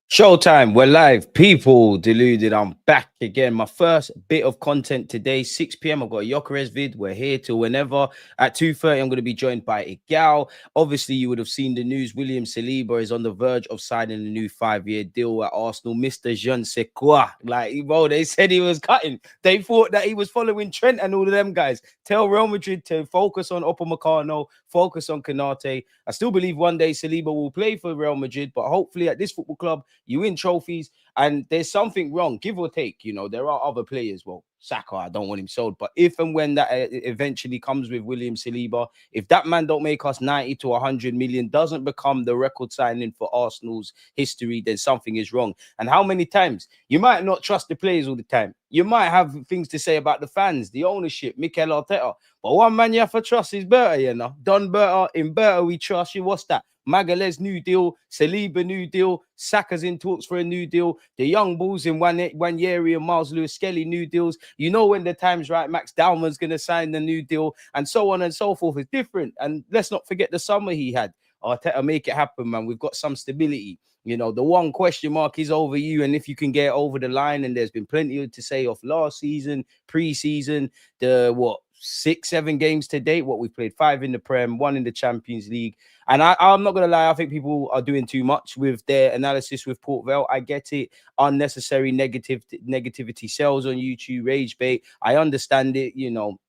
Showtime, we're live. People deluded. I'm back again. My first bit of content today, 6 p.m. I've got a Jokeres vid. We're here till whenever. At 2:30, I'm going to be joined by EGAL. Obviously, you would have seen the news. William Saliba is on the verge of signing a new 5-year deal at Arsenal. Mr. Je ne sais quoi. Like, bro, they said he was cutting. They thought that he was following Trent and all of them guys. Tell Real Madrid to focus on Upamecano, focus on Konate. I still believe one day Saliba will play for Real Madrid, but hopefully at this football club, you win trophies, and there's something wrong, give or take. You know, there are other players. Well, Saka, I don't want him sold, but if and when that eventually comes with William Saliba, if that man don't make us 90 to 100 million, doesn't become the record signing for Arsenal's history, then something is wrong. And how many times? You might not trust the players all the time. You might have things to say about the fans, the ownership, Mikel Arteta. But one man you have to trust is Berta, you know. Don Berta, in Berta we trust you. What's that? Magalhaes new deal, Saliba new deal, Saka's in talks for a new deal, the young bulls in one year, and Miles Lewis Skelly new deals. You know when the time's right, Max Dowman's going to sign the new deal, and so on and so forth. It's different. And let's not forget the summer he had. Arteta, make it happen, man. We've got some stability. You know, the one question mark is over you, and if you can get over the line, and there's been plenty to say off last season, pre-season, the 6-7 games to date, what we've played, 5 in the Prem, 1 in the Champions League. And I'm not going to lie, I think people are doing too much with their analysis with Port Vale. I get it. Unnecessary negativity sells on YouTube, rage bait. I understand it, you know.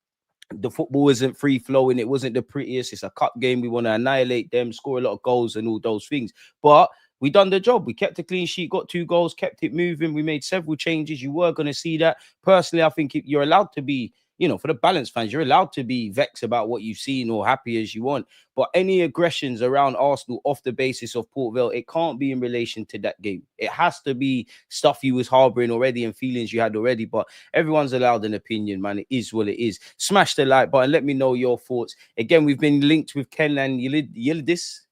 The football isn't free flowing. It wasn't the prettiest. It's a cup game. We want to annihilate them, score a lot of goals and all those things. But we done the job. We kept a clean sheet, got 2 goals, kept it moving. We made several changes. You were going to see that. Personally, I think you're allowed to be, you know, for the balanced fans, you're allowed to be vexed about what you've seen or happy as you want. But any aggressions around Arsenal off the basis of Port Vale, it can't be in relation to that game. It has to be stuff you was harboring already and feelings you had already. But everyone's allowed an opinion, man. It is what it is. Smash the like button. Let me know your thoughts. Again, we've been linked with Kenan Yildiz.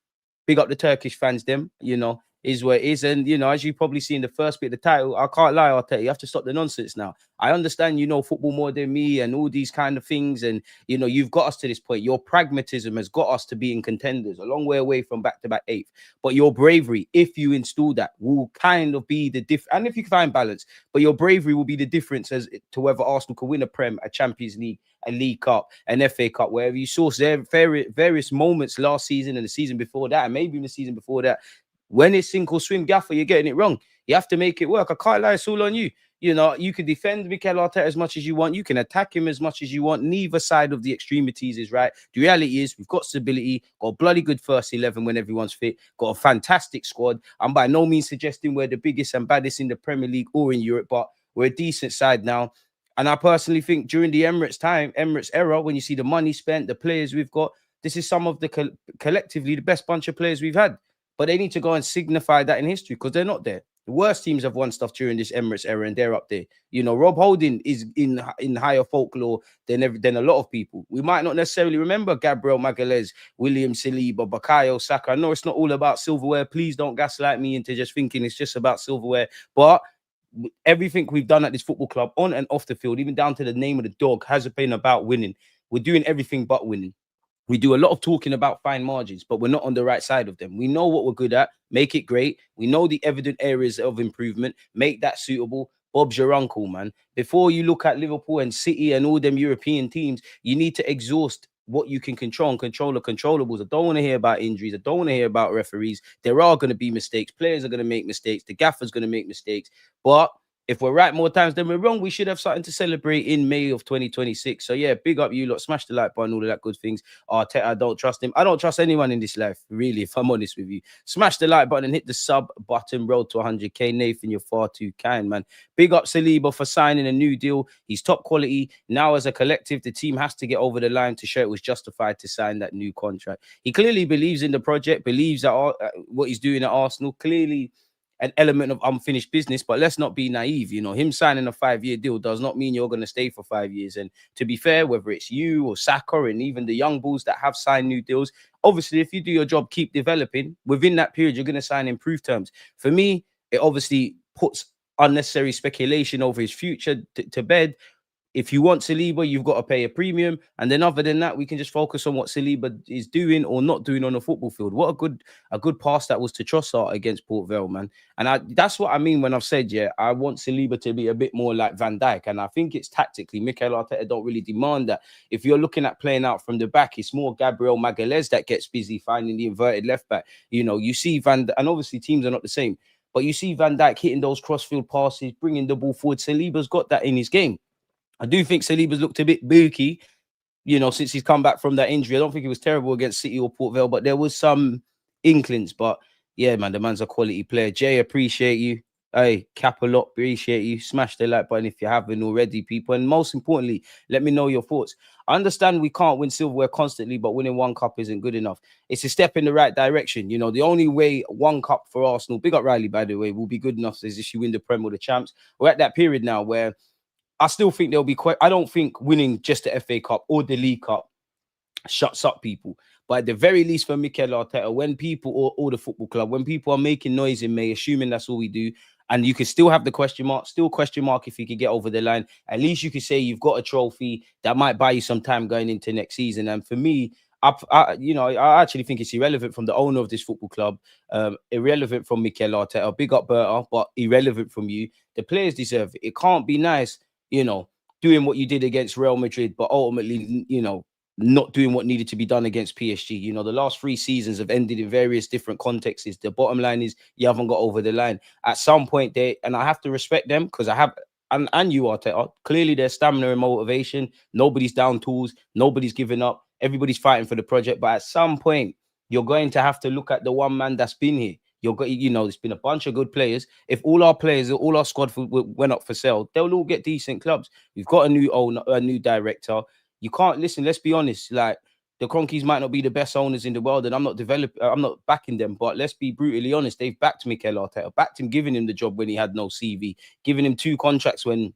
Big up the Turkish fans, them, you know. Is what it is. And, you know, as you probably see in the first bit of the title, I can't lie, Arteta, you have to stop the nonsense now. I understand you know football more than me and all these kind of things. And, you know, you've got us to this point. Your pragmatism has got us to being contenders, a long way away from back-to-back 8th. But your bravery, if you install that, will kind of be the difference. And if you can find balance, but your bravery will be the difference as to whether Arsenal can win a Prem, a Champions League, a League Cup, an FA Cup, wherever you saw various moments last season and the season before that, and maybe in the season before that. When it's sink or swim, Gaffer, you're getting it wrong. You have to make it work. I can't lie, it's all on you. You know, you can defend Mikel Arteta as much as you want. You can attack him as much as you want. Neither side of the extremities is right. The reality is we've got stability, got a bloody good first 11 when everyone's fit, got a fantastic squad. I'm by no means suggesting we're the biggest and baddest in the Premier League or in Europe, but we're a decent side now. And I personally think during the Emirates era, when you see the money spent, the players we've got, this is some of the collectively the best bunch of players we've had. But they need to go and signify that in history because they're not there. The worst teams have won stuff during this Emirates era, and they're up there. You know, Rob Holding is in higher folklore than a lot of people. We might not necessarily remember Gabriel Magalhaes, William Saliba, Bukayo Saka. I know it's not all about silverware. Please don't gaslight me into just thinking it's just about silverware. But everything we've done at this football club, on and off the field, even down to the name of the dog, has been about winning. We're doing everything but winning. We do a lot of talking about fine margins, but we're not on the right side of them. We know what we're good at, make it great. We know the evident areas of improvement, make that suitable. Bob's your uncle, man. Before you look at Liverpool and City and all them European teams, you need to exhaust what you can control and control the controllables. I don't want to hear about injuries. I don't want to hear about referees. There are going to be mistakes. Players are going to make mistakes. The gaffer's going to make mistakes. But if we're right more times than we're wrong, we should have something to celebrate in May of 2026. So yeah, big up you lot. Smash the like button, all of that good things. Arteta, I don't trust him. I don't trust anyone in this life, really, if I'm honest with you. Smash the like button and hit the sub button. Road to 100k. Nathan, you're far too kind, man. Big up Saliba for signing a new deal. He's top quality. Now, as a collective, the team has to get over the line to show it was justified to sign that new contract. He clearly believes in the project, believes that what he's doing at Arsenal. Clearly an element of unfinished business, but let's not be naive. You know, him signing a 5-year deal does not mean you're going to stay for 5 years. And to be fair, whether it's you or Saka and even the young bulls that have signed new deals, obviously, if you do your job, keep developing, within that period, you're going to sign improved terms. For me, it obviously puts unnecessary speculation over his future to bed. If you want Saliba, you've got to pay a premium. And then other than that, we can just focus on what Saliba is doing or not doing on the football field. What a good pass that was to Trossard against Port Vale, man. And that's what I mean when I've said, yeah, I want Saliba to be a bit more like Van Dijk. And I think it's tactically, Mikel Arteta don't really demand that. If you're looking at playing out from the back, it's more Gabriel Magalhaes that gets busy finding the inverted left back. You know, you see and obviously teams are not the same, but you see Van Dijk hitting those crossfield passes, bringing the ball forward. Saliba's got that in his game. I do think Saliba's looked a bit booky, you know, since he's come back from that injury. I don't think he was terrible against City or Port Vale, but there was some inklings. But yeah, man, the man's a quality player. Jay, appreciate you. Hey, cap a lot, appreciate you. Smash the like button if you haven't already, people. And most importantly, let me know your thoughts. I understand we can't win silverware constantly, but winning one cup isn't good enough. It's a step in the right direction. You know, the only way one cup for Arsenal, big up Riley, by the way, will be good enough is if you win the Prem or the Champs. We're at that period now where I still think there'll be quite. I don't think winning just the FA Cup or the League Cup shuts up people. But at the very least, for Mikel Arteta, when people or the football club, when people are making noise in May, assuming that's all we do, and you could still have the question mark, if you could get over the line, at least you could say you've got a trophy that might buy you some time going into next season. And for me, I actually think it's irrelevant from the owner of this football club, irrelevant from Mikel Arteta. Big up Berta, but irrelevant from you. The players deserve it. It can't be nice, you know, doing what you did against Real Madrid, but ultimately, you know, not doing what needed to be done against PSG. You know, the last 3 seasons have ended in various different contexts. The bottom line is you haven't got over the line. At some point, and I have to respect them because I have, and you, Arteta, clearly there's stamina and motivation. Nobody's down tools. Nobody's giving up. Everybody's fighting for the project. But at some point, you're going to have to look at the one man that's been here. You know, there's been a bunch of good players. If all our players, all our squad went up for sale, they'll all get decent clubs. We've got a new owner, a new director. You can't listen. Let's be honest. Like, the Cronkies might not be the best owners in the world, and I'm not backing them. But let's be brutally honest. They've backed Mikel Arteta, backed him, giving him the job when he had no CV, giving him 2 contracts when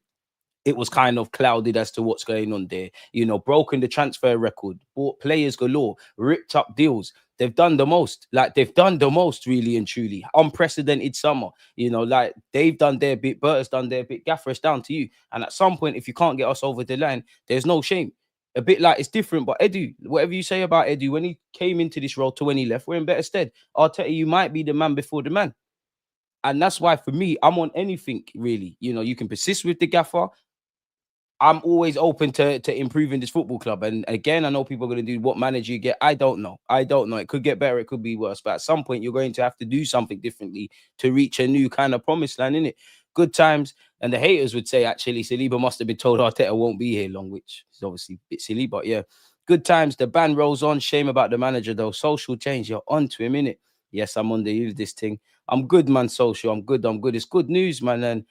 it was kind of clouded as to what's going on there. You know, broken the transfer record, bought players galore, ripped up deals. They've done the most. Like, they've done the most, really and truly. Unprecedented summer. You know, like, they've done their bit. Berta's done their bit. Gaffer, it's down to you. And at some point, if you can't get us over the line, there's no shame. A bit like, it's different, but Edu, whatever you say about Edu, when he came into this role to when he left, we're in better stead. Arteta, you might be the man before the man. And that's why, for me, I'm on anything, really. You know, you can persist with the gaffer. I'm always open to improving this football club. And again, I know people are going to do what manager you get. I don't know. It could get better. It could be worse. But at some point, you're going to have to do something differently to reach a new kind of promised land, innit? Good times. And the haters would say, actually, Saliba must have been told Arteta won't be here long, which is obviously a bit silly. But yeah, good times. The band rolls on. Shame about the manager, though. Social change. You're on to him, innit? Yes, I'm on the this thing. I'm good, man, social. I'm good. It's good news, man. And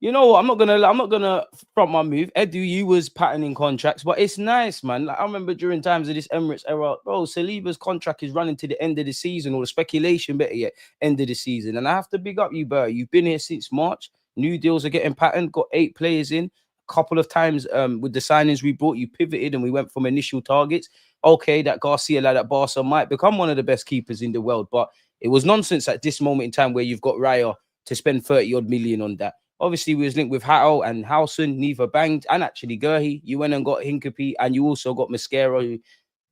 you know what? I'm not gonna front my move. Edu, you was patterning contracts, but it's nice, man. Like, I remember during times of this Emirates era, bro, Saliba's contract is running to the end of the season, or the speculation, better yet, end of the season. And I have to big up you, bro. You've been here since March. New deals are getting patterned. Got 8 players in. A couple of times with the signings we brought, you pivoted and we went from initial targets. Okay, that Garcia lad at Barca might become one of the best keepers in the world, but it was nonsense at this moment in time where you've got Raya to spend 30 odd million on that. Obviously, we was linked with Hatto and Howson, neither banged, and actually Gurhey. You went and got Hincapie, and you also got Mosquera.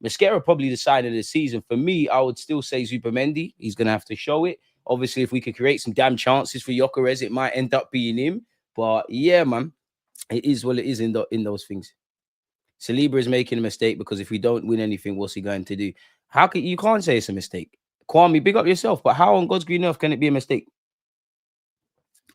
Mosquera probably the sign of the season. For me, I would still say Zubimendi. He's going to have to show it. Obviously, if we could create some damn chances for Gyökeres, it might end up being him. But yeah, man, it is what it is in those things. Saliba is making a mistake because if we don't win anything, what's he going to do? How can you can't say it's a mistake? Kwame, big up yourself. But how on God's green earth can it be a mistake?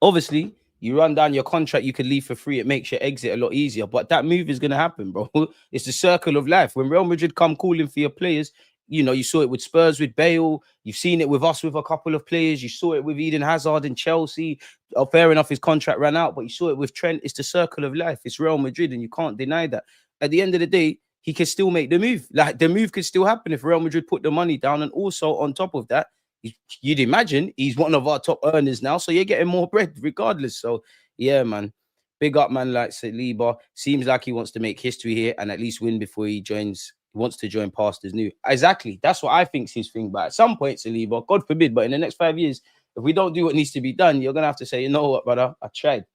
Obviously, you run down your contract, you could leave for free. It makes your exit a lot easier. But that move is going to happen, bro. It's the circle of life. When Real Madrid come calling for your players, you know, you saw it with Spurs, with Bale. You've seen it with us with a couple of players. You saw it with Eden Hazard in Chelsea. Oh, fair enough, his contract ran out, but you saw it with Trent. It's the circle of life. It's Real Madrid, and you can't deny that. At the end of the day, he can still make the move. Like, the move could still happen if Real Madrid put the money down. And also, on top of that, you'd imagine he's one of our top earners now, so you're getting more bread regardless. So yeah, man, big up, man. Like Saliba, seems like he wants to make history here and at least win before he joins. He wants to join pastors new. Exactly, that's what I think's his thing. But at some point, Saliba, God forbid, but in the next 5 years, if we don't do what needs to be done, you're gonna have to say, you know what, brother, I tried.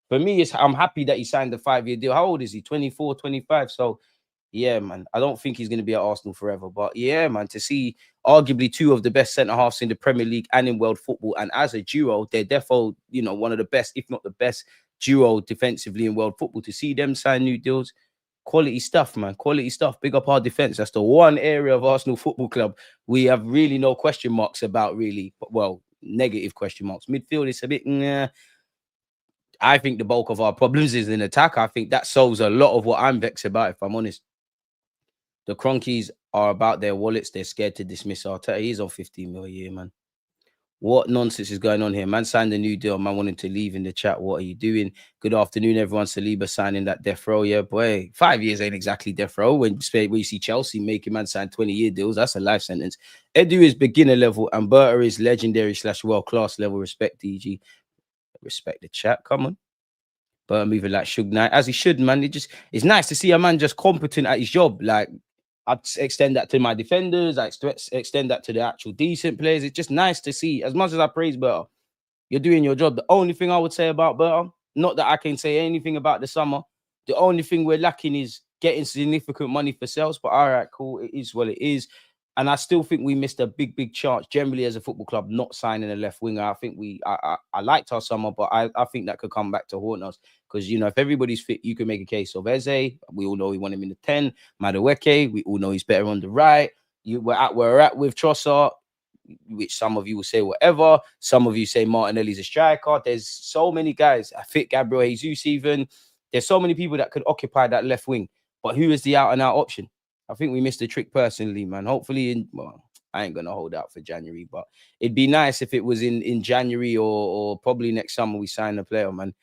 For me, I'm happy that he signed the 5-year deal. How old is he? 24, 25. So yeah, man. I don't think he's going to be at Arsenal forever. But yeah, man, to see arguably two of the best centre halves in the Premier League and in world football, and as a duo, they're definitely, you know, one of the best, if not the best duo defensively in world football. To see them sign new deals, quality stuff, man. Quality stuff. Big up our defence. That's the one area of Arsenal Football Club we have really no question marks about, really. Well, negative question marks. Midfield is a bit, I think the bulk of our problems is in attack. I think that solves a lot of what I'm vexed about, if I'm honest. The Cronkies are about their wallets. They're scared to dismiss Arteta. He's on 15 mil a year, man. What nonsense is going on here? Man signed a new deal. Man wanting to leave in the chat. What are you doing? Good afternoon, everyone. Saliba signing that death row. Yeah, boy. 5 years ain't exactly death row. When you see Chelsea making man sign 20-year deals, that's a life sentence. Edu is beginner level and Berta is legendary / world-class level. Respect, DG. Respect the chat. Come on. But moving like Suge Knight, as he should, man. It's nice to see a man just competent at his job. Like, I'd extend that to my defenders. I extend that to the actual decent players. It's just nice to see. As much as I praise Berta, you're doing your job. The only thing I would say about Berta, not that I can say anything about the summer, the only thing we're lacking is getting significant money for sales. But all right, cool. It is what it is. And I still think we missed a big chance generally as a football club not signing a left winger. I think I liked our summer, but I think that could come back to haunt us. Because, you know, if everybody's fit, you can make a case of EZE. We all know we want him in the 10. Madueke, we all know he's better on the right. We're at with Trossard, which some of you will say whatever. Some of you say Martinelli's a striker. There's so many guys. I fit Gabriel Jesus even. There's so many people that could occupy that left wing. But who is the out-and-out option? I think we missed the trick personally, man. Hopefully, I ain't going to hold out for January, but it'd be nice if it was in January or probably next summer we sign a player, man.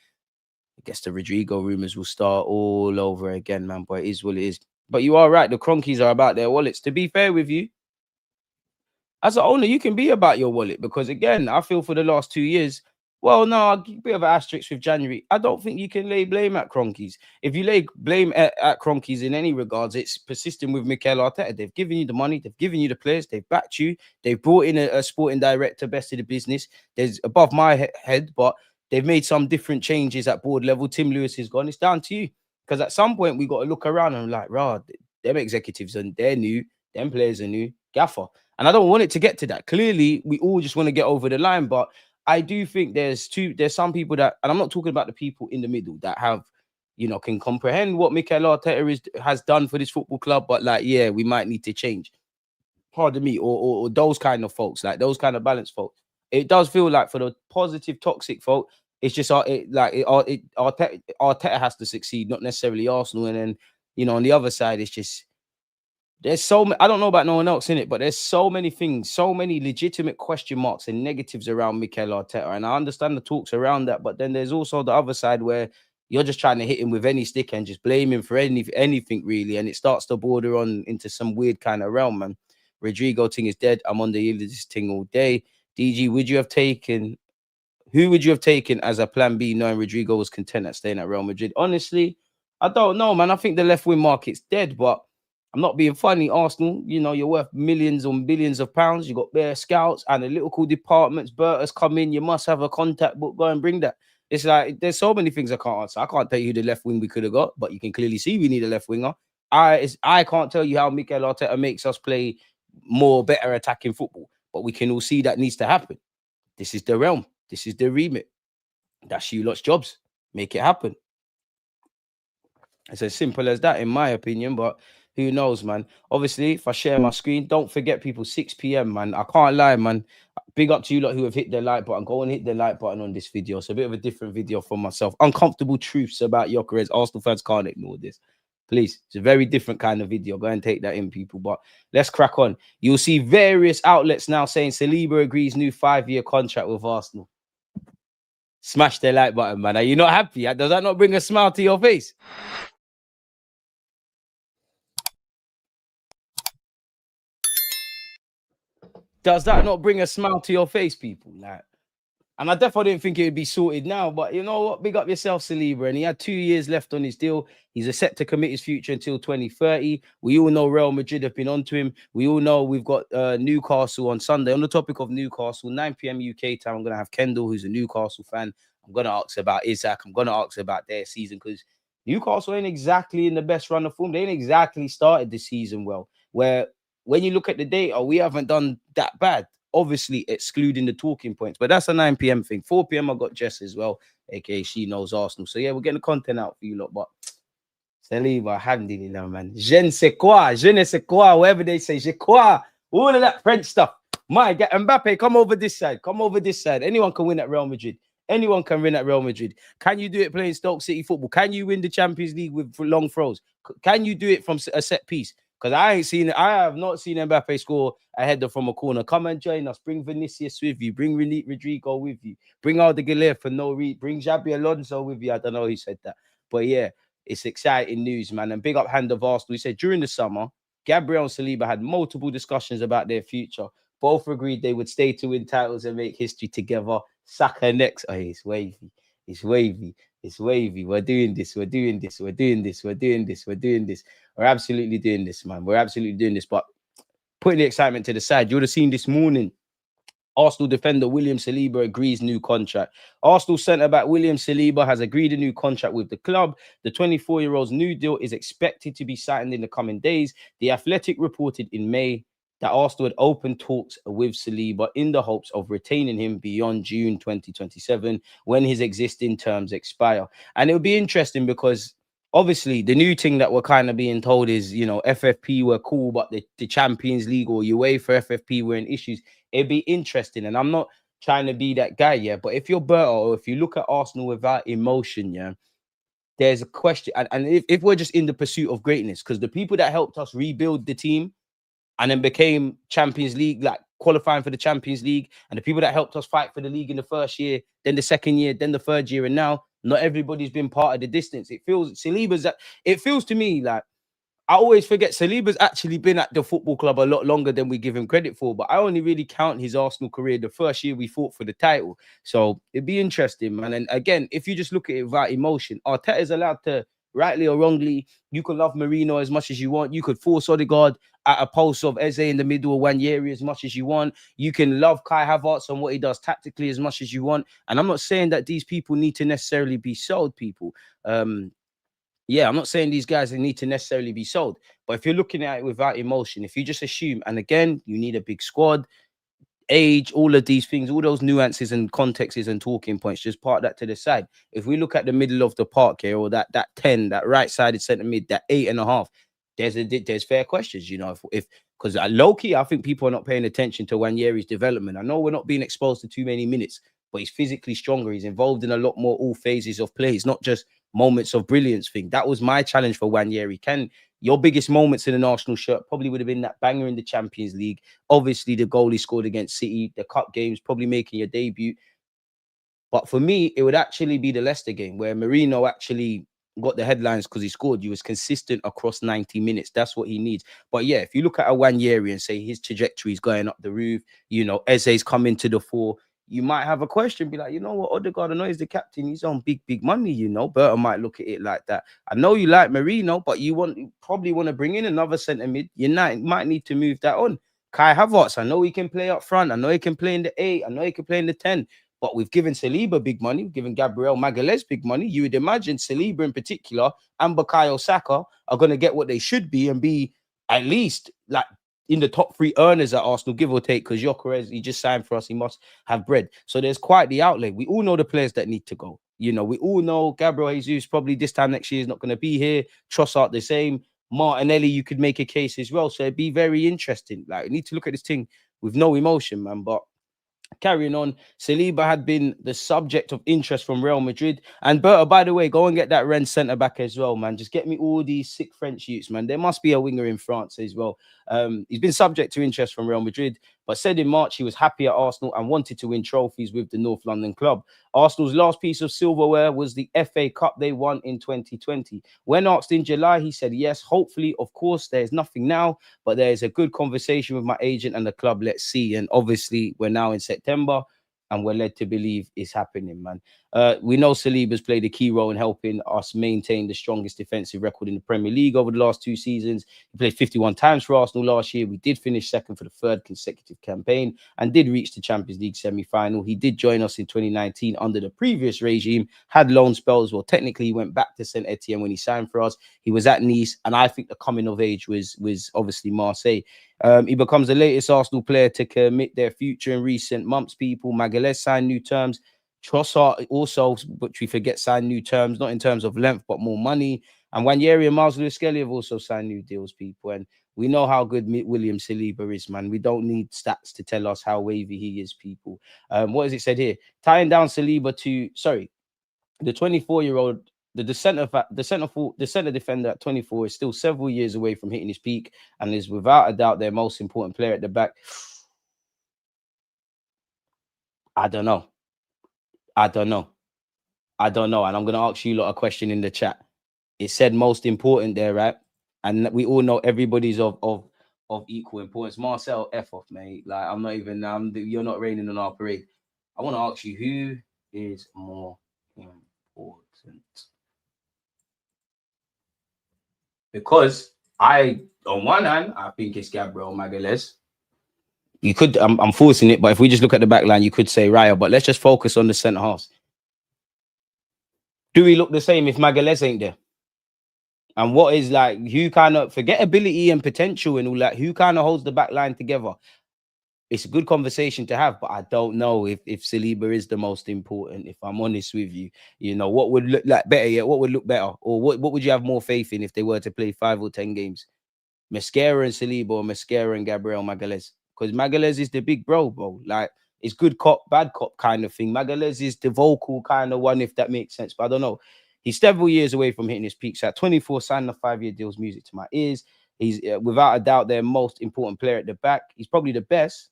I guess the Rodrigo rumours will start all over again, man, but it is what it is. But you are right. The Cronkies are about their wallets. To be fair with you, as an owner, you can be about your wallet because, again, I feel for the last 2 years, well, no, a bit of an asterisk with January. I don't think you can lay blame at Cronkies. If you lay blame at Cronkies in any regards, it's persisting with Mikel Arteta. They've given you the money, they've given you the players, they've backed you, they've brought in a sporting director, best of the business. There's above my head, but they've made some different changes at board level. Tim Lewis is gone. It's down to you. Because at some point, we got to look around and like, rah, them executives, and they're new, them players are new, gaffer. And I don't want it to get to that. Clearly, we all just want to get over the line, but I do think there's some people that, and I'm not talking about the people in the middle that have, you know, can comprehend what Mikel Arteta has done for this football club, but like, yeah, we might need to change. Pardon me, or those kind of folks, like those kind of balanced folks. It does feel like for the positive, toxic folk, it's just Arteta has to succeed, not necessarily Arsenal. And then, you know, on the other side, it's just there's so many, I don't know about no one else in it, but there's so many things, so many legitimate question marks and negatives around Mikel Arteta. And I understand the talks around that, but then there's also the other side where you're just trying to hit him with any stick and just blame him for anything really. And it starts to border on into some weird kind of realm, man. Rodrigo thing is dead. I'm on the Yildiz thing all day. DG, who would you have taken as a plan B knowing Rodrigo was content at staying at Real Madrid? Honestly, I don't know, man. I think the left wing market's dead, but I'm not being funny. Arsenal, you know, you're worth millions on billions of pounds. You got bare scouts, analytical departments. Berta's come in. You must have a contact book. Go and bring that. It's like there's so many things I can't answer. I can't tell you who the left wing we could have got, but you can clearly see we need a left winger. I can't tell you how Mikel Arteta makes us play more better attacking football, but we can all see that needs to happen. This is the realm. This is the remit. That's you lot's jobs. Make it happen. It's as simple as that, in my opinion. But who knows, man? Obviously, if I share my screen, don't forget, people, 6 p.m., man. I can't lie, man. Big up to you lot who have hit the like button. Go and hit the like button on this video. It's a bit of a different video from myself. Uncomfortable truths about Gyökeres. Arsenal fans can't ignore this. Please, it's a very different kind of video. Go and take that in, people. But let's crack on. You'll see various outlets now saying Saliba agrees new 5-year contract with Arsenal. Smash the like button, man. Are you not happy? Does that not bring a smile to your face? Does that not bring a smile to your face, people? Like, and I definitely didn't think it would be sorted now, but you know what? Big up yourself, Saliba. And he had 2 years left on his deal. He's set to commit his future until 2030. We all know Real Madrid have been onto him. We all know we've got Newcastle on Sunday. On the topic of Newcastle, 9 p.m. UK time, I'm going to have Kendall, who's a Newcastle fan. I'm going to ask about EZE. I'm going to ask about their season because Newcastle ain't exactly in the best run of form. They ain't exactly started the season well. Where when you look at the data, we haven't done that bad. Obviously, excluding the talking points, but that's a 9 p.m. thing. 4 p.m. I got Jess as well, aka she knows Arsenal. So yeah, we're getting the content out for you lot. But Saliba, alhamdulillah, man. Je ne sais quoi, whatever they say, je crois, all of that French stuff. My God, Mbappe, come over this side. Come over this side. Anyone can win at Real Madrid. Anyone can win at Real Madrid. Can you do it playing Stoke City football? Can you win the Champions League with long throws? Can you do it from a set piece? Because I have not seen Mbappe score a header from a corner. Come and join us. Bring Vinicius with you. Bring Rodrigo with you. Bring Aldegaler for no reason. Bring Xabi Alonso with you. I don't know who said that. But yeah, it's exciting news, man. And big up hand of Arsenal. He said during the summer, Gabriel and Saliba had multiple discussions about their future. Both agreed they would stay to win titles and make history together. Saka next. Oh, it's wavy. It's wavy. It's wavy. We're doing this. We're doing this. We're doing this. We're doing this. We're doing this. We're absolutely doing this, man. We're absolutely doing this. But putting the excitement to the side, you would have seen this morning, Arsenal defender William Saliba agrees new contract. Arsenal centre-back William Saliba has agreed a new contract with the club. The 24-year-old's new deal is expected to be signed in the coming days. The Athletic reported in May that Arsenal had opened talks with Saliba in the hopes of retaining him beyond June 2027 when his existing terms expire. And it would be interesting because obviously the new thing that we're kind of being told is, you know, FFP were cool, but the Champions League or UEFA FFP were in issues. It'd be interesting. And I'm not trying to be that guy, yeah, but if you're Berto, or if you look at Arsenal without emotion, yeah, there's a question. And if we're just in the pursuit of greatness, because the people that helped us rebuild the team and then became Champions League, like qualifying for the Champions League, and the people that helped us fight for the league in the first year, then the second year, then the third year, and now not everybody's been part of the distance. It feels to me like I always forget Saliba's actually been at the football club a lot longer than we give him credit for, but I only really count his Arsenal career the first year we fought for the title. So it'd be interesting, man. And again, if you just look at it without emotion, Arteta is allowed to, rightly or wrongly, you can love Marino as much as you want. You could force Odegaard at a post of Eze in the middle of Wanyeri as much as you want. You can love Kai Havertz on what he does tactically as much as you want. And I'm not saying that these people need to necessarily be sold, people. Yeah, I'm not saying these guys need to necessarily be sold, but if you're looking at it without emotion, if you just assume, and again, you need a big squad, age, all of these things, all those nuances and contexts and talking points, just park that to the side. If we look at the middle of the park here, or that 10, that right-sided centre mid, that 8.5, there's fair questions, you know, if because low-key, I think people are not paying attention to Wanyeri's development. I know we're not being exposed to too many minutes, but he's physically stronger. He's involved in a lot more all phases of play. It's not just moments of brilliance thing. That was my challenge for Wanyeri. Can your biggest moments in an Arsenal shirt probably would have been that banger in the Champions League. Obviously, the goal he scored against City, the cup games, probably making your debut. But for me, it would actually be the Leicester game where Marino actually got the headlines because he scored. He was consistent across 90 minutes. That's what he needs. But yeah, if you look at a Wanyeri and say his trajectory is going up the roof, you know, Eze's coming to the fore, you might have a question, be like, you know what, Odegaard, I know he's the captain, he's on big money, you know. Berto might look at it like that. I know you like Marino, but you probably want to bring in another centre mid. You might need to move that on. Kai Havertz, I know he can play up front. I know he can play in the 8. I know he can play in the 10. But we've given Saliba big money. We've given Gabriel Magalhaes big money. You would imagine Saliba in particular and Bukayo Saka are going to get what they should be and be at least like in the top 3 earners at Arsenal, give or take, because Gyökeres, he just signed for us. He must have bread. So there's quite the outlay. We all know the players that need to go. You know, we all know Gabriel Jesus probably this time next year is not going to be here. Trossard the same. Martinelli, you could make a case as well. So it'd be very interesting. Like, we need to look at this thing with no emotion, man. But carrying on, Saliba had been the subject of interest from Real Madrid. And Berta, by the way, go and get that Rennes centre back as well, man. Just get me all these sick French youths, man. There must be a winger in France as well. He's been subject to interest from Real Madrid, but said in March he was happy at Arsenal and wanted to win trophies with the North London club. Arsenal's last piece of silverware was the FA Cup they won in 2020. When asked in July, he said, yes, hopefully, of course, there's nothing now, but there's a good conversation with my agent and the club. Let's see. And obviously, we're now in September, and we're led to believe it's happening, man. We know Saliba's played a key role in helping us maintain the strongest defensive record in the Premier League over the last 2 seasons. He played 51 times for Arsenal last year. We did finish second for the 3rd consecutive campaign and did reach the Champions League semi-final. He did join us in 2019 under the previous regime, had loan spells. Well, technically, he went back to Saint Etienne when he signed for us. He was at Nice, and I think the coming of age was obviously Marseille. He becomes the latest Arsenal player to commit their future in recent months, people. Magalhaes signed new terms. Trossard also, which we forget, signed new terms, not in terms of length, but more money. And Wanyeri and Miles Lewis-Skelly have also signed new deals, people. And we know how good William Saliba is, man. We don't need stats to tell us how wavy he is, people. What is it said here? Tying down Saliba to, the 24-year-old, the center defender at 24 is still several years away from hitting his peak and is without a doubt their most important player at the back. I don't know. And I'm going to ask you a lot of question in the chat. It said most important there, right? And we all know everybody's of equal importance. Marcel, F off, mate. Like, I'm not even, you're not raining on our parade. I want to ask you, who is more important? Because on one hand, I think it's Gabriel Magalhaes. You could, I'm forcing it, but if we just look at the back line, you could say Raya, but let's just focus on the centre halves. Do we look the same if Magalhaes ain't there? And what is, like, who kind of, forget ability and potential and all that, who kind of holds the back line together? It's a good conversation to have, but I don't know if Saliba is the most important, if I'm honest with you. You know, what would look like better? Yeah, what would look better? Or what would you have more faith in if they were to play 5 or 10 games? Mascara and Saliba or Mascara and Gabriel Magalhaes? Because Magalhaes is the big bro. Like, it's good cop, bad cop kind of thing. Magalhaes is the vocal kind of one, if that makes sense. But I don't know. He's several years away from hitting his peaks. At 24, signed a 5-year deal's music to my ears. He's without a doubt their most important player at the back. He's probably the best.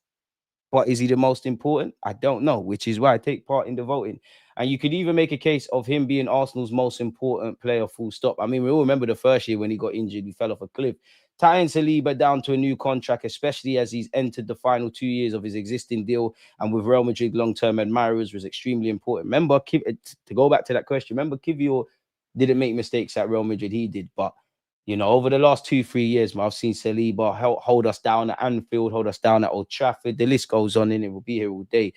But is he the most important? I don't know, which is why I take part in the voting. And you could even make a case of him being Arsenal's most important player, full stop. I mean, we all remember the first year when he got injured, he fell off a cliff. Tying Saliba down to a new contract, especially as he's entered the final 2 years of his existing deal and with Real Madrid long-term admirers, was extremely important. Remember, to go back to that question, remember Kivior didn't make mistakes at Real Madrid, he did. But, you know, over the last 2-3 years, man, I've seen Saliba hold us down at Anfield, hold us down at Old Trafford. The list goes on, and it will be here all day.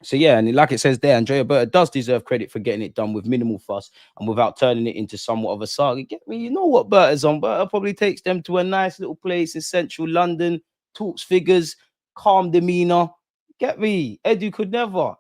So, yeah, and like it says there, Andrea Berta does deserve credit for getting it done with minimal fuss and without turning it into somewhat of a saga. Get me? You know what Berta's on. Berta probably takes them to a nice little place in central London, talks figures, calm demeanor. Get me? Edu could never.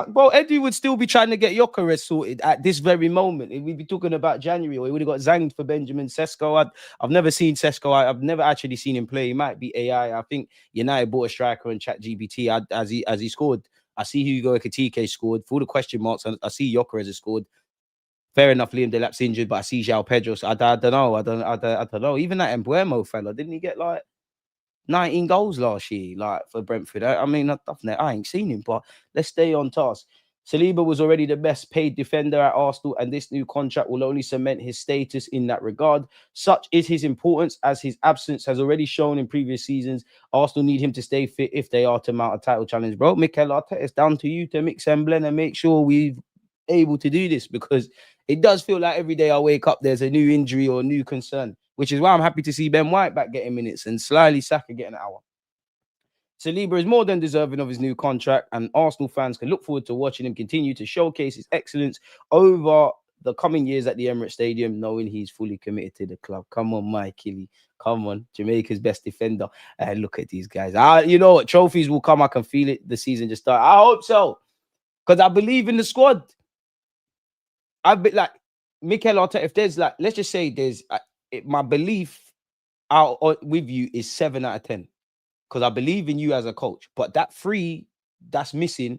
Bro, Edu would still be trying to get Gyökeres sorted at this very moment. We'd be talking about January, or he would have got zanged for Benjamin Sesko. I've never seen Sesko. I've never actually seen him play. He might be AI. I think United bought a striker on ChatGPT as he scored. I see Hugo Ekitike scored. For all the question marks, I see Gyökeres has scored. Fair enough, Liam Delap's injured, but I see João Pedro. So I don't know. I don't know. Even that Embuemo fella, didn't he get like 19 goals last year, like for Brentford? I mean, I ain't seen him, but let's stay on task. Saliba was already the best paid defender at Arsenal, and this new contract will only cement his status in that regard. Such is his importance, as his absence has already shown in previous seasons. Arsenal need him to stay fit if they are to mount a title challenge. Bro, Mikel Arteta, it's down to you to mix and blend and make sure we're able to do this, because it does feel like every day I wake up, there's a new injury or a new concern, which is why I'm happy to see Ben White back getting minutes and slyly Saka getting an hour. Saliba is more than deserving of his new contract, and Arsenal fans can look forward to watching him continue to showcase his excellence over the coming years at the Emirates Stadium, knowing he's fully committed to the club. Come on, Mike Kelly. Come on, Jamaica's best defender. Look at these guys. You know what? Trophies will come. I can feel it. The season just started. I hope so, because I believe in the squad. I've been like Mikel Arteta. If there's like, let's just say there's my belief out with you is 7 out of 10 because I believe in you as a coach. But that 3 that's missing,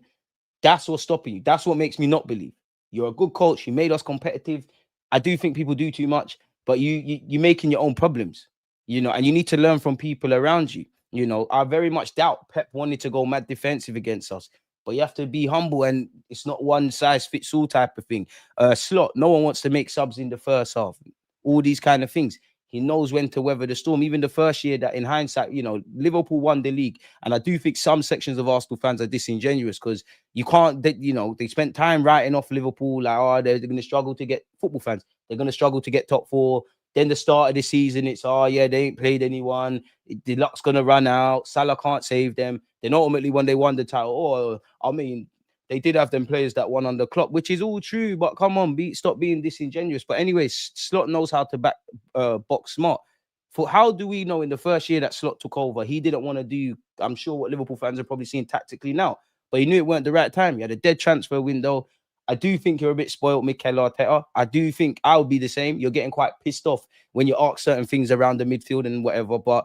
that's what's stopping you. That's what makes me not believe. You're a good coach. You made us competitive. I do think people do too much, but you're making your own problems, and you need to learn from people around you. I very much doubt Pep wanted to go mad defensive against us, but you have to be humble, and it's not one size fits all type of thing. Slot, no one wants to make subs in the first half. All these kind of things. He knows when to weather the storm. Even the first year that in hindsight, Liverpool won the league. And I do think some sections of Arsenal fans are disingenuous because you can't, they spent time writing off Liverpool like, oh, they're going to struggle to get football fans. They're going to struggle to get top 4. Then the start of the season, it's, oh, yeah, they ain't played anyone. The luck's going to run out. Salah can't save them. Then ultimately, when they won the title, they did have them players that won on the clock, which is all true. But come on, stop being disingenuous. But anyway, Slot knows how to box smart. For how do we know in the first year that Slot took over, he didn't want to do, I'm sure, what Liverpool fans are probably seeing tactically now. But he knew it weren't the right time. He had a dead transfer window. I do think you're a bit spoiled, Mikel Arteta. I do think I would be the same. You're getting quite pissed off when you ask certain things around the midfield and whatever. But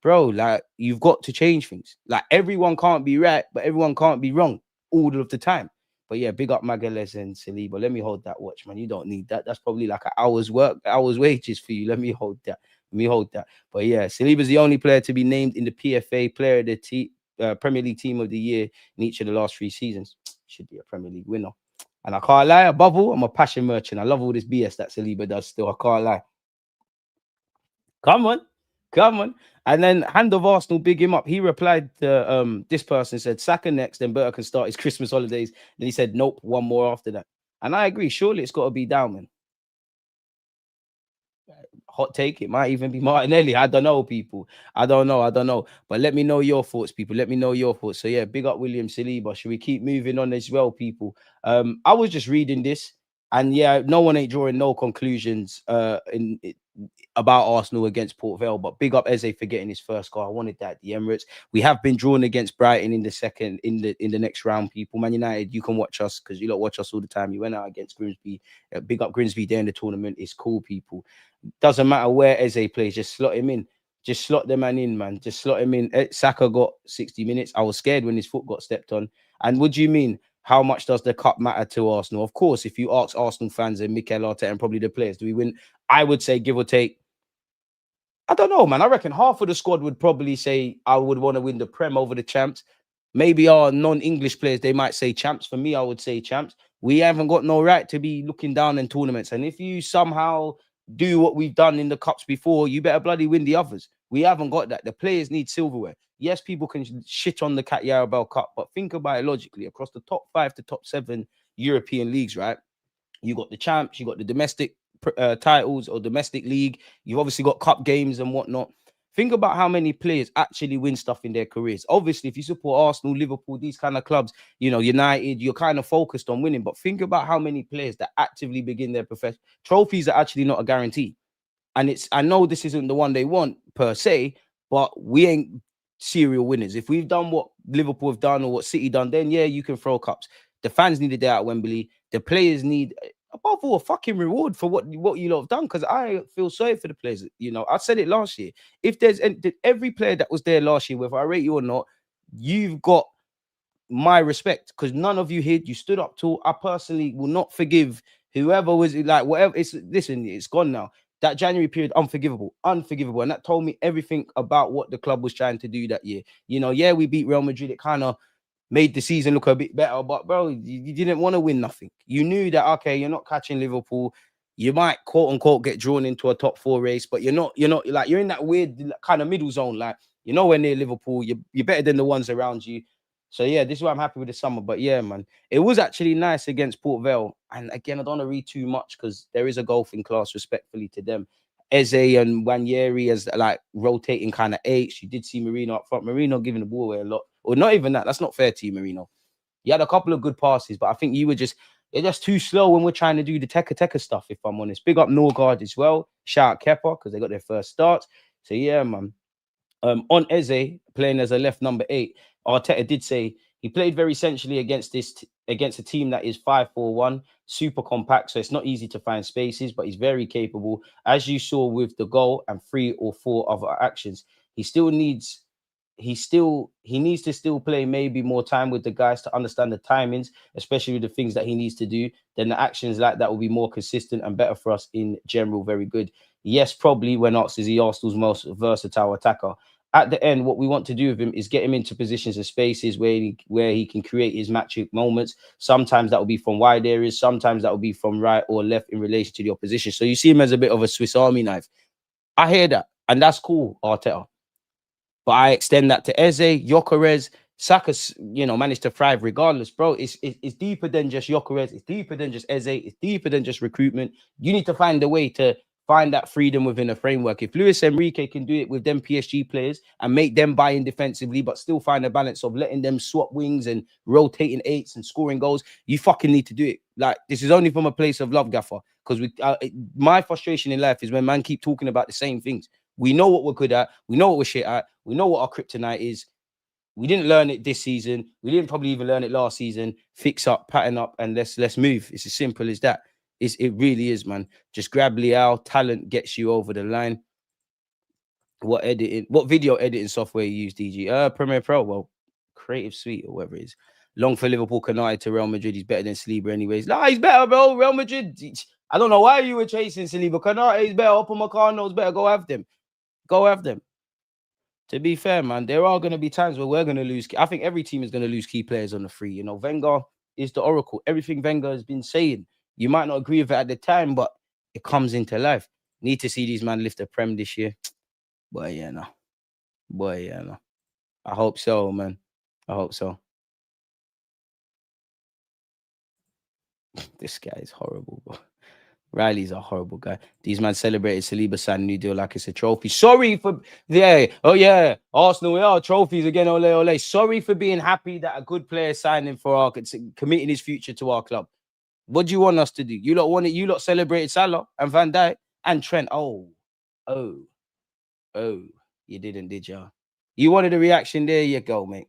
bro, like, you've got to change things. Like, everyone can't be right, but everyone can't be wrong all of the time. But yeah, big up Magalhaes and Saliba. Let me hold that watch, man. You don't need that. That's probably like an hour's work, hour's wages for you. Let me hold that. But yeah, Saliba's the only player to be named in the PFA Player of the Premier League Team of the Year in each of the last 3 seasons. Should be a Premier League winner. And I can't lie, above all, I'm a passion merchant. I love all this BS that Saliba does still. I can't lie. Come on. And then Hand of Arsenal, big him up. He replied to this person, said, Saka next, then Berta can start his Christmas holidays. Then he said, nope, one more after that. And I agree. Surely it's got to be down, man. Hot take. It might even be Martinelli. I don't know, people. I don't know. But let me know your thoughts, people. Let me know your thoughts. So yeah, big up William Saliba. Should we keep moving on as well, people? I was just reading this, and yeah, no one ain't drawing no conclusions about Arsenal against Port Vale, but big up Eze for getting his first goal. I wanted that at the Emirates. We have been drawn against Brighton in the next round, people. Man United, you can watch us because you lot watch us all the time. You went out against Grimsby. Big up Grimsby there in the tournament. It's cool, people. Doesn't matter where Eze plays, just slot him in. Just slot the man in, man. Just slot him in. Saka got 60 minutes. I was scared when his foot got stepped on. And what do you mean? How much does the cup matter to Arsenal? Of course, if you ask Arsenal fans and Mikel Arteta and probably the players, do we win? I would say, give or take, I don't know, man. I reckon half of the squad would probably say I would want to win the Prem over the champs. Maybe our non-English players, they might say champs. For me, I would say champs. We haven't got no right to be looking down in tournaments. And if you somehow do what we've done in the cups before, you better bloody win the others. We haven't got that. The players need silverware. Yes, people can shit on the Cat Yarabel Cup, but think about it logically. Across the top 5 to top 7 European leagues, right? You got the champs, you got the domestic titles or domestic league. You've obviously got cup games and whatnot. Think about how many players actually win stuff in their careers. Obviously, if you support Arsenal, Liverpool, these kind of clubs, United, you're kind of focused on winning. But think about how many players that actively begin their profession. Trophies are actually not a guarantee. And I know this isn't the one they want per se, but we ain't serial winners. If we've done what Liverpool have done or what City done, then yeah, you can throw cups. The fans need a day at Wembley. The players need, above all, a fucking reward for what you lot have done. Because I feel sorry for the players. I said it last year. If there's every player that was there last year, whether I rate you or not, you've got my respect because none of you hid. You stood up tall. I personally will not forgive whoever was like whatever. It's gone now. That January period, unforgivable. And that told me everything about what the club was trying to do that year. Yeah, we beat Real Madrid. It kind of made the season look a bit better, but bro, you didn't want to win nothing. You knew that, okay, you're not catching Liverpool. You might quote unquote get drawn into a top 4 race, but you're not like, you're in that weird kind of middle zone. Like, you're nowhere near Liverpool. You're better than the ones around you. So yeah, this is why I'm happy with the summer. But yeah, man, it was actually nice against Port Vale. And again, I don't want to read too much because there is a golfing class, respectfully to them. Eze and Wanyeri as like rotating kind of eights. You did see Marino up front. Marino giving the ball away a lot. Or not even that. That's not fair to you, Marino. You had a couple of good passes, but I think you're just too slow when we're trying to do the Teka stuff, if I'm honest. Big up Norgard as well. Shout out Kepa because they got their first start. So yeah, man. On Eze playing as a left number 8, Arteta did say He played very centrally against against a team that is 5-4-1, super compact. So it's not easy to find spaces, but he's very capable, as you saw with the goal and 3 or 4 other actions. He still needs he needs to still play maybe more time with the guys to understand the timings, especially with the things that he needs to do. Then the actions like that will be more consistent and better for us in general. Very good. Yes, probably when asked, is he Arsenal's most versatile attacker? At the end, what we want to do with him is get him into positions and spaces where he can create his magic moments. Sometimes that will be from wide areas, sometimes that will be from right or left in relation to the opposition. So you see him as a bit of a Swiss Army knife. I hear that, and that's cool, Arteta. But I extend that to Eze, Gyökeres, Saka, managed to thrive regardless, bro. It's deeper than just Gyökeres. It's deeper than just Eze. It's deeper than just recruitment. You need to find a way to find that freedom within a framework. If Luis Enrique can do it with them PSG players and make them buy in defensively, but still find a balance of letting them swap wings and rotating eights and scoring goals, you fucking need to do it. Like, this is only from a place of love, Gaffer. Because my frustration in life is when man keep talking about the same things. We know what we're good at. We know what we're shit at. We know what our kryptonite is. We didn't learn it this season. We didn't probably even learn it last season. Fix up, pattern up, and let's move. It's as simple as that. It really is, man. Just grab Liao. Talent gets you over the line. What video editing software you use, DG? Premiere Pro. Well, Creative Suite or whatever it is. Long for Liverpool, Canai to Real Madrid. He's better than Saliba anyways. Nah, he's better, bro. Real Madrid. I don't know why you were chasing Saliba. Canai is better. Upamecano's better. Go have them. Go have them. To be fair, man, there are going to be times where we're going to lose. I think every team is going to lose key players on the free. Wenger is the oracle. Everything Wenger has been saying, you might not agree with it at the time, but it comes into life. Need to see these man lift the Prem this year. Boy, yeah, no. Boy, yeah, no. I hope so, man. I hope so. This guy is horrible, bro. Riley's a horrible guy. These men celebrated Saliba signing new deal like it's a trophy. Sorry for Arsenal, we are trophies again. Ole, ole. Sorry for being happy that a good player signing for our committing his future to our club. What do you want us to do? You lot celebrated Salah and Van Dijk and Trent. Oh, you didn't, did you? You wanted a reaction? There you go, mate.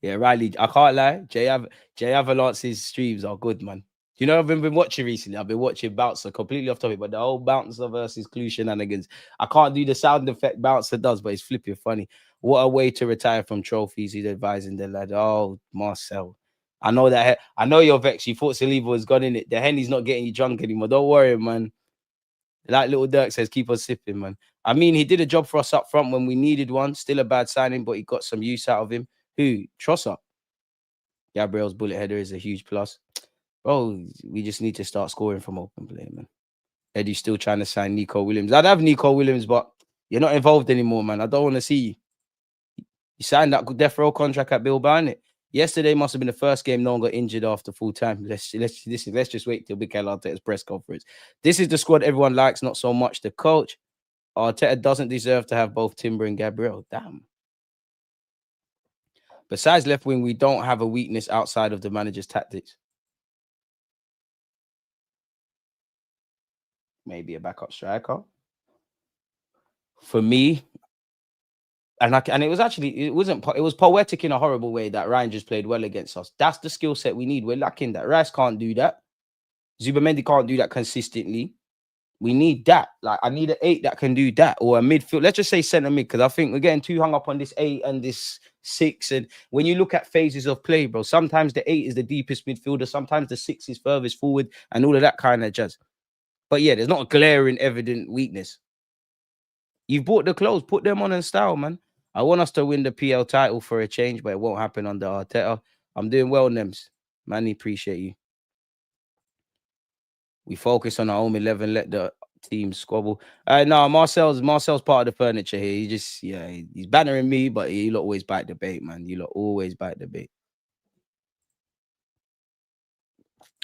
Yeah, Riley, I can't lie. Jay Avalanche's streams are good, man. You know, I've been watching recently. I've been watching Bouncer, completely off topic, but the whole Bouncer versus Clue shenanigans. I can't do the sound effect Bouncer does, but it's flipping funny. What a way to retire from trophies. He's advising the lad. Oh, Marcel. I know that. I know you're vexed. You thought Saliba was gone in it. The Henny's not getting you drunk anymore. Don't worry, man. Like little Dirk says, keep on sipping, man. I mean, he did a job for us up front when we needed one. Still a bad signing, but he got some use out of him. Who? Trossard. Gabriel's bullet header is a huge plus. Bro, we just need to start scoring from open play, man. Eddie's still trying to sign Nico Williams. I'd have Nico Williams, but you're not involved anymore, man. I don't want to see you. You signed that death row contract at Bilbao, innit? Yesterday must have been the first game no one got injured after full time. Let's just wait till Mikel Arteta's press conference. This is the squad everyone likes, not so much the coach. Arteta doesn't deserve to have both Timber and Gabriel. Damn. Besides left wing, we don't have a weakness outside of the manager's tactics. Maybe a backup striker. For me, and it was poetic in a horrible way that Ryan just played well against us. That's the skill set we need. We're lacking that. Rice can't do that. Zubamendi can't do that consistently. We need that. Like, I need an 8 that can do that, or a midfield. Let's just say centre mid, because I think we're getting too hung up on this 8 and this 6. And when you look at phases of play, bro, sometimes the 8 is the deepest midfielder, sometimes the 6 is furthest forward, and all of that kind of jazz. But yeah, there's not a glaring, evident weakness. You've bought the clothes, put them on in style, man. I want us to win the PL title for a change, but it won't happen under Arteta. I'm doing well, Nems. Manny, appreciate you. We focus on our home 11, let the team squabble. No, Marcel's part of the furniture here. He's bannering me, but he'll always bite the bait, man. You'll always bite the bait.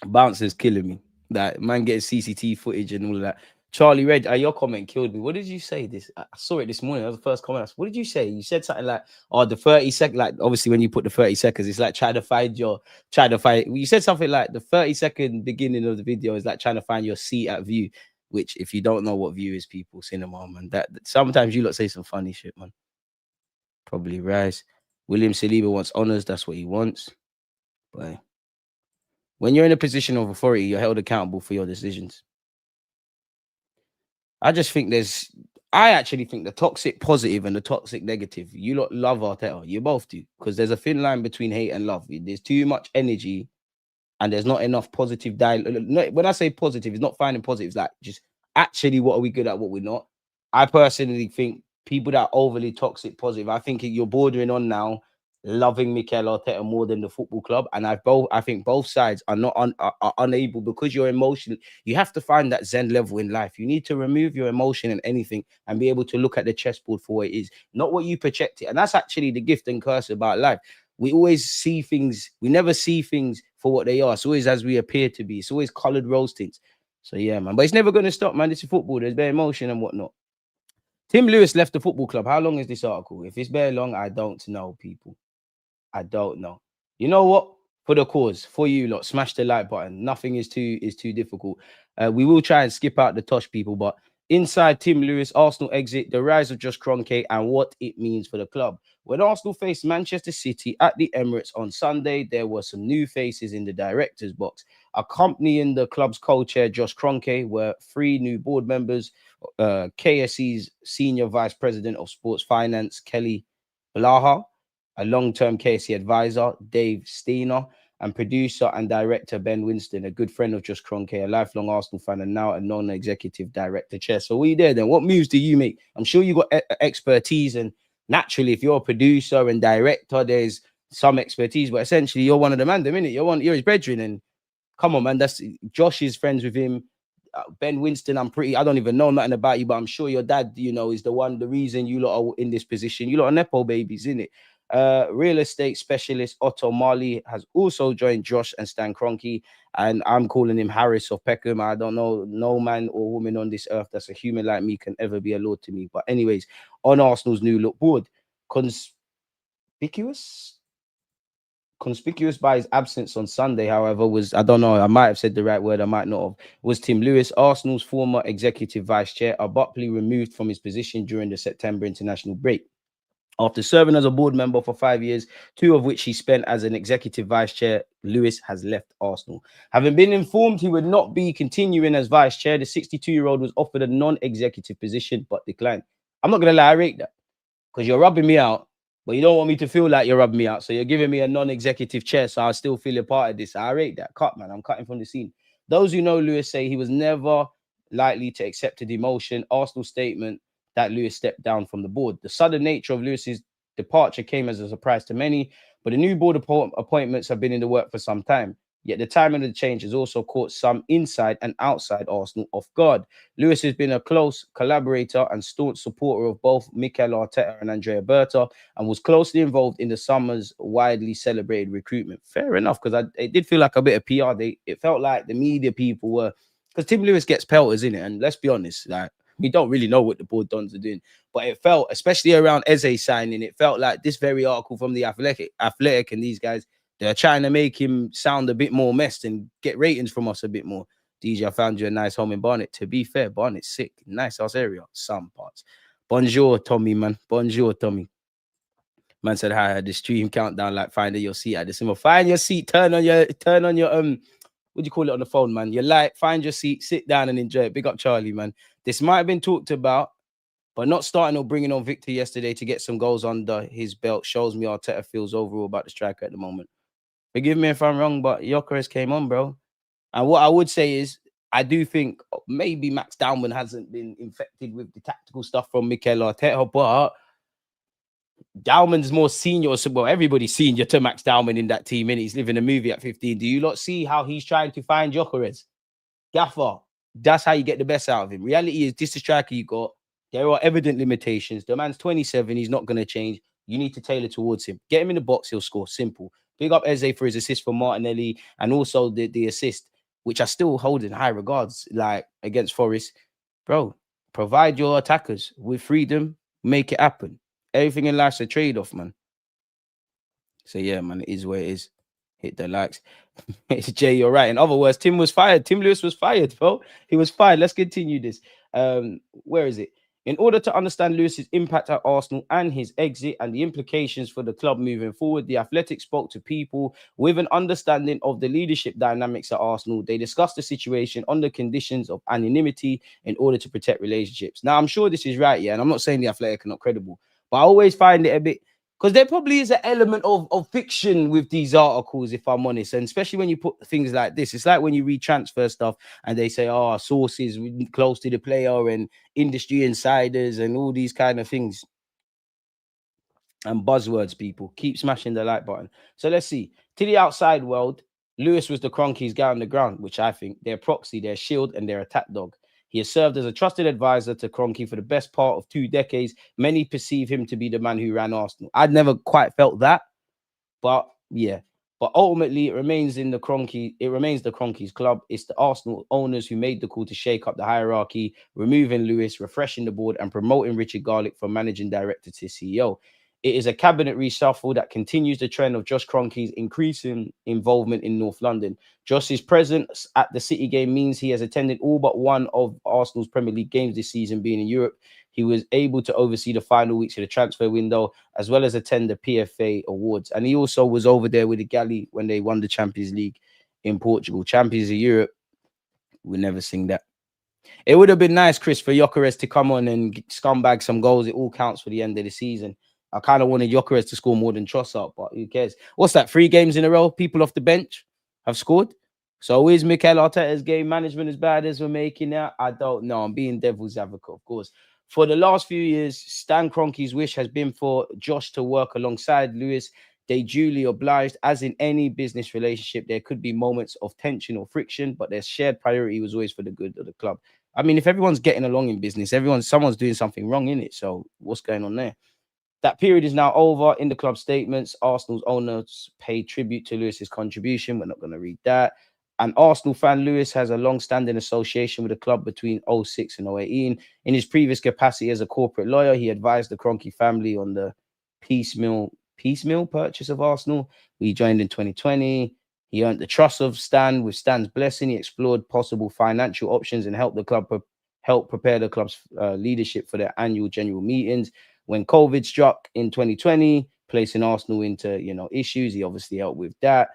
Bouncer's killing me. That man getting CCTV footage and all of that. Charlie Red, your comment killed me. What did you say? I saw it this morning. That was the first comment. What did you say? You said something like, the 30 seconds, like obviously when you put the 30 seconds, it's like you said something like the 30-second beginning of the video is like trying to find your seat at view, which if you don't know what view is, people, cinema, man. That sometimes you lot say some funny shit, man. Probably Rice. William Saliba wants honours. That's what he wants. But when you're in a position of authority, you're held accountable for your decisions. I just think I actually think the toxic positive and the toxic negative. You lot love Arteta. You both do. Because there's a thin line between hate and love. There's too much energy and there's not enough positive dialogue. When I say positive, it's not finding positives. Like, just actually, what are we good at, what we're not? I personally think people that are overly toxic positive, I think you're bordering on now loving Mikel Arteta more than the football club. And I think both sides are not are unable, because you're emotional. You have to find that Zen level in life. You need to remove your emotion and anything and be able to look at the chessboard for what it is, not what you project it. And that's actually the gift and curse about life. We always see things, we never see things for what they are. It's always as we appear to be. It's always colored rose tints. So yeah, man. But it's never going to stop, man. This is football. There's bare emotion and whatnot. Tim Lewis left the football club. How long is this article? If it's very long, I don't know, people. I don't know. You know what? For the cause, for you lot, smash the like button. Nothing is too difficult. We will try and skip out the Tosh people, but inside Tim Lewis, Arsenal exit, the rise of Josh Kroenke, and what it means for the club. When Arsenal faced Manchester City at the Emirates on Sunday, there were some new faces in the director's box. Accompanying the club's co-chair, Josh Kroenke, were 3 new board members, KSE's Senior Vice President of Sports Finance, Kelly Blaha, a long-term KSE advisor, Dave Steiner, and producer and director Ben Winston, a good friend of Josh Kroenke, a lifelong Arsenal fan and now a non-executive director chair. So what are you there then? What moves do you make? I'm sure you got expertise, and naturally, if you're a producer and director, there's some expertise, but essentially you're one of the man, the minute you're his brethren, and come on, man, that's Josh is friends with him. Ben Winston, I don't even know nothing about you, but I'm sure your dad, is the reason you lot are in this position. You lot are Nepo babies, innit? Real estate specialist Otto Marley has also joined Josh and Stan Kroenke, and I'm calling him Harris of Peckham. I don't know, no man or woman on this earth that's a human like me can ever be a lord to me. But anyways, on Arsenal's new look board, conspicuous by his absence on Sunday, however, was, I don't know, I might have said the right word, I might not have, was Tim Lewis, Arsenal's former executive vice chair, abruptly removed from his position during the September international break. After serving as a board member for 5 years, 2 of which he spent as an executive vice chair, Lewis has left Arsenal. Having been informed he would not be continuing as vice chair, the 62-year-old was offered a non-executive position but declined. I'm not going to lie, I rate that, because you're rubbing me out, but you don't want me to feel like you're rubbing me out. So you're giving me a non-executive chair, so I still feel a part of this. I rate that. Cut, man. I'm cutting from the scene. Those who know Lewis say he was never likely to accept a demotion. Arsenal statement that Lewis stepped down from the board. The sudden nature of Lewis's departure came as a surprise to many, but the new board appointments have been in the work for some time. Yet the timing of the change has also caught some inside and outside Arsenal off guard. Lewis has been a close collaborator and staunch supporter of both Mikel Arteta and Andrea Berta, and was closely involved in the summer's widely celebrated recruitment. Fair enough, because it did feel like a bit of PR. It felt like the media people were, because Tim Lewis gets pelters in it, and let's be honest, like, we don't really know what the board dons are doing, but it felt, especially around EZE signing, it felt like this very article from the Athletic and these guys, they're trying to make him sound a bit more messed and get ratings from us a bit more. DJ, I found you a nice home in Barnet. To be fair, Barnet's sick. Nice house area. Some parts. Bonjour, Tommy, man. Bonjour, Tommy. Man said, hi, the stream countdown, like finding your seat at the cinema. Find your seat, turn on your, what do you call it on the phone, man? Your light, find your seat, sit down and enjoy it. Big up Charlie, man. This might have been talked about, but not starting or bringing on Victor yesterday to get some goals under his belt shows me Arteta feels overall about the striker at the moment. Forgive me if I'm wrong, but Gyökeres came on, bro. And what I would say is, I do think maybe Max Dowman hasn't been infected with the tactical stuff from Mikel Arteta, but Dowman's more senior. Well, everybody's senior to Max Dowman in that team, and he's living a movie at 15. Do you not see how he's trying to find Gyökeres? Gaffer, that's how you get the best out of him. Reality is, this is the striker you got. There are evident limitations. The man's 27. He's not going to change. You need to tailor towards him. Get him in the box. He'll score. Simple. Big up Eze for his assist for Martinelli, and also the assist, which I still hold in high regards, like against Forest. Bro, provide your attackers with freedom. Make it happen. Everything in life's a trade-off, man. So, yeah, man, it is where it is. Hit the likes. It's Jay, you're right. In other words, Tim was fired. Tim Lewis was fired, bro. He was fired. Let's continue this. Where is it? In order to understand Lewis's impact at Arsenal and his exit and the implications for the club moving forward, The Athletic spoke to people with an understanding of the leadership dynamics at Arsenal. They discussed the situation on the conditions of anonymity in order to protect relationships. Now, I'm sure this is right, yeah, and I'm not saying The Athletic are not credible, but I always find it a bit, because there probably is an element of fiction with these articles, if I'm honest. And especially when you put things like this, it's like when you read transfer stuff and they say, oh, sources close to the player and industry insiders and all these kind of things and buzzwords. People keep smashing the like button. So let's see. To the outside world, Lewis was the Kroenkes guy on the ground, which I think their proxy, their shield, and their attack dog. He has served as a trusted advisor to Kroenke for the best part of 2 decades. Many perceive him to be the man who ran Arsenal. I'd never quite felt that, but yeah. But ultimately, it remains the Kroenkes club. It's the Arsenal owners who made the call to shake up the hierarchy, removing Lewis, refreshing the board, and promoting Richard Garlick from managing director to CEO. It is a cabinet reshuffle that continues the trend of Josh Kroenke's increasing involvement in North London. Josh's presence at the City game means he has attended all but one of Arsenal's Premier League games this season, being in Europe. He was able to oversee the final weeks of the transfer window, as well as attend the PFA Awards. And he also was over there with the Galley when they won the Champions League in Portugal. Champions of Europe, we'll never sing that. It would have been nice, Chris, for Gyökeres to come on and scumbag some goals. It all counts for the end of the season. I kind of wanted Gyökeres to score more than Trossard, but who cares? What's that? 3 games in a row, people off the bench have scored. So is Mikel Arteta's game management as bad as we're making out? I don't know. I'm being devil's advocate, of course. For the last few years, Stan Kroenke's wish has been for Josh to work alongside Lewis. They duly obliged. As in any business relationship, there could be moments of tension or friction, but their shared priority was always for the good of the club. I mean, if everyone's getting along in business, someone's doing something wrong in it. So what's going on there? That period is now over. In the club statements, Arsenal's owners paid tribute to Lewis's contribution. We're not going to read that. An Arsenal fan, Lewis has a long-standing association with the club between 06 and 018. In his previous capacity as a corporate lawyer, he advised the Kroenke family on the piecemeal purchase of Arsenal. He joined in 2020. He earned the trust of Stan. With Stan's blessing, he explored possible financial options and helped prepare the club's leadership for their annual general meetings. When COVID struck in 2020, placing Arsenal into, issues, he obviously helped with that.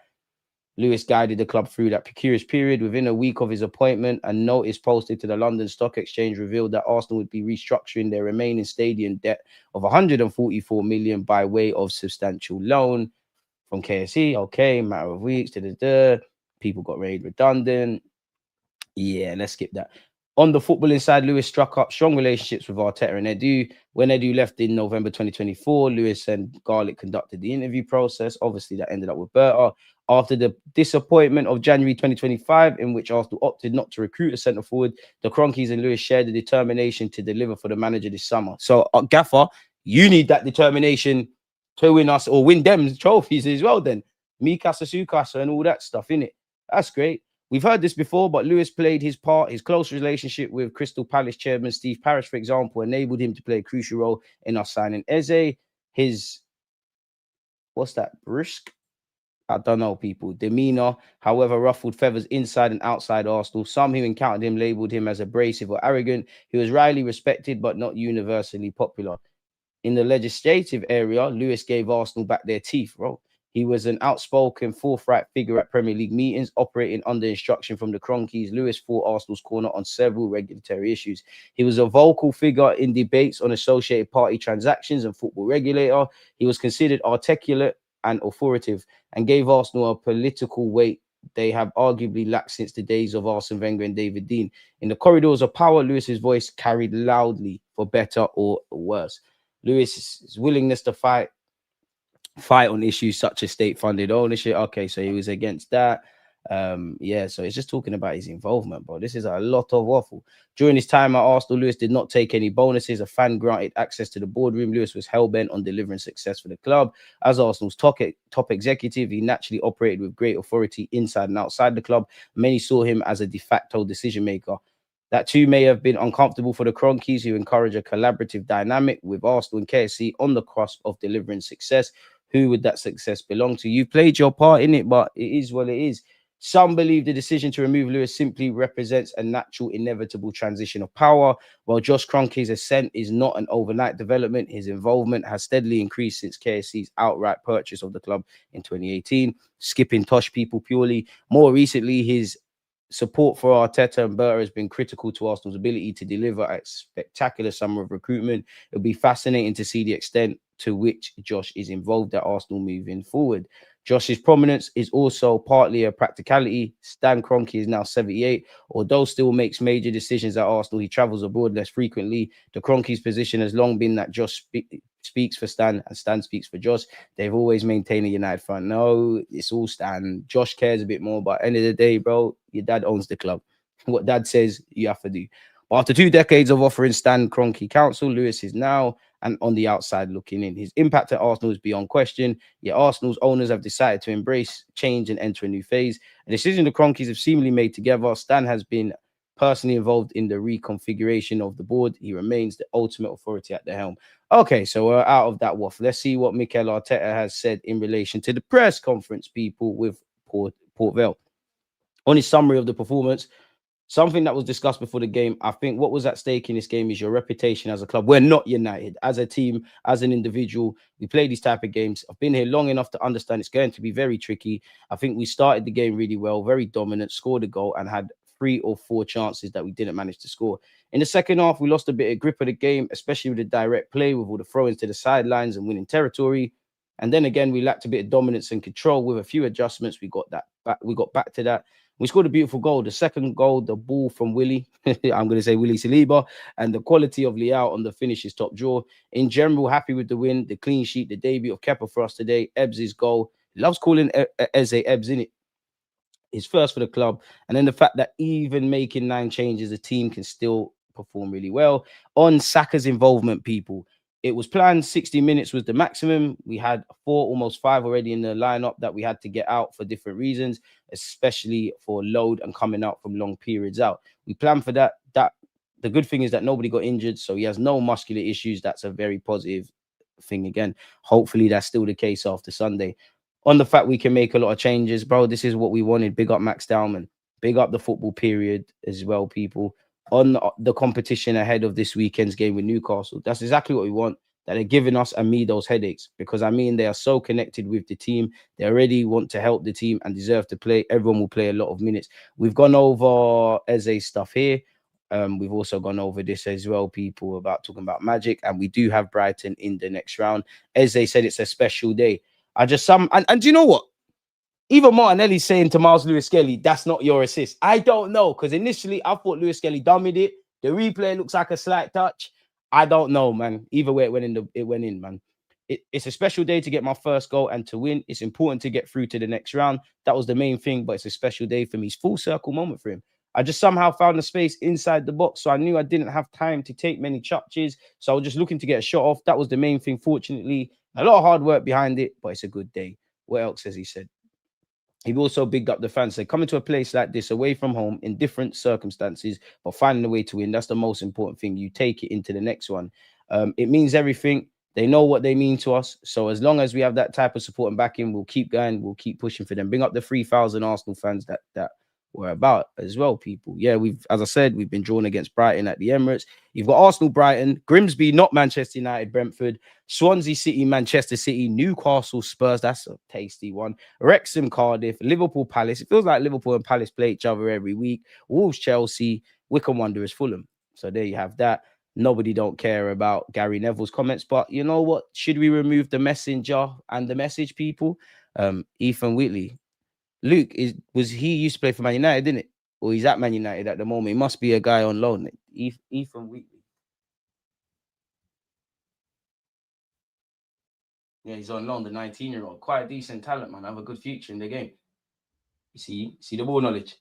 Lewis guided the club through that precarious period. Within a week of his appointment, a notice posted to the London Stock Exchange revealed that Arsenal would be restructuring their remaining stadium debt of 144 million by way of substantial loan from KSE. Okay, matter of weeks. People got made redundant. Yeah, let's skip that. On the footballing side, Lewis struck up strong relationships with Arteta and Edu. When Edu left in November 2024, Lewis and Garlick conducted the interview process. Obviously, that ended up with Berta. After the disappointment of January 2025, in which Arsenal opted not to recruit a centre forward, the Kroenkes and Lewis shared the determination to deliver for the manager this summer. So, Gaffer, you need that determination to win us or win them trophies as well then. Mikasa, Sukasa and all that stuff, innit? That's great. We've heard this before, but Lewis played his part. His close relationship with Crystal Palace chairman Steve Parish, for example, enabled him to play a crucial role in us signing EZE. His, brisk? I don't know, people. Demeanor, however, ruffled feathers inside and outside Arsenal. Some who encountered him labelled him as abrasive or arrogant. He was widely respected, but not universally popular. In the legislative area, Lewis gave Arsenal back their teeth, bro. He was an outspoken, forthright figure at Premier League meetings, operating under instruction from the Kroenkes. Lewis fought Arsenal's corner on several regulatory issues. He was a vocal figure in debates on associated party transactions and football regulator. He was considered articulate and authoritative and gave Arsenal a political weight they have arguably lacked since the days of Arsene Wenger and David Dein. In the corridors of power, Lewis's voice carried loudly, for better or worse. Lewis's willingness to fight on issues such as state-funded ownership. Okay, so he was against that. So it's just talking about his involvement, bro. This is a lot of waffle. During his time at Arsenal, Lewis did not take any bonuses. A fan granted access to the boardroom. Lewis was hell-bent on delivering success for the club. As Arsenal's top executive, he naturally operated with great authority inside and outside the club. Many saw him as a de facto decision-maker. That too may have been uncomfortable for the Kroenkes, who encourage a collaborative dynamic with Arsenal and KSC on the cusp of delivering success. Who would that success belong to? You played your part in it, but it is what it is. Some believe the decision to remove Lewis simply represents a natural, inevitable transition of power. While Josh Kroenke's ascent is not an overnight development, his involvement has steadily increased since KSC's outright purchase of the club in 2018, skipping Tosh people purely. More recently, his support for Arteta and Berta has been critical to Arsenal's ability to deliver a spectacular summer of recruitment. It'll be fascinating to see the extent to which Josh is involved at Arsenal moving forward. Josh's prominence is also partly a practicality. Stan Kroenke is now 78. Although still makes major decisions at Arsenal, he travels abroad less frequently. The Kroenke's position has long been that Josh speaks for Stan and Stan speaks for Josh. They've always maintained a united front. No, it's all Stan. Josh cares a bit more, but at the end of the day, bro, your dad owns the club. What dad says, you have to do. But after 2 decades of offering Stan Kroenke counsel, Lewis is now and on the outside looking in. His impact at Arsenal is beyond question, yet Arsenal's owners have decided to embrace change and enter a new phase. A decision the Kroenkes have seemingly made together. Stan has been personally involved in the reconfiguration of the board. He remains the ultimate authority at the helm. Okay, so we're out of that waffle. Let's see what Mikel Arteta has said in relation to the press conference, people, with Port Vale. On his summary of the performance, something that was discussed before the game, I think what was at stake in this game is your reputation as a club. We're not united as a team, as an individual. We play these type of games. I've been here long enough to understand it's going to be very tricky. I think we started the game really well, very dominant, scored a goal and had 3 or 4 chances that we didn't manage to score. In the second half, we lost a bit of grip of the game, especially with the direct play, with all the throw-ins to the sidelines and winning territory. And then again, we lacked a bit of dominance and control. With a few adjustments, we got back to that. We scored a beautiful goal. The second goal, the ball from Willie, I'm going to say Willie Saliba, and the quality of Leao on the finish is top drawer. In general, happy with the win, the clean sheet, the debut of Kepa for us today, Ebbs' goal. Loves calling EZE Ebbs, innit? His first for the club. And then the fact that even making 9 changes, the team can still perform really well. On Saka's involvement, people, it was planned 60 minutes was the maximum. We had 4, almost 5 already in the lineup that we had to get out for different reasons, especially for load and coming out from long periods out. We planned for that. The good thing is that nobody got injured, so he has no muscular issues. That's a very positive thing again. Hopefully that's still the case after Sunday. On the fact we can make a lot of changes, bro, this is what we wanted. Big up Max Dowman. Big up the football period as well, people. On the competition ahead of this weekend's game with Newcastle. That's exactly what we want. That they're giving us and me those headaches. Because, I mean, they are so connected with the team. They already want to help the team and deserve to play. Everyone will play a lot of minutes. We've gone over EZE stuff here. We've also gone over this as well, people, about talking about Magic. And we do have Brighton in the next round. EZE said it's a special day. And do you know what? Even Martinelli saying to Miles Lewis-Skelly, that's not your assist. I don't know, because initially I thought Lewis-Skelly dummied it. The replay looks like a slight touch. I don't know, man. Either way, it went in, man. It's a special day to get my first goal and to win. It's important to get through to the next round. That was the main thing, but it's a special day for me. It's full circle moment for him. I just somehow found a space inside the box, so I knew I didn't have time to take many touches. So I was just looking to get a shot off. That was the main thing, fortunately. A lot of hard work behind it, but it's a good day. What else has he said? He also bigged up the fans. Said, coming to a place like this, away from home, in different circumstances, but finding a way to win, that's the most important thing. You take it into the next one. It means everything. They know what they mean to us. So as long as we have that type of support and backing, we'll keep going. We'll keep pushing for them. Bring up the 3,000 Arsenal fans that we're about as well, people. Yeah, as I said, we've been drawn against Brighton at the Emirates. You've got Arsenal, Brighton, Grimsby, not Manchester United, Brentford, Swansea City, Manchester City, Newcastle, Spurs. That's a tasty one. Wrexham, Cardiff, Liverpool, Palace. It feels like Liverpool and Palace play each other every week. Wolves, Chelsea, Wycombe Wanderers, Fulham. So there you have that. Nobody don't care about Gary Neville's comments, but you know what? Should we remove the messenger and the message, people? Ethan Whitley. Luke, he used to play for Man United, didn't it? Or he's at Man United at the moment. He must be a guy on loan. Ethan Wheatley. Yeah, he's on loan, the 19-year-old. Quite a decent talent, man. Have a good future in the game. You see the ball knowledge.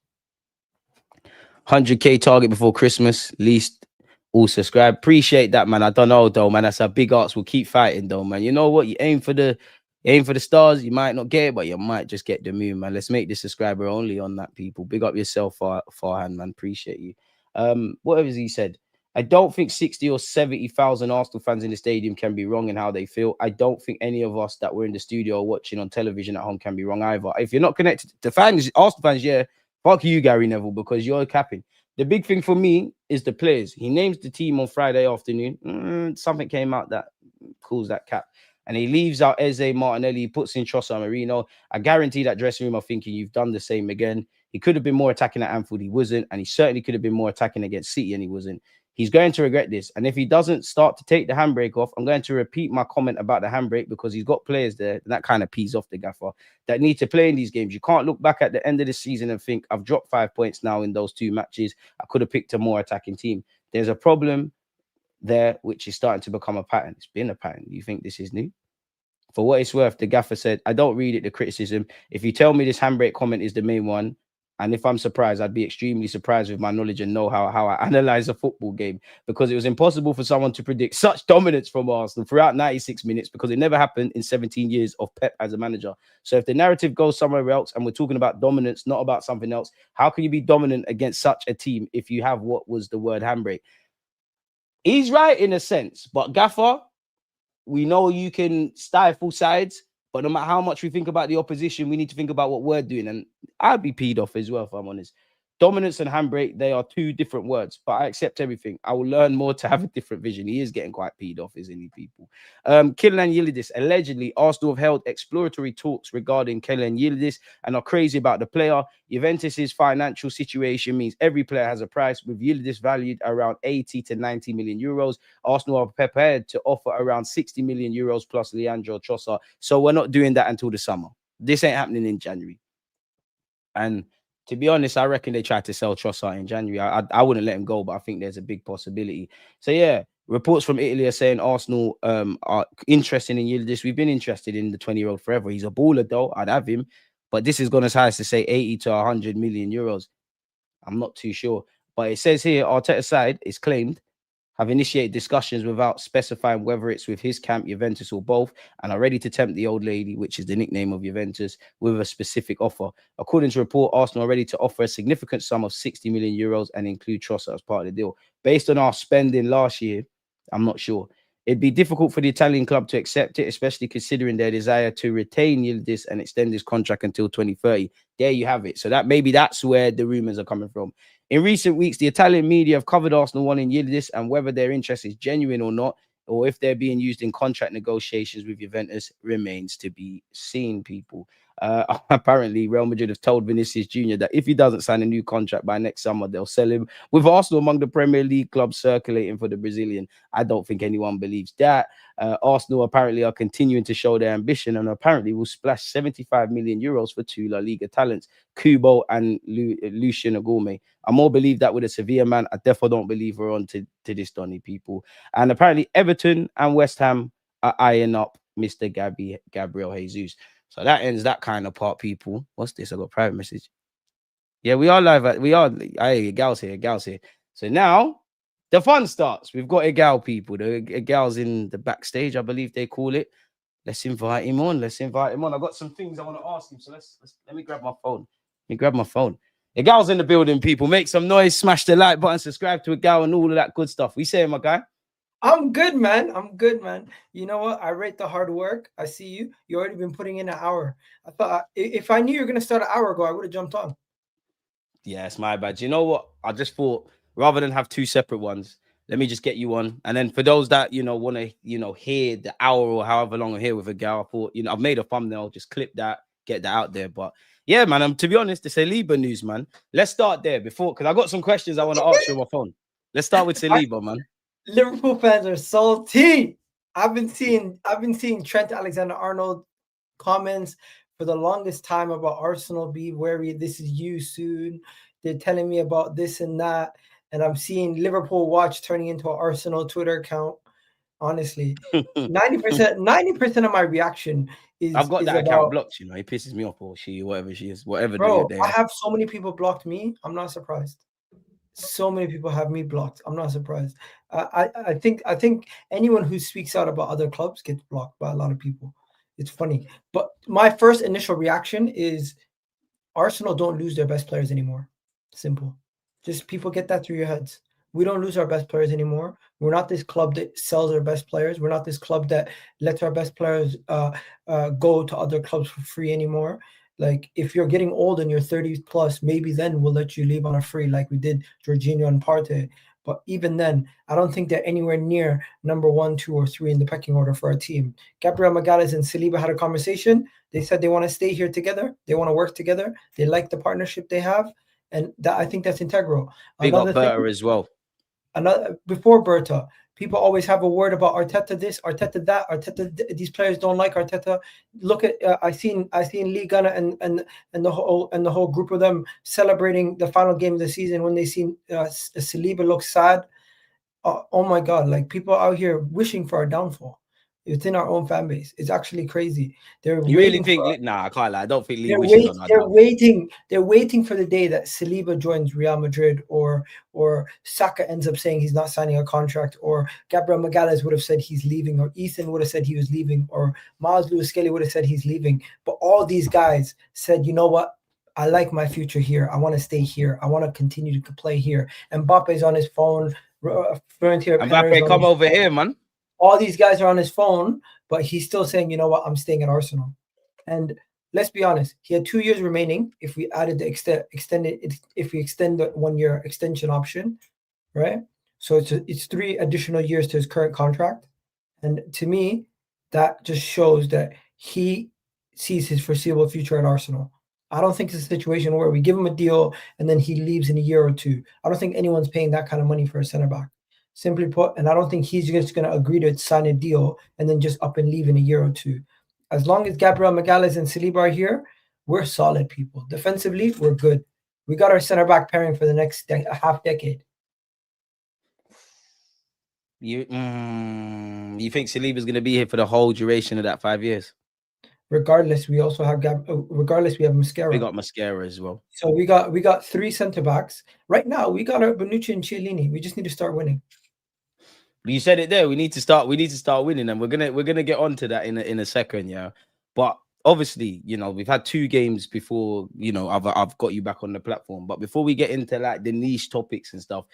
100K target before Christmas. Least all subscribe. Appreciate that, man. I don't know, though, man. That's a big ask. We'll keep fighting, though, man. You know what? You aim for the stars, you might not get it, but you might just get the moon, man. Let's make this subscriber only on that, people. Big up yourself, Farhan, man. Appreciate you. What has he said? I don't think 60 or 70,000 Arsenal fans in the stadium can be wrong in how they feel. I don't think any of us that were in the studio or watching on television at home can be wrong either. If you're not connected to fans, Arsenal fans, yeah, fuck you, Gary Neville, because you're capping. The big thing for me is the players. He names the team on Friday afternoon. Something came out that calls that cap. And he leaves out Eze, Martinelli, he puts in Trossard, Marino. I guarantee that dressing room are thinking you've done the same again. He could have been more attacking at Anfield, he wasn't. And he certainly could have been more attacking against City, and he wasn't. He's going to regret this. And if he doesn't start to take the handbrake off, I'm going to repeat my comment about the handbrake, because he's got players there, and that kind of pees off the gaffer, that need to play in these games. You can't look back at the end of the season and think, I've dropped 5 points now in those 2 matches. I could have picked a more attacking team. There's a problem there, which is starting to become a pattern. It's been a pattern. You think this is new? For what it's worth, the gaffer said, I don't read it, the criticism. If you tell me this handbrake comment is the main one, and if I'm surprised, I'd be extremely surprised with my knowledge and know-how how I analyze a football game, because it was impossible for someone to predict such dominance from Arsenal throughout 96 minutes, because it never happened in 17 years of Pep as a manager. So if the narrative goes somewhere else and we're talking about dominance, not about something else, how can you be dominant against such a team if you have what was the word handbrake? He's right in a sense, but gaffer, we know you can stifle sides, but no matter how much we think about the opposition, we need to think about what we're doing. And I'd be peed off as well, if I'm honest. Dominance and handbrake, they are 2 different words, but I accept everything. I will learn more to have a different vision. He is getting quite peed off, isn't he, people? Kenan Yildiz, allegedly, Arsenal have held exploratory talks regarding Kenan Yildiz and are crazy about the player. Juventus's financial situation means every player has a price, with Yildiz valued around 80 to 90 million euros. Arsenal are prepared to offer around 60 million euros plus Leandro Trossard. So we're not doing that until the summer. This ain't happening in January. And to be honest, I reckon they tried to sell Trossard in January. I wouldn't let him go, but I think there's a big possibility. So yeah, reports from Italy are saying Arsenal are interested in Yildiz. We've been interested in the 20-year-old forever. He's a baller though. I'd have him, but this has gone as high as to say 80 to 100 million euros. I'm not too sure, but it says here Arteta's side is claimed have initiated discussions without specifying whether it's with his camp, Juventus, or both, and are ready to tempt the old lady, which is the nickname of Juventus, with a specific offer. According to report, Arsenal are ready to offer a significant sum of 60 million euros and include Trossard as part of the deal. Based on our spending last year, I'm not sure. It'd be difficult for the Italian club to accept it, especially considering their desire to retain Yildiz and extend his contract until 2030. There you have it. So that maybe that's where the rumors are coming from. In recent weeks, the Italian media have covered Arsenal wanting Yildiz, and whether their interest is genuine or not, or if they're being used in contract negotiations with Juventus, remains to be seen, people. Apparently, Real Madrid have told Vinicius Jr. that if he doesn't sign a new contract by next summer, they'll sell him. With Arsenal among the Premier League clubs circulating for the Brazilian, I don't think anyone believes that. Arsenal apparently are continuing to show their ambition and apparently will splash 75 million euros for 2 La Liga talents, Kubo and Lucien Agorme. I more believe that with a Sevilla man. I definitely don't believe we're on to this, Donny, people. And apparently Everton and West Ham are eyeing up Mr. Gabriel Jesus. So that ends that kind of part, people. What's this? I got a private message. Yeah, we are live. We are. Hey, Gal's here. So now the fun starts. We've got EGAL, people. The EGAL's in the backstage, I believe they call it. Let's invite him on. I've got some things I want to ask him. So let me grab my phone. EGAL's in the building, people. Make some noise. Smash the like button. Subscribe to EGAL and all of that good stuff. We say, my guy. I'm good, man. You know what? I rate the hard work. I see you. You already been putting in an hour. I thought if I knew you were going to start an hour ago, I would have jumped on. Yeah, it's my bad. You know what? I just thought rather than have 2 separate ones, let me just get you on. And then for those that, want to, hear the hour or however long I'm here with EGAL, I thought, I've made a thumbnail, just clip that, get that out there. But yeah, man, to be honest, the Saliba news, man. Let's start there because I got some questions I want to ask you on my phone. Let's start with Saliba, man. Liverpool fans are salty. I've been seeing Trent Alexander-Arnold comments for the longest time about Arsenal. Be wary, this is you soon. They're telling me about this and that, and I'm seeing Liverpool Watch turning into an Arsenal Twitter account. Honestly, 90% of my reaction is I've got that about, account blocked. He pisses me off, or she, whatever she is, whatever. Bro, I have so many people blocked me. I'm not surprised. So many people have me blocked. I'm not surprised. I think anyone who speaks out about other clubs gets blocked by a lot of people. It's funny. But my first initial reaction is Arsenal don't lose their best players anymore. Simple. Just people get that through your heads. we don't lose our best players anymore. We're not this club that sells our best players. We're not this club that lets our best players go to other clubs for free anymore. Like, if you're getting old and you're 30 plus, maybe then we'll let you leave on a free, like we did Jorginho and Partey. But even then, I don't think they're anywhere near number 1, 2, or 3 in the pecking order for our team. Gabriel Magalhaes and Saliba had a conversation. They said they want to stay here together. They want to work together. They like the partnership they have, and that, I think that's integral. Big Another up Berta thing, as well. before Berta, people always have a word about Arteta this, Arteta that, Arteta. These players don't like Arteta. Look at I seen Lee Gunner and the whole group of them celebrating the final game of the season when they seen Saliba look sad. Oh my God! Like, people out here wishing for our downfall. Within our own fan base, it's actually crazy. They're You really waiting think? Nah, I can't lie. I don't think Lee they're wishes wait, on our they're downfall. waiting. They're waiting for the day that Saliba joins Real Madrid, or Saka ends up saying he's not signing a contract, or Gabriel Magalhaes would have said he's leaving, or Ethan would have said he was leaving, or Miles Lewis-Skelly would have said he's leaving. But all these guys said, you know what? I like my future here. I want to stay here. I want to continue to play here. And Mbappe's on his phone. Mbappe, come over here, man. All these guys are on his phone, but he's still saying, you know what, I'm staying at Arsenal. And let's be honest, he had 2 years remaining. If we added the if we extend the 1 year extension option, right? So it's 3 additional years to his current contract. And to me, that just shows that he sees his foreseeable future at Arsenal. I don't think it's a situation where we give him a deal and then he leaves in a year or two. I don't think anyone's paying that kind of money for a center back. Simply put, and I don't think he's just going to agree to sign a deal and then just up and leave in a year or two. As long as Gabriel Magalhaes and Saliba are here, we're solid people. Defensively, we're good. We got our center back pairing for the next half decade. You think Saliba's going to be here for the whole duration of that 5 years? Regardless, we also have regardless, we have Mascara. We got Mascara as well. So we got 3 center backs right now. We got our Bonucci and Chiellini. We just need to start winning. You said it there. We need to start winning, and we're gonna get onto that in a second, yeah. But obviously, you know, we've had 2 games before, you know, I've got you back on the platform. But before we get into like the niche topics and stuff,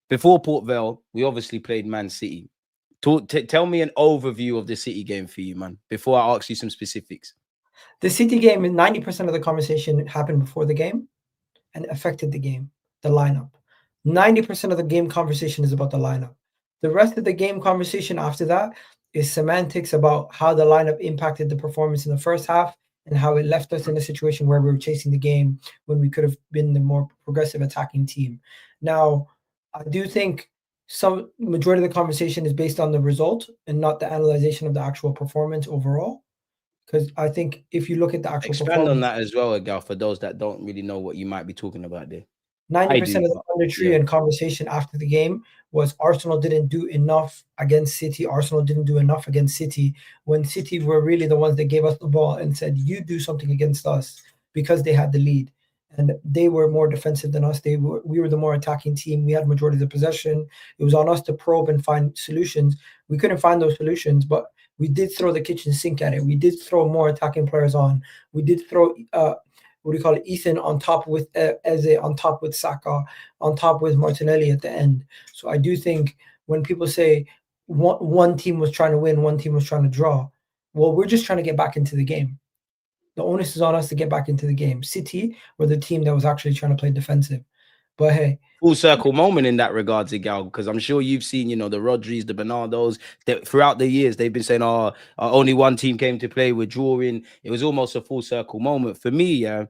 before Port Vale, we obviously played Man City. Tell me an overview of the City game for you, man, before I ask you some specifics. The City game, 90% of the conversation happened before the game and affected the game, the lineup. 90% of the game conversation is about the lineup. The rest of the game conversation after that is semantics about how the lineup impacted the performance in the first half and how it left us in a situation where we were chasing the game when we could have been the more progressive attacking team. Now, I do think some majority of the conversation is based on the result and not the analyzation of the actual performance overall. Because I think if you look at the actual Expand on that as well, EGAL, for those that don't really know what you might be talking about there. 90% of the punditry and conversation after the game was Arsenal didn't do enough against City. Arsenal didn't do enough against City, when City were really the ones that gave us the ball and said, you do something against us, because they had the lead. And they were more defensive than us. We were the more attacking team. We had majority of the possession. It was on us to probe and find solutions. We couldn't find those solutions, but we did throw the kitchen sink at it. We did throw more attacking players on. We did throw Ethan on top with EZE, on top with Saka, on top with Martinelli at the end. So I do think when people say one team was trying to win, one team was trying to draw, well, we're just trying to get back into the game. The onus is on us to get back into the game. City were the team that was actually trying to play defensive. But hey, full circle moment in that regard, EGAL, because I'm sure you've seen, you know, the Rodris, the Bernardos, that throughout the years they've been saying, only one team came to play, we're drawing. It was almost a full circle moment for me. Yeah,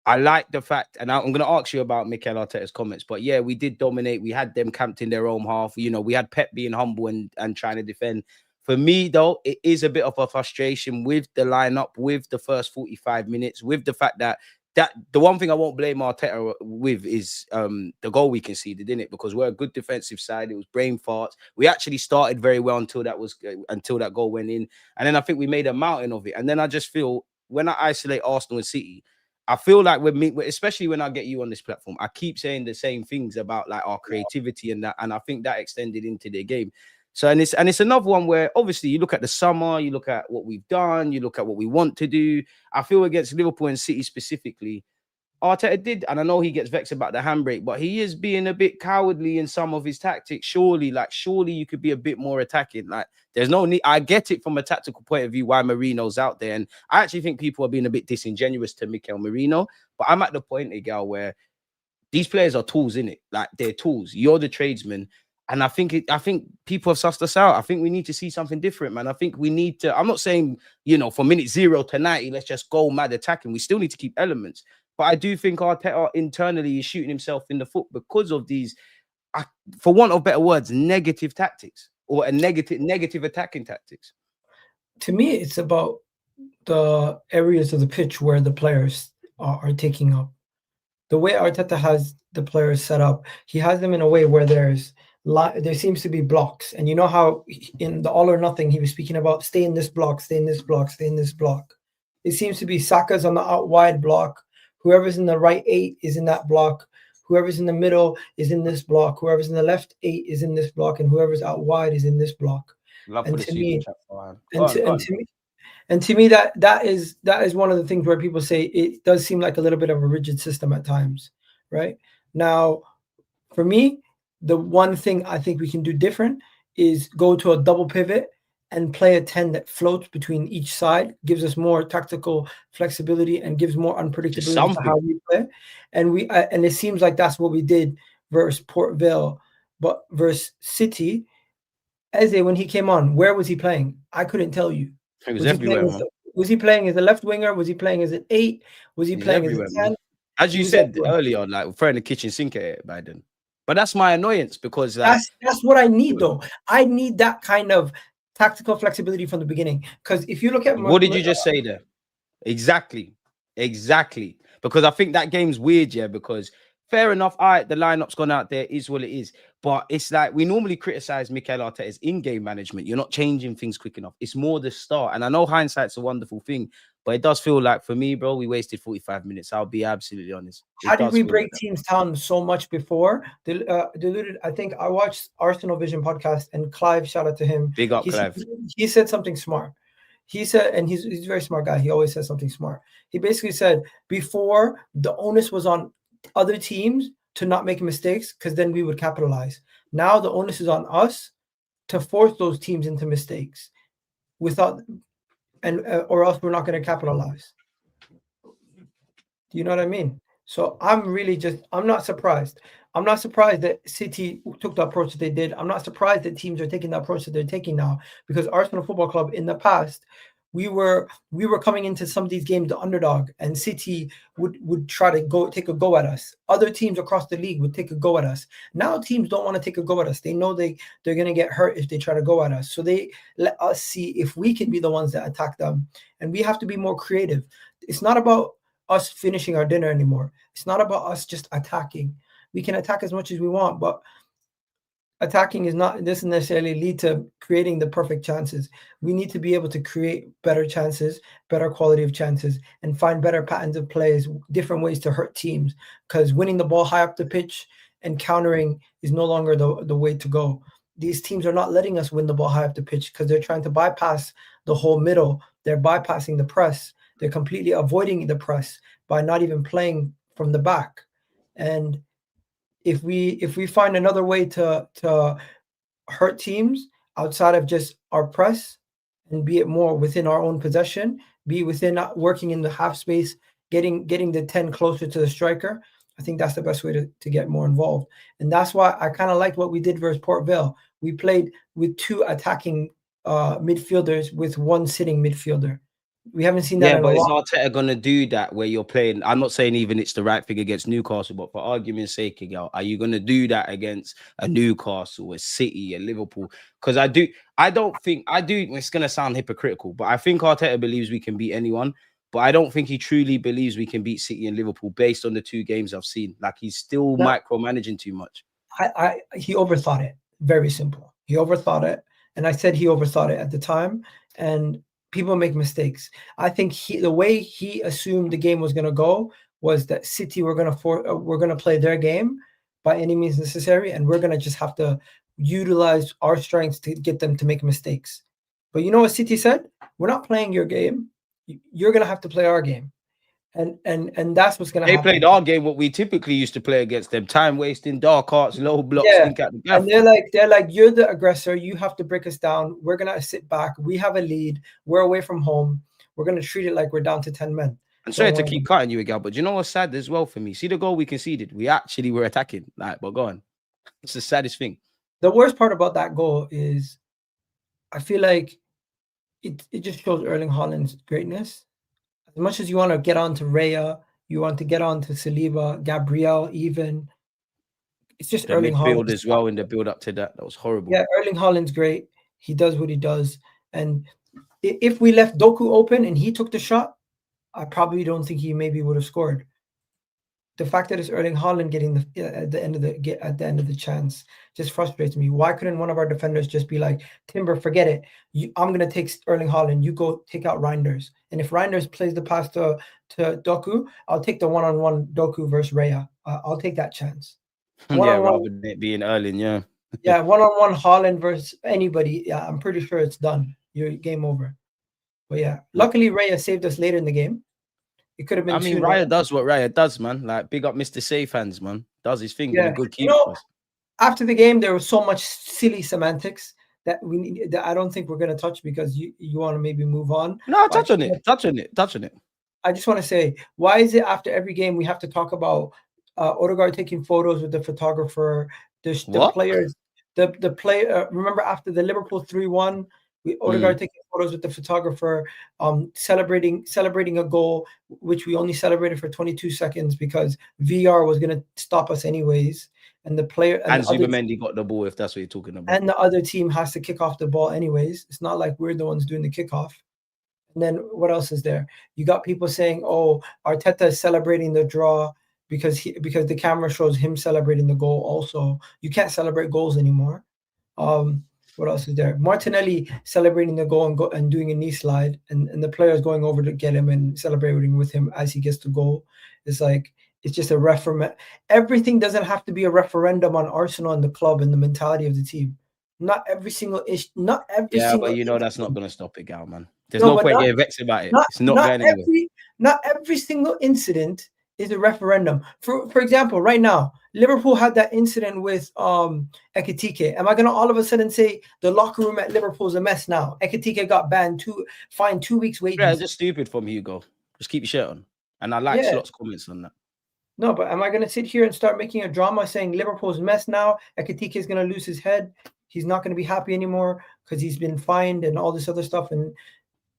I like the fact, and I'm going to ask you about Mikel Arteta's comments, but yeah, we did dominate. We had them camped in their own half. You know, we had Pep being humble and trying to defend. For me, though, it is a bit of a frustration with the lineup, with the first 45 minutes, with the fact that the one thing I won't blame Arteta with is the goal we conceded, didn't it? Because we're a good defensive side. It was brain farts. We actually started very well until that goal went in, and then I think we made a mountain of it. And then I just feel when I isolate Arsenal and City, I feel like especially when I get you on this platform, I keep saying the same things about like our creativity and that, and I think that extended into their game. So and it's another one where obviously you look at the summer, you look at what we've done, you look at what we want to do. I feel against Liverpool and City specifically, Arteta did, and I know he gets vexed about the handbrake, but he is being a bit cowardly in some of his tactics. Surely you could be a bit more attacking. Like, there's no need. I get it from a tactical point of view why Marino's out there, and I actually think people are being a bit disingenuous to Mikel Marino. But I'm at the point, EGAL, where these players are tools, in it. Like, they're tools. You're the tradesman. And I think people have sussed us out. I think we need to see something different, man. I think we need to. I'm not saying, from minute 0 to 90, let's just go mad attacking. We still need to keep elements. But I do think Arteta internally is shooting himself in the foot because of these, for want of better words, negative tactics or a negative attacking tactics. To me, it's about the areas of the pitch where the players are taking up. The way Arteta has the players set up, he has them in a way where there seems to be blocks. And you know how in the All or Nothing, he was speaking about stay in this block, stay in this block, stay in this block. It seems to be Saka's on the out wide block. Whoever's in the right 8 is in that block. Whoever's in the middle is in this block. Whoever's in the left 8 is in this block. And whoever's out wide is in this block. And to me, that is one of the things where people say it does seem like a little bit of a rigid system at times, right? Now, for me, the one thing I think we can do different is go to a double pivot and play a 10 that floats between each side, gives us more tactical flexibility and gives more unpredictability to how we play. And and it seems like that's what we did versus Port Vale, but versus City. EZE, when he came on, where was he playing? I couldn't tell you. He was everywhere, man. Was he playing as a left winger? Was he playing as an 8? Was he playing as a 10? As you said earlier, like throwing the kitchen sink at it, Biden. But that's my annoyance because that's what I need, though. I need that kind of tactical flexibility from the beginning. Because if you look at what did you just say there? Exactly. Because I think that game's weird, yeah. Because fair enough, all right, the lineup's gone out there, is what it is. But it's like we normally criticize Mikel Arteta's in-game management. You're not changing things quick enough. It's more the start. And I know hindsight's a wonderful thing, but it does feel like, for me, bro, we wasted 45 minutes. I'll be absolutely honest. How did we break teams down so much before? Deluded. I think I watched Arsenal Vision podcast and Clive, shout out to him. Big up, Clive. He said something smart. He said, and he's a very smart guy. He always says something smart. He basically said before the onus was on other teams to not make mistakes because then we would capitalize. Now the onus is on us to force those teams into mistakes or else we're not going to capitalize. Do you know what I mean? So I'm not surprised. I'm not surprised that City took the approach that they did. I'm not surprised that teams are taking the approach that they're taking now, because Arsenal Football Club in the past, we were coming into some of these games the underdog, and City would try to take a go at us. Other teams across the league would take a go at us. Now teams don't want to take a go at us. They know they're going to get hurt if they try to go at us. So they let us see if we can be the ones that attack them, and we have to be more creative. It's not about us finishing our dinner anymore. It's not about us just attacking. We can attack as much as we want, but attacking doesn't necessarily lead to creating the perfect chances. We need to be able to create better chances, better quality of chances, and find better patterns of plays, different ways to hurt teams, because winning the ball high up the pitch and countering is no longer the way to go. These teams are not letting us win the ball high up the pitch because they're trying to bypass the whole middle. They're bypassing the press. They're completely avoiding the press by not even playing from the back. And if we find another way to hurt teams outside of just our press, and be it more within our own possession, be within working in the half space, getting the 10 closer to the striker, I think that's the best way to get more involved. And that's why I kind of liked what we did versus Port Vale. We played with 2 attacking midfielders with 1 sitting midfielder. We haven't seen that. Yeah, but is Arteta going to do that where you're playing? I'm not saying even it's the right thing against Newcastle, but for argument's sake, are you going to do that against a Newcastle, a City, a Liverpool? Because I do. It's going to sound hypocritical, but I think Arteta believes we can beat anyone. But I don't think he truly believes we can beat City and Liverpool based on the 2 games I've seen. Like, he's still micromanaging too much. He overthought it. Very simple. He overthought it. And I said he overthought it at the time. And people make mistakes. I think the way he assumed the game was going to go was that City were going to play their game by any means necessary, and we're going to just have to utilize our strengths to get them to make mistakes. But you know what City said? We're not playing your game. You're going to have to play our game. And that's what's gonna They happen. played our game, what we typically used to play against them: time wasting, dark arts, low blocks, Yeah, think at the gaff. and they're like, you're the aggressor. You have to break us down. We're gonna sit back. We have a lead. We're away from home. We're gonna treat it like we're down to 10 men. I'm Don't sorry to worry. keep cutting you again, but you know what's sad as well for me? See the goal we conceded? We actually were attacking. Like, but go on. It's the saddest thing. The worst part about that goal is I feel like it just shows Erling Haaland's greatness. As much as you want to get on to Raya, you want to get on to Saliba, Gabriel, even it's just The Erling Haaland. midfield as well in the build up to that. That was horrible. Yeah, Erling Haaland's great. He does what he does. And if we left Doku open and he took the shot, I probably don't think he maybe would have scored. The fact that it's Erling Haaland getting at the end of the chance just frustrates me. Why couldn't one of our defenders just be like, Timber, forget it. I'm gonna take Erling Haaland. You go take out Reinders. And if Reinders plays the pass to Doku, I'll take the one-on-one Doku versus Raya. I'll take that chance. Yeah, rather than it being Erling, yeah. Yeah, one-on-one Haaland versus anybody. Yeah, I'm pretty sure it's done. You're game over. But yeah, luckily Raya saved us later in the game. It could have been. I mean, Raya does what Raya does, man. Like, big up Mr. Safe Hands, man. Does his thing. Yeah, Been a good you keeper. know, after the game, there was so much silly semantics that that I don't think we're gonna touch because you want to maybe move on. No, touch on it. I just want to say, why is it after every game we have to talk about Odegaard taking photos with the photographer, the players, the player? Remember after the Liverpool 3-1, Odegaard taking photos with the photographer, celebrating a goal which we only celebrated for 22 seconds because VR was going to stop us anyways, and the player and Zubimendi got the ball, if that's what you're talking about, and the other team has to kick off the ball anyways. It's not like we're the ones doing the kickoff. And then what else is there? You got people saying, "Oh, Arteta is celebrating the draw because the camera shows him celebrating the goal." Also, you can't celebrate goals anymore. What else is there? Martinelli celebrating the goal and doing a knee slide, and the players going over to get him and celebrating with him as he gets the goal. It's like it's just a referendum. Everything doesn't have to be a referendum on Arsenal and the club and the mentality of the team. Not every single issue. Not every. Yeah, single but you know issue. That's not going to stop it, Gal, man. There's no point getting vexed about it. It's not going anywhere. Not every single incident is a referendum. For example, right now, Liverpool had that incident with Ekitike. Am I going to all of a sudden say the locker room at Liverpool is a mess now? Ekitike got fined 2 weeks wages. Yeah, it's just stupid from Hugo. Just keep your shirt on. And I like Slot's comments on that. No, but am I going to sit here and start making a drama saying Liverpool's a mess now? Ekitike is going to lose his head. He's not going to be happy anymore because he's been fined and all this other stuff. And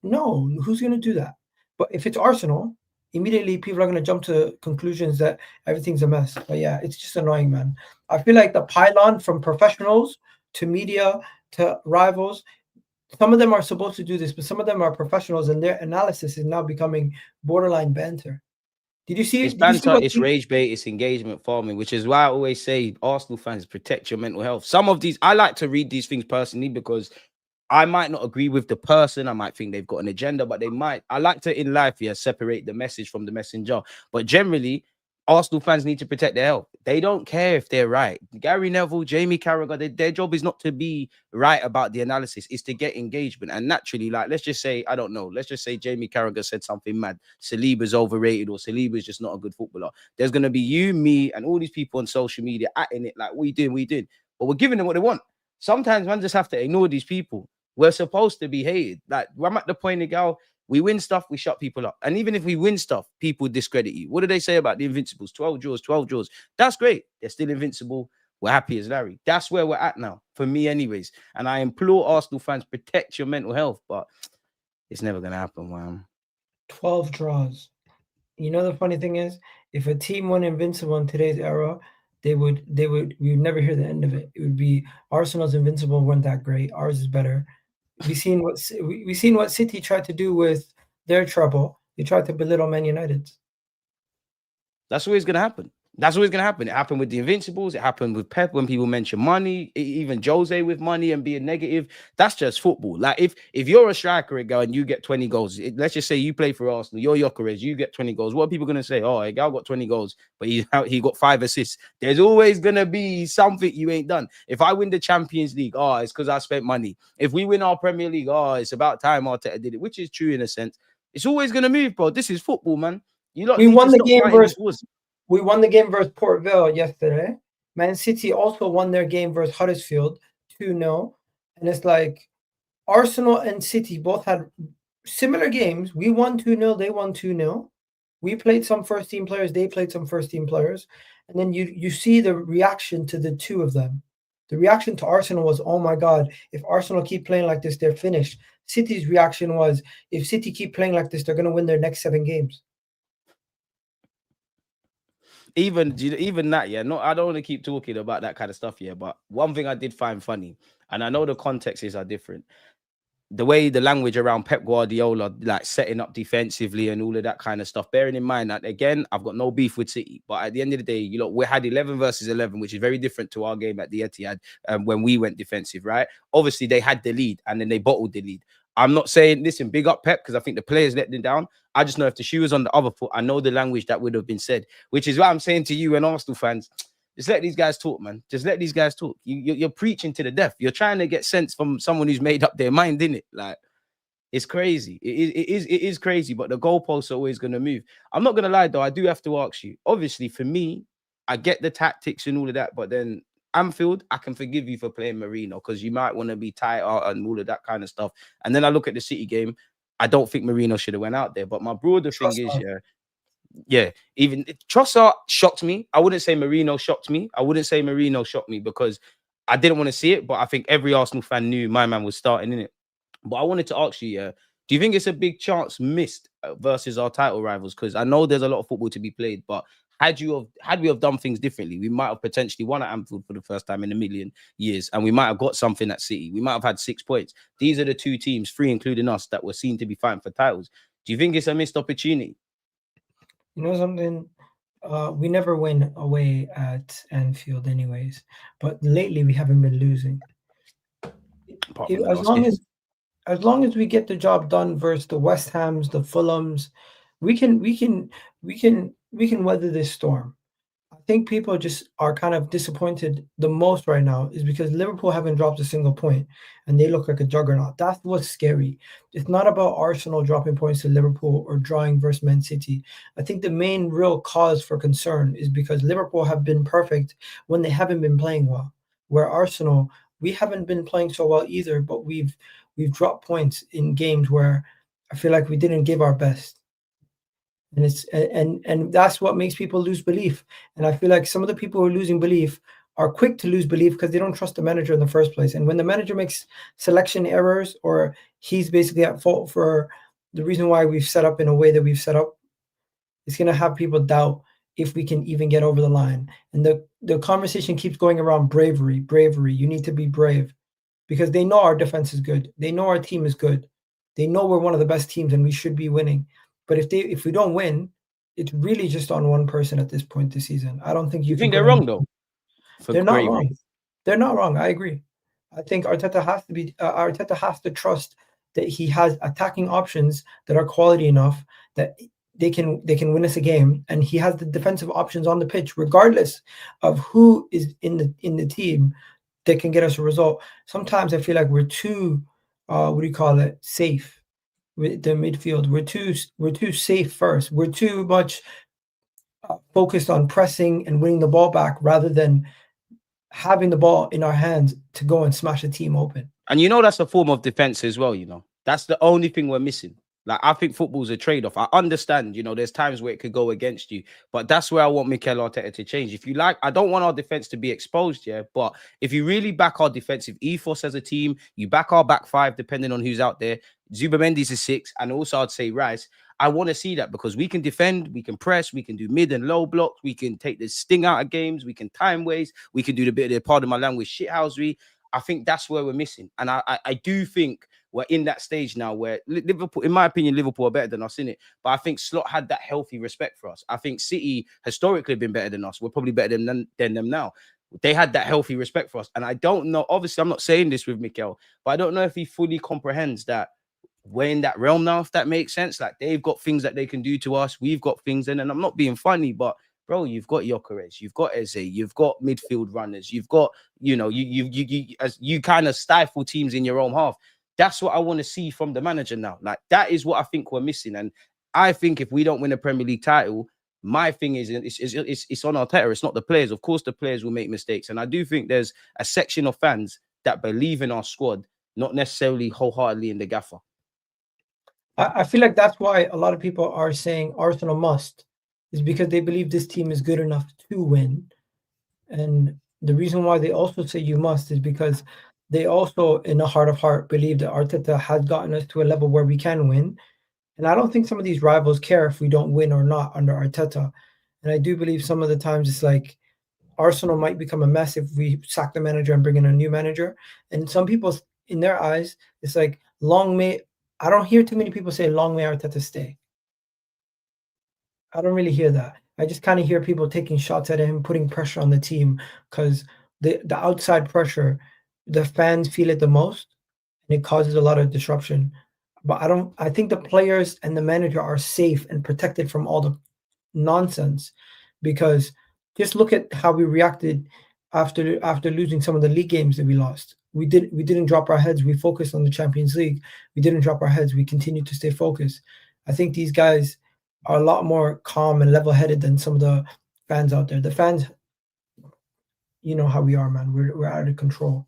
no, who's going to do that? But if it's Arsenal, immediately people are going to jump to conclusions that everything's a mess. But yeah, it's just annoying, man. I feel like the pylon from professionals to media to rivals, some of them are supposed to do this, but some of them are professionals and their analysis is now becoming borderline banter. Did you see it? It's banter, it's rage bait, it's engagement farming, which is why I always say, Arsenal fans, protect your mental health. Some of these, I like to read these things personally because I might not agree with the person. I might think they've got an agenda, but they might. I like to, in life, separate the message from the messenger. But generally, Arsenal fans need to protect their health. They don't care if they're right. Gary Neville, Jamie Carragher, their job is not to be right about the analysis. It's to get engagement. And naturally, like, let's just say, I don't know. Let's just say Jamie Carragher said something mad. Saliba's overrated or Saliba's just not a good footballer. There's going to be you, me, and all these people on social media acting it like, what are you doing? But we're giving them what they want. Sometimes man just have to ignore these people. We're supposed to be hated. Like, I'm at the point, Egal, we win stuff, we shut people up. And even if we win stuff, people discredit you. What do they say about the Invincibles? 12 draws. That's great. They're still invincible. We're happy as Larry. That's where we're at now, for me anyways. And I implore Arsenal fans, protect your mental health. But it's never going to happen, man. 12 draws. You know the funny thing is, if a team went invincible in today's era, we would never hear the end of it. It would be Arsenal's invincible weren't that great. Ours is better. We've seen what City tried to do with their trouble. They tried to belittle Man United. That's always going to happen. That's always going to happen. It happened with the Invincibles. It happened with Pep when people mention money, even Jose with money and being negative. That's just football. Like if you're a striker and you get 20 goals, let's just say you play for Arsenal, you're Gyökeres, you get 20 goals. What are people going to say? Oh, Egal got 20 goals, but he got 5 assists. There's always going to be something you ain't done. If I win the Champions League, it's because I spent money. If we win our Premier League, it's about time Arteta did it, which is true in a sense. It's always going to move, bro. This is football, man. You lot We need won to the stop game fighting versus this wars. we won the game versus Port Vale yesterday. Man City also won their game versus Huddersfield 2-0. And it's like Arsenal and City both had similar games. We won 2-0, they won 2-0. We played some first team players, they played some first team players. And then you see the reaction to the two of them. The reaction to Arsenal was, oh my God, if Arsenal keep playing like this, they're finished. City's reaction was, if City keep playing like this, they're going to win their next 7 games. Even that, yeah. No, I don't want to keep talking about that kind of stuff, yeah. But one thing I did find funny, and I know the contexts are different. The way the language around Pep Guardiola, like setting up defensively and all of that kind of stuff. Bearing in mind that, again, I've got no beef with City, but at the end of the day, you know, we had 11 versus 11, which is very different to our game at the Etihad when we went defensive, right? Obviously, they had the lead and then they bottled the lead. I'm not saying, listen, big up Pep, because I think the players let them down. I just know if the shoe was on the other foot, I know the language that would have been said, which is what I'm saying to you and Arsenal fans. Just let these guys talk, man. Just let these guys talk. You're preaching to the deaf. You're trying to get sense from someone who's made up their mind, innit? Like, it's crazy. It is crazy, but the goalposts are always going to move. I'm not going to lie, though. I do have to ask you. Obviously, for me, I get the tactics and all of that, but then Anfield, I can forgive you for playing Marino because you might want to be tighter and all of that kind of stuff. And then I look at the City game. I don't think Marino should have went out there. But my broader thing is, even Trossard shocked me. I wouldn't say Marino shocked me. I wouldn't say Marino shocked me because I didn't want to see it. But I think every Arsenal fan knew my man was starting in it. But I wanted to ask you, yeah, do you think it's a big chance missed versus our title rivals? Because I know there's a lot of football to be played, but had we have done things differently, we might have potentially won at Anfield for the first time in a million years, and we might have got something at City. We might have had 6 points. These are the 2 teams, 3 including us, that were seen to be fighting for titles. Do you think it's a missed opportunity? You know something? We never win away at Anfield anyways, but lately we haven't been losing. As long as we get the job done versus the West Hams, the Fulhams, we can weather this storm. I think people just are kind of disappointed the most right now is because Liverpool haven't dropped a single point and they look like a juggernaut. That's what's scary. It's not about Arsenal dropping points to Liverpool or drawing versus Man City. I think the main real cause for concern is because Liverpool have been perfect when they haven't been playing well. Where Arsenal, we haven't been playing so well either, but we've dropped points in games where I feel like we didn't give our best. And it's and that's what makes people lose belief. And I feel like some of the people who are losing belief are quick to lose belief because they don't trust the manager in the first place. And when the manager makes selection errors or he's basically at fault for the reason why we've set up in a way that we've set up, it's going to have people doubt if we can even get over the line. And the conversation keeps going around bravery. You need to be brave because they know our defense is good. They know our team is good. They know we're one of the best teams and we should be winning. But if we don't win, it's really just on one person at this point this season. I don't think you think they're wrong though. They're not wrong. They're not wrong. I agree. I think Arteta has to trust that he has attacking options that are quality enough that they can win us a game, and he has the defensive options on the pitch, regardless of who is in the team that can get us a result. Sometimes I feel like we're too safe with the midfield. We're too safe first. We're too much focused on pressing and winning the ball back rather than having the ball in our hands to go and smash a team open. And you know that's a form of defense as well, you know. That's the only thing we're missing. Like, I think football's a trade-off. I understand, you know, there's times where it could go against you, but that's where I want Mikel Arteta to change. If you like, I don't want our defense to be exposed, yeah, but if you really back our defensive ethos as a team, you back our back 5, depending on who's out there. Zubimendi's is 6, and also I'd say Rice. I want to see that because we can defend, we can press, we can do mid and low blocks, we can take the sting out of games, we can time waste, we can do the bit of the, pardon my language, shithousery. I think that's where we're missing. And I do think we're in that stage now where Liverpool, in my opinion, Liverpool are better than us, innit? But I think Slot had that healthy respect for us. I think City historically have been better than us. We're probably better than them now. They had that healthy respect for us. And I don't know, obviously, I'm not saying this with Mikel, but I don't know if he fully comprehends that we're in that realm now, if that makes sense. Like, they've got things that they can do to us. We've got things. And I'm not being funny, but bro, you've got Gyökeres, you've got EZE, you've got midfield runners, you've got, you know, you kind of stifle teams in your own half. That's what I want to see from the manager now. Like, that is what I think we're missing. And I think if we don't win a Premier League title, my thing is it's on Arteta. It's not the players. Of course, the players will make mistakes, and I do think there's a section of fans that believe in our squad, not necessarily wholeheartedly in the gaffer. I feel like that's why a lot of people are saying Arsenal must, is because they believe this team is good enough to win. And the reason why they also say you must is because they also, in a heart of heart, believe that Arteta has gotten us to a level where we can win. And I don't think some of these rivals care if we don't win or not under Arteta. And I do believe some of the times it's like Arsenal might become a mess if we sack the manager and bring in a new manager. And some people, in their eyes, it's like, long may, I don't hear too many people say, long may Arteta stay. I don't really hear that. I just kind of hear people taking shots at him, putting pressure on the team because the outside pressure, the fans feel it the most, and it causes a lot of disruption. But I think the players and the manager are safe and protected from all the nonsense because just look at how we reacted after losing some of the league games that we lost. We didn't drop our heads. We focused on the Champions League. We didn't drop our heads. We continued to stay focused. I think these guys are a lot more calm and level-headed than some of the fans out there. The fans, you know how we are, man. We're out of control.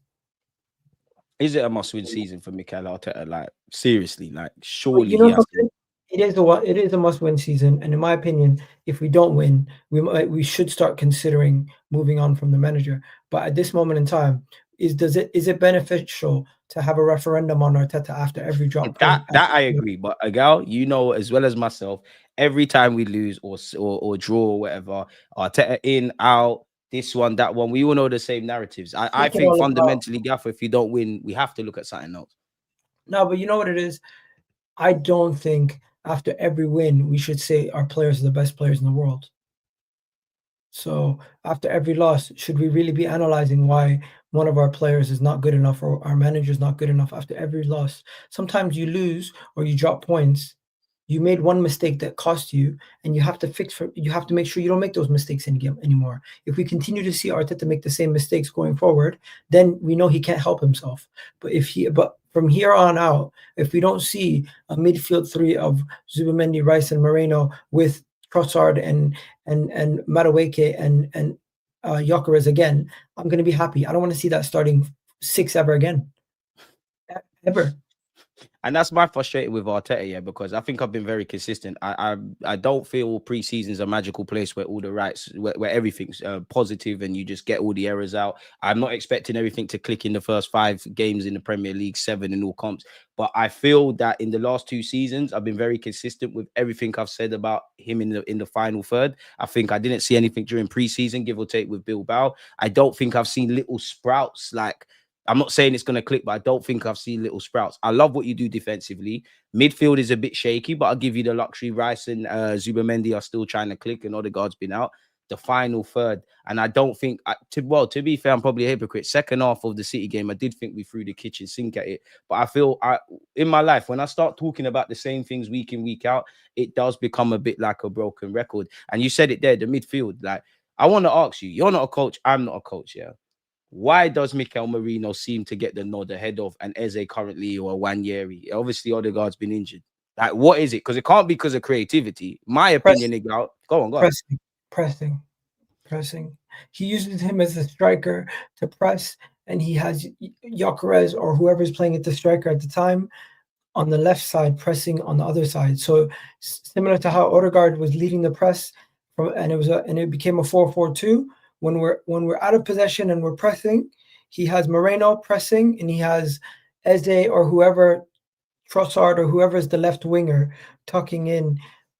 Is it a must-win season for Mikel Arteta? Like seriously, like But surely you he know has to. something? It is a must-win season, and in my opinion, if we don't win, we should start considering moving on from the manager. But at this moment in time, is it beneficial to have a referendum on Arteta after every drop point? That I agree, but Agal, you know as well as myself, every time we lose or draw or whatever, Arteta in, out, this one, that one, we all know the same narratives. I Taking think all about fundamentally, Gaffer, if you don't win, we have to look at something else. no, but you know what it is? I don't think after every win we should say our players are the best players in the world. So after every loss, should we really be analyzing why one of our players is not good enough or our manager is not good enough after every loss? Sometimes you lose or you drop points. You made one mistake that cost you, and you have to you have to make sure you don't make those mistakes anymore. If we continue to see Arteta make the same mistakes going forward, then we know he can't help himself. But from here on out, if we don't see a midfield three of Zubamendi, Rice, and Moreno with Trossard and Madueke and Gyökeres again, I'm going to be happy. I don't want to see that starting six ever again. Ever. And that's my frustration with Arteta, yeah, because I think I've been very consistent. I don't feel preseason's a magical place where all the rights, where everything's positive and you just get all the errors out. I'm not expecting everything to click in the first 5 games in the Premier League, 7 in all comps. But I feel that in the last 2 seasons, I've been very consistent with everything I've said about him in the final third. I think I didn't see anything during preseason, give or take, with Bilbao. I don't think I've seen little sprouts like. I'm not saying it's going to click, but I don't think I've seen little sprouts. I love what you do defensively. Midfield is a bit shaky, but I'll give you the luxury. Rice and Zubamendi are still trying to click, and Odegaard's been out. The final third, and I don't think, to be fair, I'm probably a hypocrite. Second half of the City game, I did think we threw the kitchen sink at it, but I feel in my life, when I start talking about the same things week in, week out, it does become a bit like a broken record. And you said it there, the midfield. Like, I want to ask you, you're not a coach, I'm not a coach, yeah. Why does Mikel Merino seem to get the nod ahead of an Eze currently or Wanyeri? Obviously, Odegaard's been injured. Like, what is it? Because it can't be because of creativity. My opinion, go on. Pressing. He uses him as a striker to press, and he has Gyökeres or whoever's playing at the striker at the time on the left side pressing on the other side. So similar to how Odegaard was leading the press, and it became a 4-4-2. When we're out of possession and we're pressing, he has Moreno pressing, and he has Eze or whoever, Trossard or whoever is the left winger, tucking in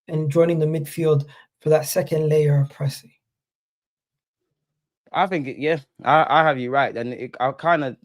and joining the midfield for that second layer of pressing. I think, I have you right. And it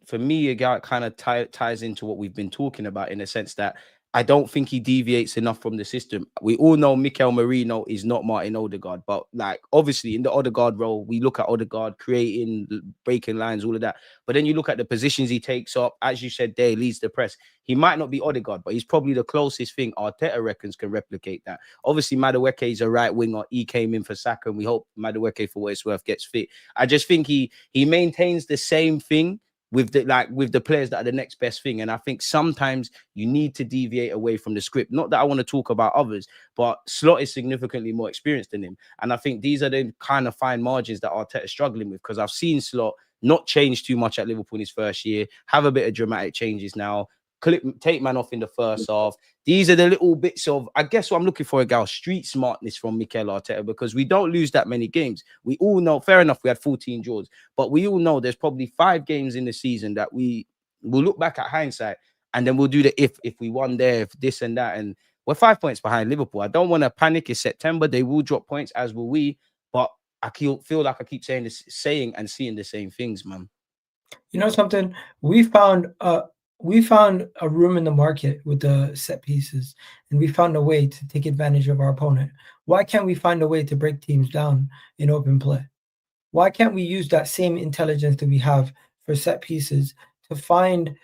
for me, it kind of ties into what we've been talking about in the sense that I don't think he deviates enough from the system. We all know Mikel Merino is not Martin Odegaard, but like obviously in the Odegaard role, we look at Odegaard creating, breaking lines, all of that. But then you look at the positions he takes up, as you said, there leads the press. He might not be Odegaard, but he's probably the closest thing Arteta reckons can replicate that. Obviously, Madueke is a right winger. He came in for Saka, and we hope Madueke, for what it's worth, gets fit. I just think he maintains the same thing with the players that are the next best thing. And I think sometimes you need to deviate away from the script. Not that I want to talk about others, but Slot is significantly more experienced than him. And I think these are the kind of fine margins that Arteta is struggling with, because I've seen Slot not change too much at Liverpool in his first year, have a bit of dramatic changes now, take man off in the first half. These are the little bits of, I guess what I'm looking for, Gal, street smartness from Mikel Arteta, because we don't lose that many games. We all know, fair enough, we had 14 draws, but we all know there's probably 5 games in the season that we will look back at hindsight, and then we'll do the if we won there, if this and that, and we're 5 points behind Liverpool. I don't want to panic. It's September. They will drop points, as will we, but I feel like I keep saying and seeing the same things, man. You know something? We found a room in the market with the set pieces, and we found a way to take advantage of our opponent. Why can't we find a way to break teams down in open play? Why can't we use that same intelligence that we have for set pieces to find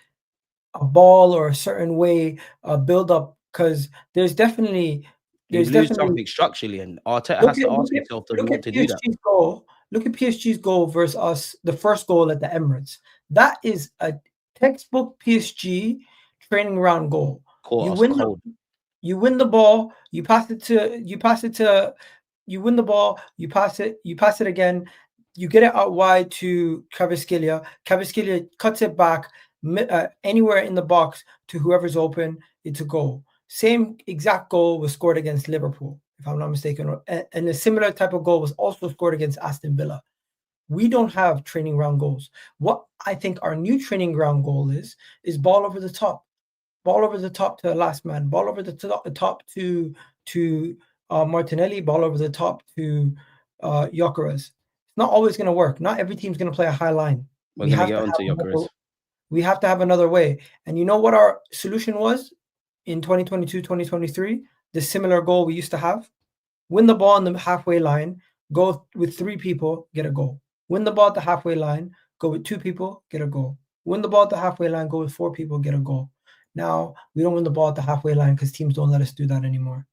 a ball or a certain way build up? Because there's definitely something structurally, and Arteta has to ask himself, does he want to do that? Look at PSG's goal versus us, the first goal at the Emirates. That is a textbook PSG training ground goal. You win the ball, you pass it to you win the ball, you pass it again, you get it out wide to Kvaratskhelia. Kvaratskhelia cuts it back anywhere in the box to whoever's open. It's a goal. Same exact goal was scored against Liverpool, if I'm not mistaken, and a similar type of goal was also scored against Aston Villa. We don't have training ground goals. What I think our new training ground goal is ball over the top. Ball over the top to the last man. Ball over the top to Martinelli. Ball over the top to Gyökeres. It's not always going to work. Not every team's going to play a high line. We have to have another way. And you know what our solution was in 2022, 2023? The similar goal we used to have. Win the ball on the halfway line. Go with 3 people, get a goal. Win the ball at the halfway line, go with 2 people, get a goal. Win the ball at the halfway line, go with 4 people, get a goal. Now, we don't win the ball at the halfway line because teams don't let us do that anymore.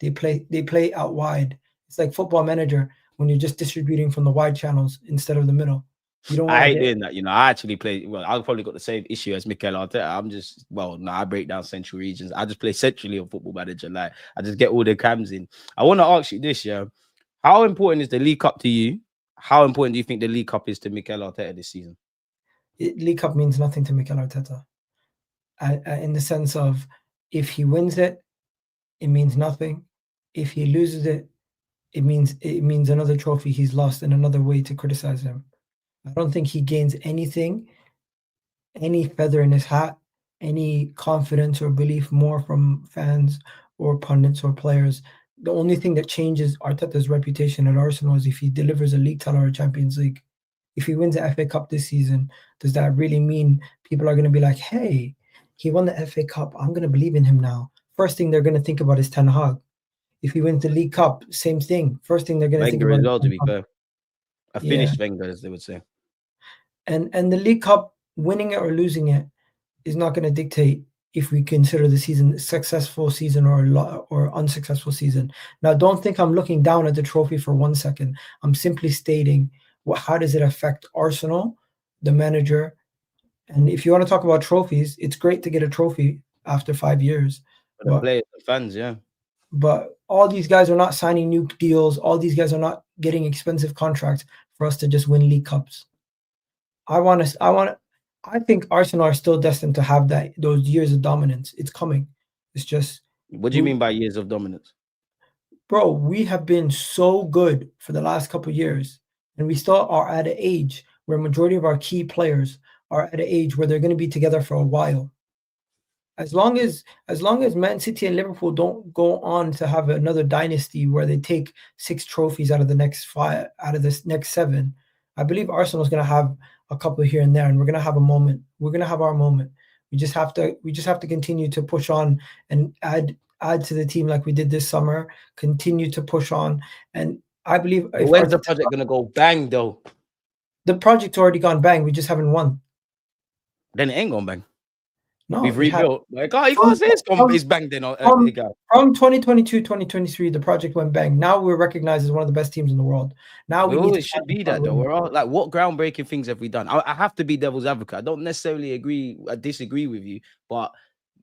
They play out wide. It's like Football Manager when you're just distributing from the wide channels instead of the middle. I hate doing that. I actually play, I've probably got the same issue as Mikel Arteta. I break down central regions. I just play centrally on Football Manager. Like, I just get all the cams in. I want to ask you this, yeah. How important is the League Cup to you? How important do you think the League Cup is to Mikel Arteta this season? League Cup means nothing to Mikel Arteta. In the sense of, if he wins it, it means nothing. If he loses it, it means another trophy he's lost and another way to criticize him. I don't think he gains anything, any feather in his hat, any confidence or belief more from fans or pundits or players. The only thing that changes Arteta's reputation at Arsenal is if he delivers a league title or a Champions League. If he wins the FA Cup this season, does that really mean people are going to be like, hey, he won the FA Cup, I'm going to believe in him now? First thing they're going to think about is Ten Hag. If he wins the League Cup, same thing. First thing they're going to think about is well, to be fair. A finished Wenger, as they would say. And the League Cup, winning it or losing it, is not going to dictate if we consider the season a successful season or unsuccessful season. Now, don't think I'm looking down at the trophy for 1 second. I'm simply stating, how does it affect Arsenal, the manager? And if you want to talk about trophies, it's great to get a trophy after 5 years. For the players, the fans, yeah. But all these guys are not signing new deals. All these guys are not getting expensive contracts for us to just win League Cups. I think Arsenal are still destined to have those years of dominance. It's coming. It's just. What do you mean by years of dominance? Bro, we have been so good for the last couple of years, and we still are at an age where majority of our key players are at an age where they're going to be together for a while. As long as Man City and Liverpool don't go on to have another dynasty where they take 6 trophies out of the next 5, out of this next 7, I believe Arsenal is going to have a couple here and there, and we're going to have a moment. We're going to have our moment. We just have to continue to push on and add to the team like we did this summer. Continue to push on, and I believe. When's the project going to go bang though? The project's already gone bang. We just haven't won. Then it ain't gone bang. No, We've it had rebuilt. Like, oh, you from can't say from it's banged in on from, EGAL. from 2022, 2023, the project went bang. Now we're recognized as one of the best teams in the world. Now we We need to always should be start that though. winning. We're all like, what groundbreaking things have we done? I have to be devil's advocate. I don't necessarily disagree with you, but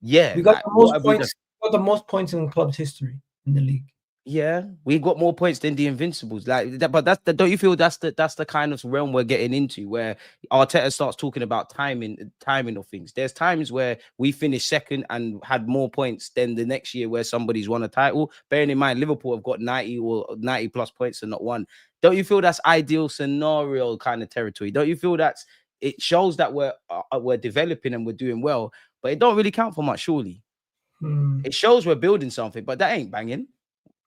yeah, We got like, the what most have we done? points. We got the most points in the club's history in the league. Yeah, we got more points than the Invincibles. Like that, but don't you feel that's the kind of realm we're getting into where Arteta starts talking about timing of things. There's times where we finished second and had more points than the next year where somebody's won a title. Bearing in mind, Liverpool have got 90 or 90 plus points and not one. Don't you feel that's ideal scenario kind of territory? Don't you feel it shows that we're developing and we're doing well, but it don't really count for much, surely. It shows we're building something, but that ain't banging.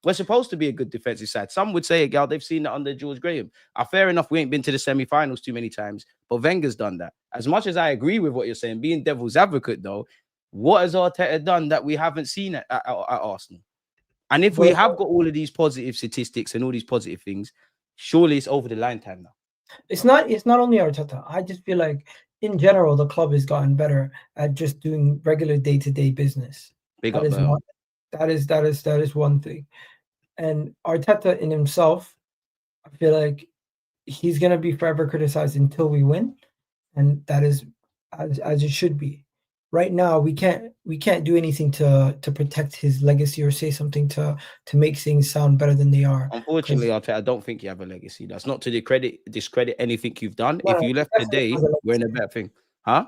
We're supposed to be a good defensive side. Some would say, Gal, they've seen that under George Graham. Fair enough, we ain't been to the semi-finals too many times, but Wenger's done that. As much as I agree with what you're saying, being devil's advocate, though, what has Arteta done that we haven't seen at Arsenal? And if we have got all of these positive statistics and all these positive things, surely it's over the line time now. It's not only Arteta. I just feel like in general the club has gotten better at just doing regular day-to-day business. That is one thing. And Arteta in himself, I feel like he's gonna be forever criticized until we win, and that is as it should be. Right now, we can't do anything to protect his legacy or say something to make things sound better than they are. Unfortunately, I don't think you have a legacy. That's not to discredit anything you've done. If you left today, we're in a better thing, huh?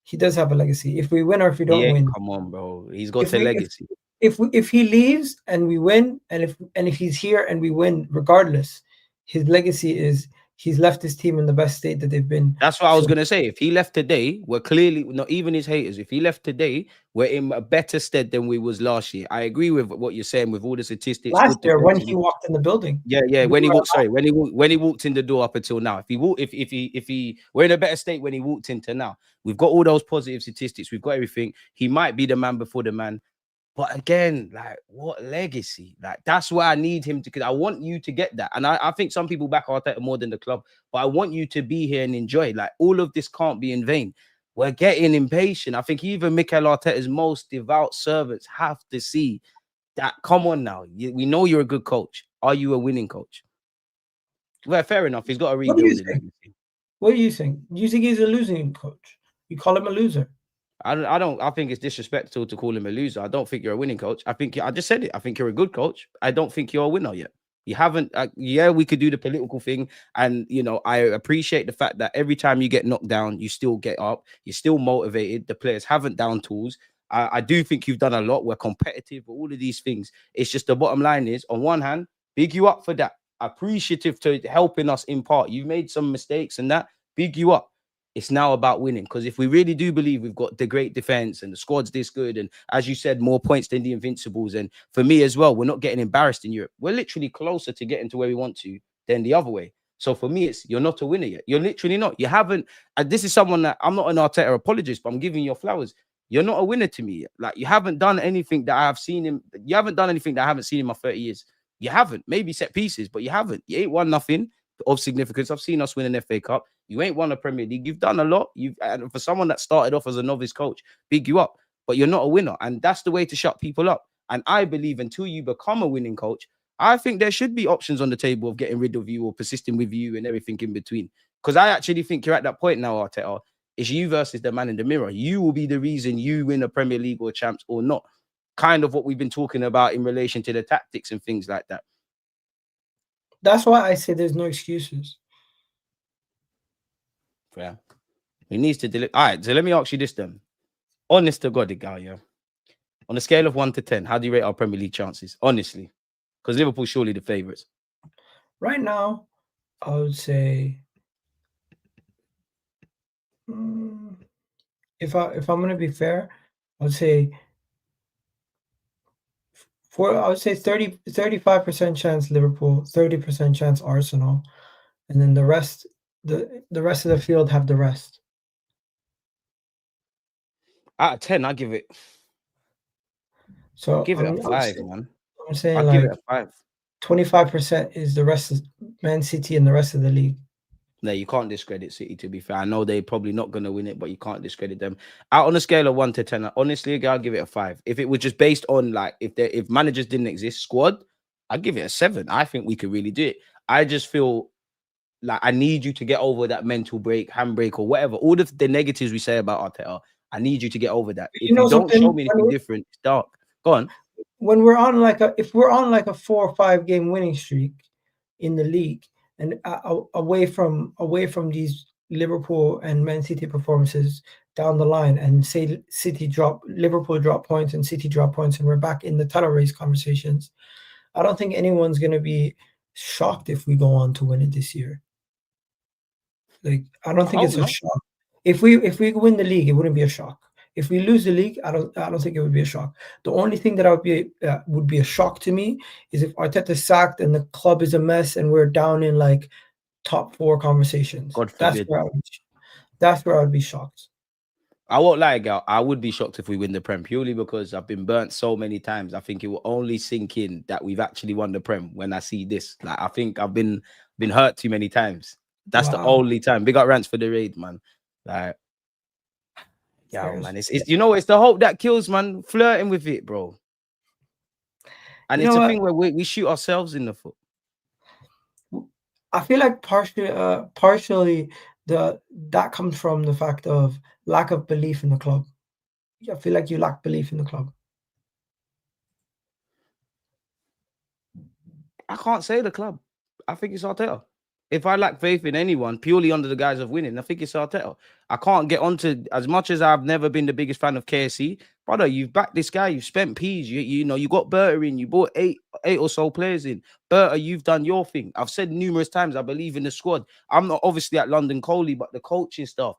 He does have a legacy. If we win or if we don't win, come on, bro. He's got a legacy. If he leaves and we win, and if he's here and we win, regardless, his legacy is he's left his team in the best state that they've been. That's what I was gonna say. If he left today, we're clearly not even his haters. If he left today, we're in a better stead than we was last year. I agree with what you're saying with all the statistics. Last year when he walked in the building. Yeah. When he walked in the door up until now. We're in a better state when he walked into now. We've got all those positive statistics. We've got everything. He might be the man before the man. But again, like, what legacy? Like, that's why I need him to, because I want you to get that. And I think some people back Arteta more than the club, but I want you to be here and enjoy. Like, all of this can't be in vain. We're getting impatient. I think even Mikel Arteta's most devout servants have to see that. Come on now. We know you're a good coach. Are you a winning coach? Well, fair enough. He's got to rebuild his legacy. What do you think? Do you think he's a losing coach? You call him a loser? I think it's disrespectful to call him a loser. I don't think you're a winning coach. I just said it. I think you're a good coach. I don't think you're a winner yet. You haven't. We could do the political thing, and I appreciate the fact that every time you get knocked down, you still get up. You're still motivated. The players haven't down tools. I do think you've done a lot. We're competitive. All of these things. It's just the bottom line is, on one hand, big you up for that. Appreciative to helping us in part. You've made some mistakes, and that big you up. It's now about winning, because if we really do believe we've got the great defense and the squad's this good, and as you said, more points than the Invincibles, and for me as well, we're not getting embarrassed in Europe. We're literally closer to getting to where we want to than the other way. So for me, you're not a winner yet. You're literally not. You haven't. And this is someone that I'm not an Arteta apologist, but I'm giving you your flowers. You're not a winner to me yet. Like, you haven't done anything that I have seen him. You haven't done anything that I haven't seen in my 30 years. You haven't. Maybe set pieces, but you haven't. You ain't won nothing of significance. I've seen us win an FA Cup. You ain't won a Premier League. You've done a lot. And for someone that started off as a novice coach, big you up, but you're not a winner. And that's the way to shut people up. And I believe until you become a winning coach, I think there should be options on the table of getting rid of you or persisting with you and everything in between. Because I actually think you're at that point now, Arteta. It's you versus the man in the mirror. You will be the reason you win a Premier League or champs or not. Kind of what we've been talking about in relation to the tactics and things like that. That's why I say there's no excuses. Yeah. He needs to deliver. All right, so let me ask you this then. Honest to God, guy, yeah. On a scale of 1 to 10, how do you rate our Premier League chances? Honestly. Because Liverpool's surely the favourites. Right now, I would say if I'm going to be fair, I would say 35% chance Liverpool, 30% chance Arsenal, and then the rest of the field have the rest. Out of 10, I give it. So give it a 5, man. I'm saying I'll give it a 5. 25% is the rest of Man City and the rest of the league. No, you can't discredit City, to be fair. I know they're probably not going to win it, but you can't discredit them. Out on a scale of 1 to 10, honestly, I'll give it a 5. If it was just based on, like, if managers didn't exist, squad, I'd give it a 7. I think we could really do it. I just feel like I need you to get over that mental break, handbrake, or whatever. All of the negatives we say about Arteta, I need you to get over that. You If know you don't show something? me anything different, it's dark. Go on. When we're on like if we're on like a 4 or 5 game winning streak in the league, and away from these Liverpool and Man City performances down the line, and say Liverpool drop points and City drop points, and we're back in the title race conversations, I don't think anyone's gonna be shocked if we go on to win it this year. Like, I don't I think hope it's a not. shock. If we win the league, it wouldn't be a shock. If we lose the league, I don't think it would be a shock. The only thing that would be a shock to me is if Arteta's sacked and the club is a mess and we're down in like top 4 conversations. God forbid. That's where I would be shocked. I won't lie, Gal. I would be shocked if we win the Prem, purely because I've been burnt so many times. I think it will only sink in that we've actually won the Prem when I see this. Like, I think I've been hurt too many times. That's the Wow. only time. Big up Rants for the raid, man. Like, yeah, Fair. man. It's it's the hope that kills, man. Flirting with it, bro. And You it's know a what? thing where we shoot ourselves in the foot. I feel like partially that comes from the fact of lack of belief in the club. I feel like you lack belief in the club. I can't say the club. I think it's Arteta. If I lack faith in anyone purely under the guise of winning, I think it's Arteta. I can't get onto, as much as I've never been the biggest fan of KSC, brother. You've backed this guy, you've spent P's, you know, you got Berta in, you bought eight or so players in. Berta, you've done your thing. I've said numerous times, I believe in the squad. I'm not obviously at London Coley, but the coaching stuff.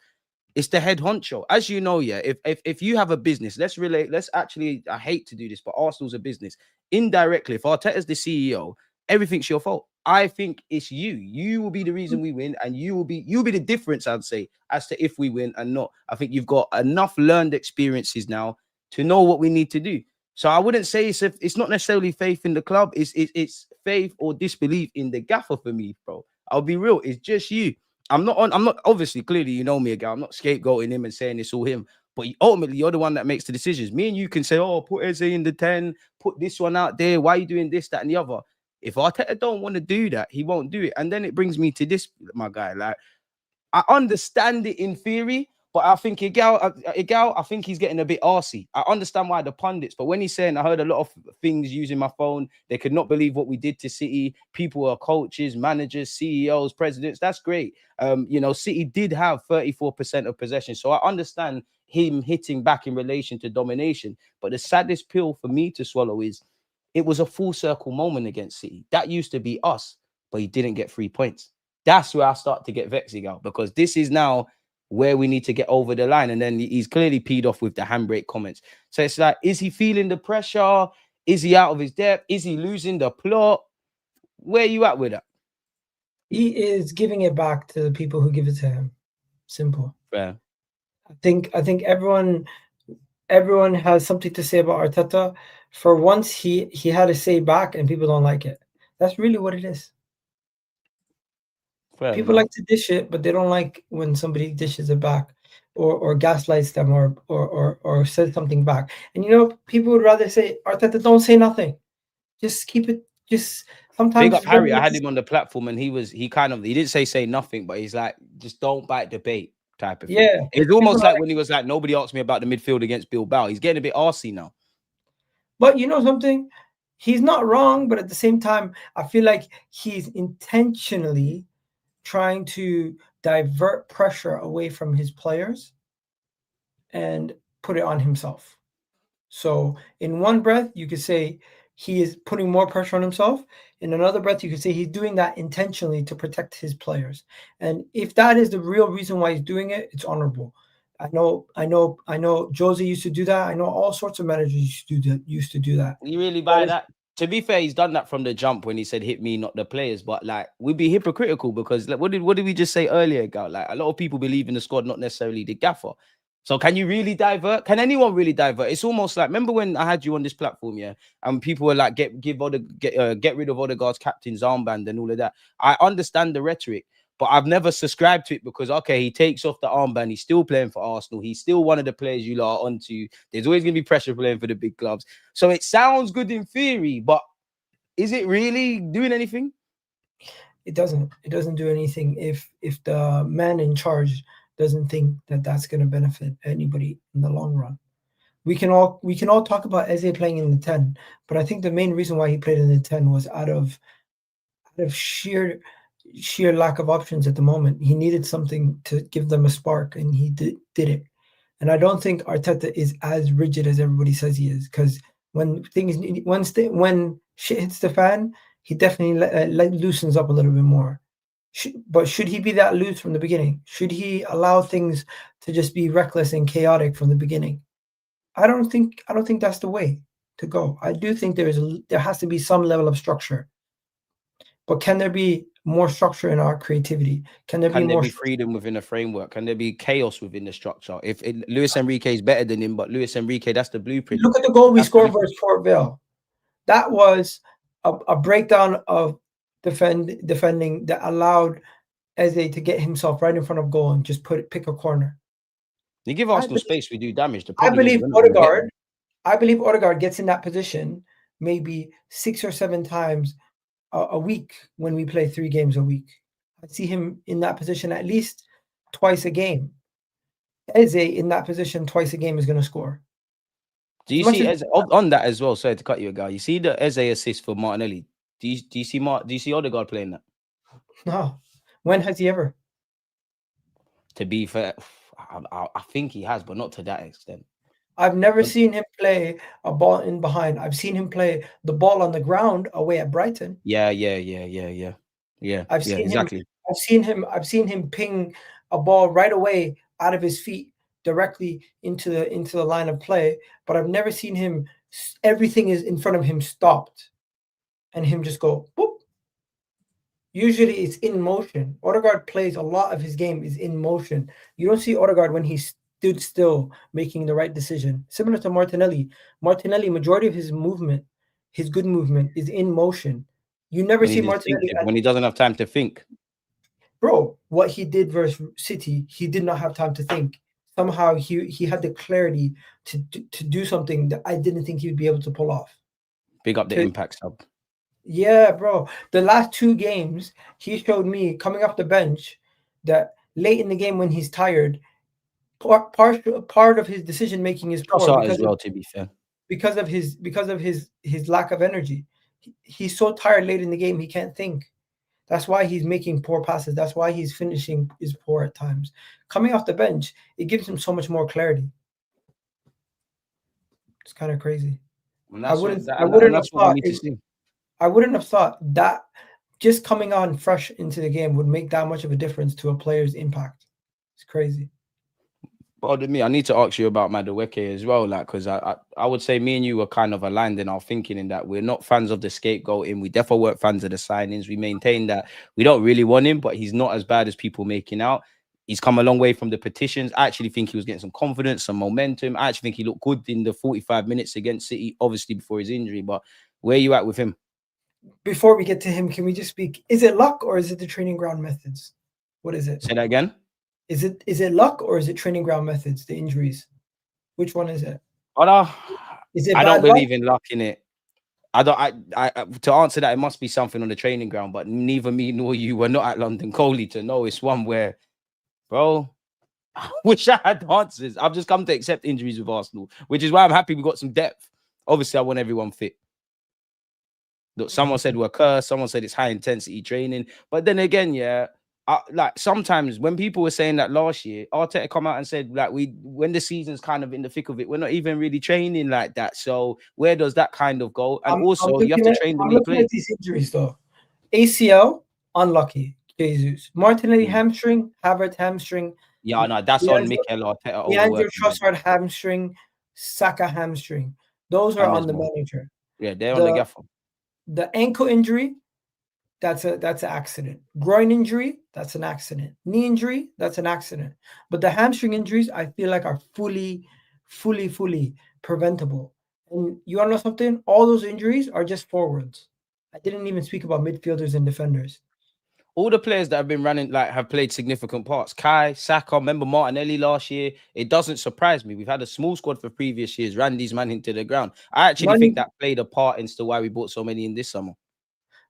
It's the head honcho. As you know, yeah, if you have a business, let's actually, I hate to do this, but Arsenal's a business. Indirectly, if Arteta's the CEO, everything's your fault. I think it's you. You will be the reason we win, and you'll be the difference, I'd say, as to if we win and not. I think you've got enough learned experiences now to know what we need to do. So I wouldn't say it's not necessarily faith in the club. It's faith or disbelief in the gaffer for me, bro. I'll be real. It's just you. I'm not obviously, clearly, you know me again. I'm not scapegoating him and saying it's all him. But ultimately, you're the one that makes the decisions. Me and you can say, oh, put EZE in the 10, put this one out there. Why are you doing this, that, and the other? If Arteta don't want to do that, he won't do it. And then it brings me to this, my guy. Like, I understand it in theory, but I think EGAL, I think he's getting a bit arsey. I understand why the pundits, but when he's saying, I heard a lot of things using my phone, they could not believe what we did to City. People are coaches, managers, CEOs, presidents. That's great. You know, City did have 34% of possession, so I understand him hitting back in relation to domination. But the saddest pill for me to swallow is it was a full circle moment against City. That used to be us, but he didn't get 3 points. That's where I start to get vexed, because this is now where we need to get over the line. And then he's clearly peed off with the handbrake comments. So it's like, is he feeling the pressure? Is he out of his depth? Is he losing the plot? Where are you at with that? He is giving it back to the people who give it to him. Simple. Fair. I think everyone has something to say about Arteta. For once, he had to say back, and people don't like it. That's really what it is. Fair People enough. like to dish it, but they don't like when somebody dishes it back, or gaslights them, or says something back. And you know, people would rather say, Arteta, don't say nothing. Just keep it. Just sometimes. Big up Harry. I had him on the platform, and he didn't say nothing, but he's like, just don't bite the bait type of thing. Yeah. It's almost like when he was like, nobody asked me about the midfield against Bilbao. He's getting a bit arsey now. But you know something? He's not wrong, but at the same time, I feel like he's intentionally trying to divert pressure away from his players and put it on himself. So in one breath, you could say he is putting more pressure on himself. In another breath, you could say he's doing that intentionally to protect his players. And if that is the real reason why he's doing it, it's honorable. I know Jose used to do that. I know all sorts of managers used to do that. You really buy that? To be fair, he's done that from the jump when he said hit me, not the players. But like, we'd be hypocritical because like, what did we just say earlier, Gal? Like, a lot of people believe in the squad, not necessarily the gaffer. So can you really divert? Can anyone really divert? It's almost like, remember when I had you on this platform, yeah, and people were like, get rid of Odegaard's captain's armband and all of that. I understand the rhetoric, but I've never subscribed to it because okay, he takes off the armband, he's still playing for Arsenal, he's still one of the players you lot are onto. There's always gonna be pressure playing for the big clubs. So it sounds good in theory, but is it really doing anything? It doesn't. It doesn't do anything if the man in charge doesn't think that that's going to benefit anybody in the long run. We can all talk about Eze playing in the 10, but I think the main reason why he played in the 10 was out of sheer lack of options at the moment. He needed something to give them a spark, and he did it. And I don't think Arteta is as rigid as everybody says he is, because when shit hits the fan, he definitely loosens up a little bit more. But should he be that loose from the beginning? Should he allow things to just be reckless and chaotic from the beginning? I don't think that's the way to go. I do think there has to be some level of structure. But can there be more structure in our creativity? Can there be freedom within a framework? Can there be chaos within the structure? If Luis Enrique is better than him, but Luis Enrique, that's the blueprint. Look at the goal we scored versus Port Vale. That was a breakdown of defending that allowed Eze to get himself right in front of goal and just pick a corner. You give Arsenal space, we do damage. I believe Odegaard gets in that position maybe 6 or 7 times a week when we play 3 games a week. I see him in that position at least twice a game. Eze in that position twice a game is going to score. Do you see Eze on that as well? Sorry to cut you, guy. You see the Eze assist for Martinelli. Do you see Odegaard playing that? No. When has he ever? To be fair, I think he has, but not to that extent. I've never seen him play a ball in behind. I've seen him play the ball on the ground away at Brighton. Yeah. I've seen him ping a ball right away out of his feet directly into the line of play, but I've never seen him. Everything is in front of him stopped, and him just go boop. Usually it's in motion. Odegaard plays a lot of his game is in motion. You don't see Odegaard when he stood still making the right decision. Similar to Martinelli. Martinelli, majority of his movement, his good movement is in motion. You never see Martinelli when he doesn't have time to think. Bro, what he did versus City, he did not have time to think. Somehow he had the clarity to do something that I didn't think he would be able to pull off. Big up the impact sub. Yeah, bro. The last 2 games, he showed me coming off the bench that late in the game when he's tired, part of his decision making is poor as well, to be fair. Because of his lack of energy. He's so tired late in the game he can't think. That's why he's making poor passes. That's why his finishing is poor at times. Coming off the bench, it gives him so much more clarity. It's kind of crazy. I wouldn't have thought that just coming on fresh into the game would make that much of a difference to a player's impact. It's crazy. Pardon me, I need to ask you about Madueke as well, because I would say me and you were kind of aligned in our thinking in that we're not fans of the scapegoating. We definitely weren't fans of the signings. We maintain that we don't really want him, but he's not as bad as people making out. He's come a long way from the petitions. I actually think he was getting some confidence, some momentum. I actually think he looked good in the 45 minutes against City, obviously before his injury. But where are you at with him? Before we get to him, can we just speak? Is it luck or is it the training ground methods? What is it? Say that again. Is it luck or is it training ground methods? The injuries, which one is it? I don't believe in luck in it. To answer that, it must be something on the training ground. But neither me nor you were not at London Coley to know. It's one where, bro, I wish I had answers. I've just come to accept injuries with Arsenal, which is why I'm happy we got some depth. Obviously, I want everyone fit. Look, someone said we're cursed. Someone said it's high intensity training. But then again, yeah. Like sometimes when people were saying that last year, Arteta come out and said like when the season's kind of in the thick of it, we're not even really training like that. So where does that kind of go? And also you have to train when you play. These injuries though, ACL unlucky, Jesus. Martinelli hamstring, Havertz hamstring. Yeah, no, that's on Mikel Arteta. Leandro Trossard hamstring, Saka hamstring. Those are on the manager. Yeah, they're on the gaffer. The ankle injury. That's an accident. Groin injury, that's an accident. Knee injury, that's an accident. But the hamstring injuries, I feel like are fully preventable. And you want to know something? All those injuries are just forwards. I didn't even speak about midfielders and defenders. all the players that have been running, like, have played significant parts. Kai, Saka, remember Martinelli last year. It doesn't surprise me. We've had a small squad for previous years. Ran these man into the ground. I actually think that played a part into why we bought so many in this summer.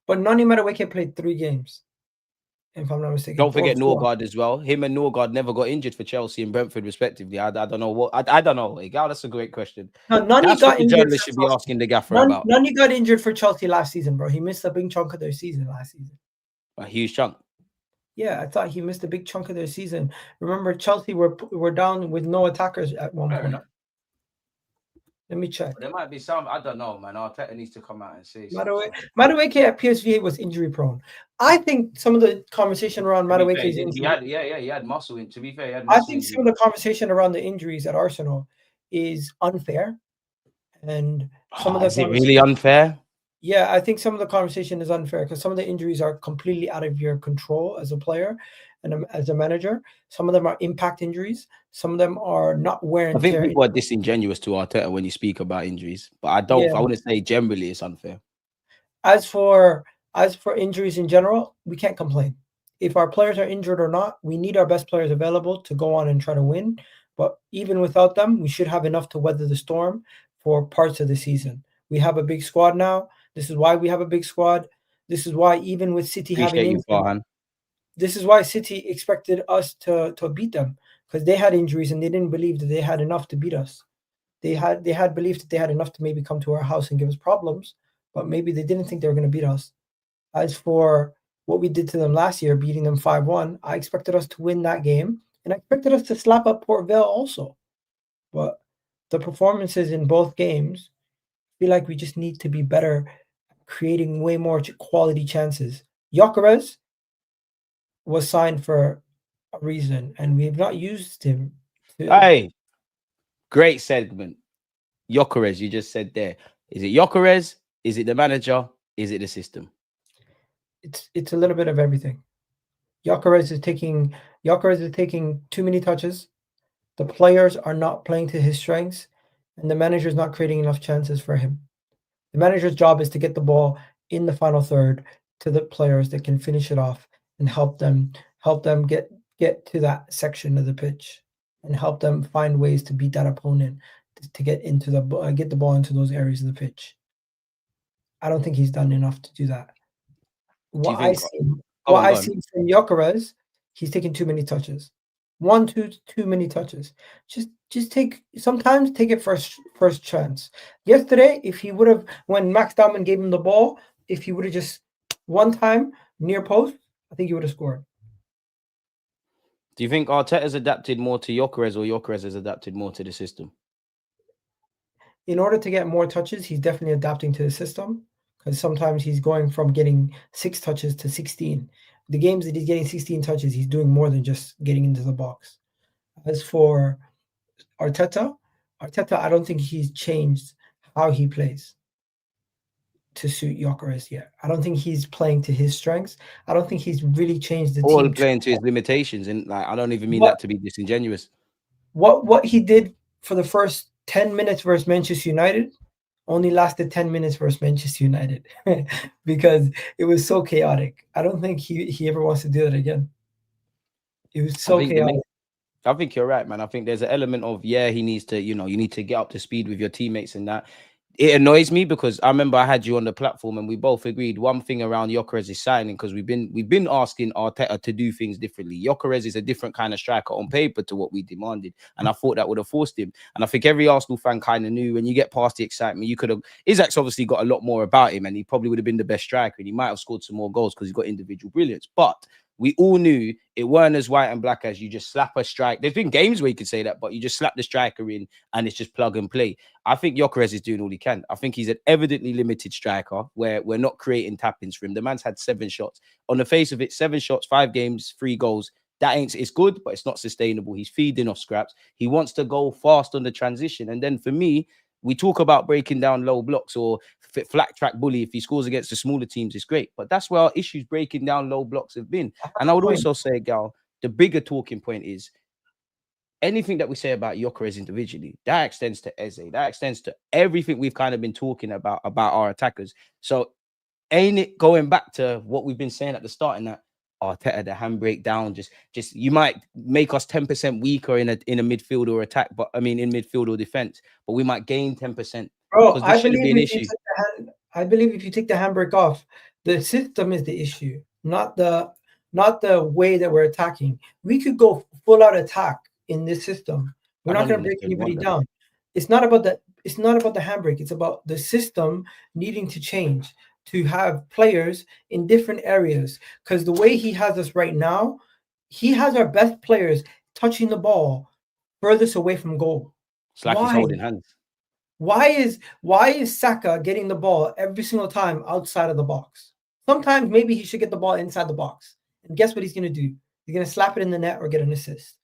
But Nani Madueke played 3 games, if I'm not mistaken. Don't forget Norgard as well. Him and Norgard never got injured for Chelsea and Brentford, respectively. I don't know what. I don't know. Egal, that's a great question. No, Nani That's got what the injured. journalist should be asking the gaffer about. Nani got injured for Chelsea last season, bro. He missed a big chunk of their season last season. A huge chunk. Yeah, I thought he missed a big chunk of their season. Remember, Chelsea were down with no attackers at one point. Enough. Let me check. There might be some. I don't know, man. Arteta needs to come out and say. Madueke at PSV was injury prone. I think some of the conversation around Madueke's injury. He had muscle in. To be fair, he had muscle. I think some of the conversation around the injuries at Arsenal is unfair, and some of the is it really unfair? Yeah, I think some of the conversation is unfair because some of the injuries are completely out of your control as a player and as a manager. Some of them are impact injuries. Some of them are not wear and tear. I think people are disingenuous to Arteta when you speak about injuries, but I don't. I wouldn't say generally it's unfair. As for injuries in general, we can't complain. If our players are injured or not, we need our best players available to go on and try to win. But even without them, we should have enough to weather the storm for parts of the season. We have a big squad now. This is why we have a big squad. This is why even with City having injuries, this is why City expected us to beat them because they had injuries and they didn't believe that they had enough to beat us. They had belief that they had enough to maybe come to our house and give us problems, but maybe they didn't think they were going to beat us. As for what we did to them last year, beating them 5-1, I expected us to win that game, and I expected us to slap up Port Vale also. But the performances in both games, I feel like we just need to be better at creating way more quality chances. Gyökeres was signed for a reason, and we have not used him. Hey, great segment. Gyökeres, you just said there. Is it Gyökeres? Is it the manager? Is it the system? It's a little bit of everything. Gyökeres is taking too many touches. The players are not playing to his strengths, and the manager is not creating enough chances for him. The manager's job is to get the ball in the final third to the players that can finish it off and help them get to that section of the pitch and help them find ways to beat that opponent to get the ball into those areas of the pitch. I don't think he's done enough to do that. What I see from Gyökeres, he's taking too many touches. Too many touches. Just take it first chance. Yesterday, if he would have, when Max Dahman gave him the ball, if he would have just one time near post, I think he would have scored. Do you think Arteta's adapted more to Gyökeres or Gyökeres has adapted more to the system? In order to get more touches, he's definitely adapting to the system. Because sometimes he's going from getting 6 touches to 16. The games that he's getting 16 touches, he's doing more than just getting into the box. As for Arteta, I don't think he's changed how he plays to suit Gyökeres yet. I don't think he's playing to his strengths. I don't think he's really changed the team. Playing to his limitations, and I don't even mean that to be disingenuous. What he did for the first 10 minutes versus Manchester United only lasted 10 minutes versus Manchester United because it was so chaotic. I don't think he ever wants to do it again. It was so chaotic. I think you're right, man. I think there's an element of, he needs to, you need to get up to speed with your teammates and that. It annoys me because I remember I had you on the platform and we both agreed one thing around Gyökeres is signing because we've been asking Arteta to do things differently. Gyökeres is a different kind of striker on paper to what we demanded, and I thought that would have forced him. And I think every Arsenal fan kind of knew when you get past the excitement, you could have. Isaac's obviously got a lot more about him, and he probably would have been the best striker, and he might have scored some more goals because he's got individual brilliance, but we all knew it weren't as white and black as you just slap a strike. There's been games where you could say that, but you just slap the striker in and it's just plug and play. I think Gyökeres is doing all he can. I think he's an evidently limited striker where we're not creating tap-ins for him. The man's had 7 shots. On the face of it, 7 shots, 5 games, 3 goals. It's good, but it's not sustainable. He's feeding off scraps. He wants to go fast on the transition. And then for me, we talk about breaking down low blocks or flat track bully. If he scores against the smaller teams, it's great. But that's where our issues breaking down low blocks have been. And I would also say, Gal, the bigger talking point is anything that we say about Gyökeres individually, that extends to EZE. That extends to everything we've kind of been talking about our attackers. So ain't it going back to what we've been saying at the start in that Arteta the handbrake down. Just you might make us 10% weaker in a midfield or attack, but I mean in midfield or defense, but we might gain 10% Bro, because this shouldn't be an issue. I believe if you take the handbrake off, the system is the issue, not the way that we're attacking. We could go full out attack in this system. We're not going to break anybody down. It's not about the handbrake. It's about the system needing to change to have players in different areas. Because the way he has us right now, he has our best players touching the ball furthest away from goal. It's like he's holding hands. Why is Saka getting the ball every single time outside of the box? Sometimes maybe he should get the ball inside the box. And guess what he's going to do? He's going to slap it in the net or get an assist.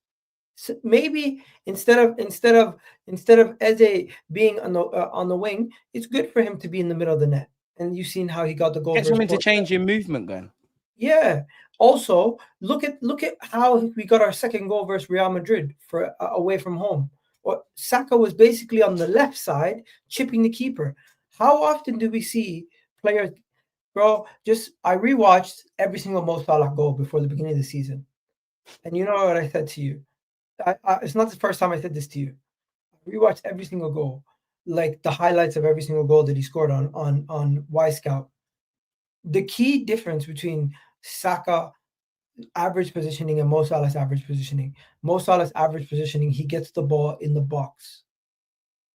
So maybe instead of EZE being on the wing, it's good for him to be in the middle of the net. And you've seen how he got the goal. Get something to change your movement, going. Yeah. Also, look at how we got our second goal versus Real Madrid for away from home. Or Saka was basically on the left side chipping the keeper. How often do we see players, bro? I rewatched every single Mo Salah goal before the beginning of the season, and you know what I said to you. It's not the first time I said this to you. I rewatched every single goal, like the highlights of every single goal that he scored on Y Scout. The key difference between Saka average positioning and Mo Salah's average positioning. Mo Salah's average positioning, he gets the ball in the box.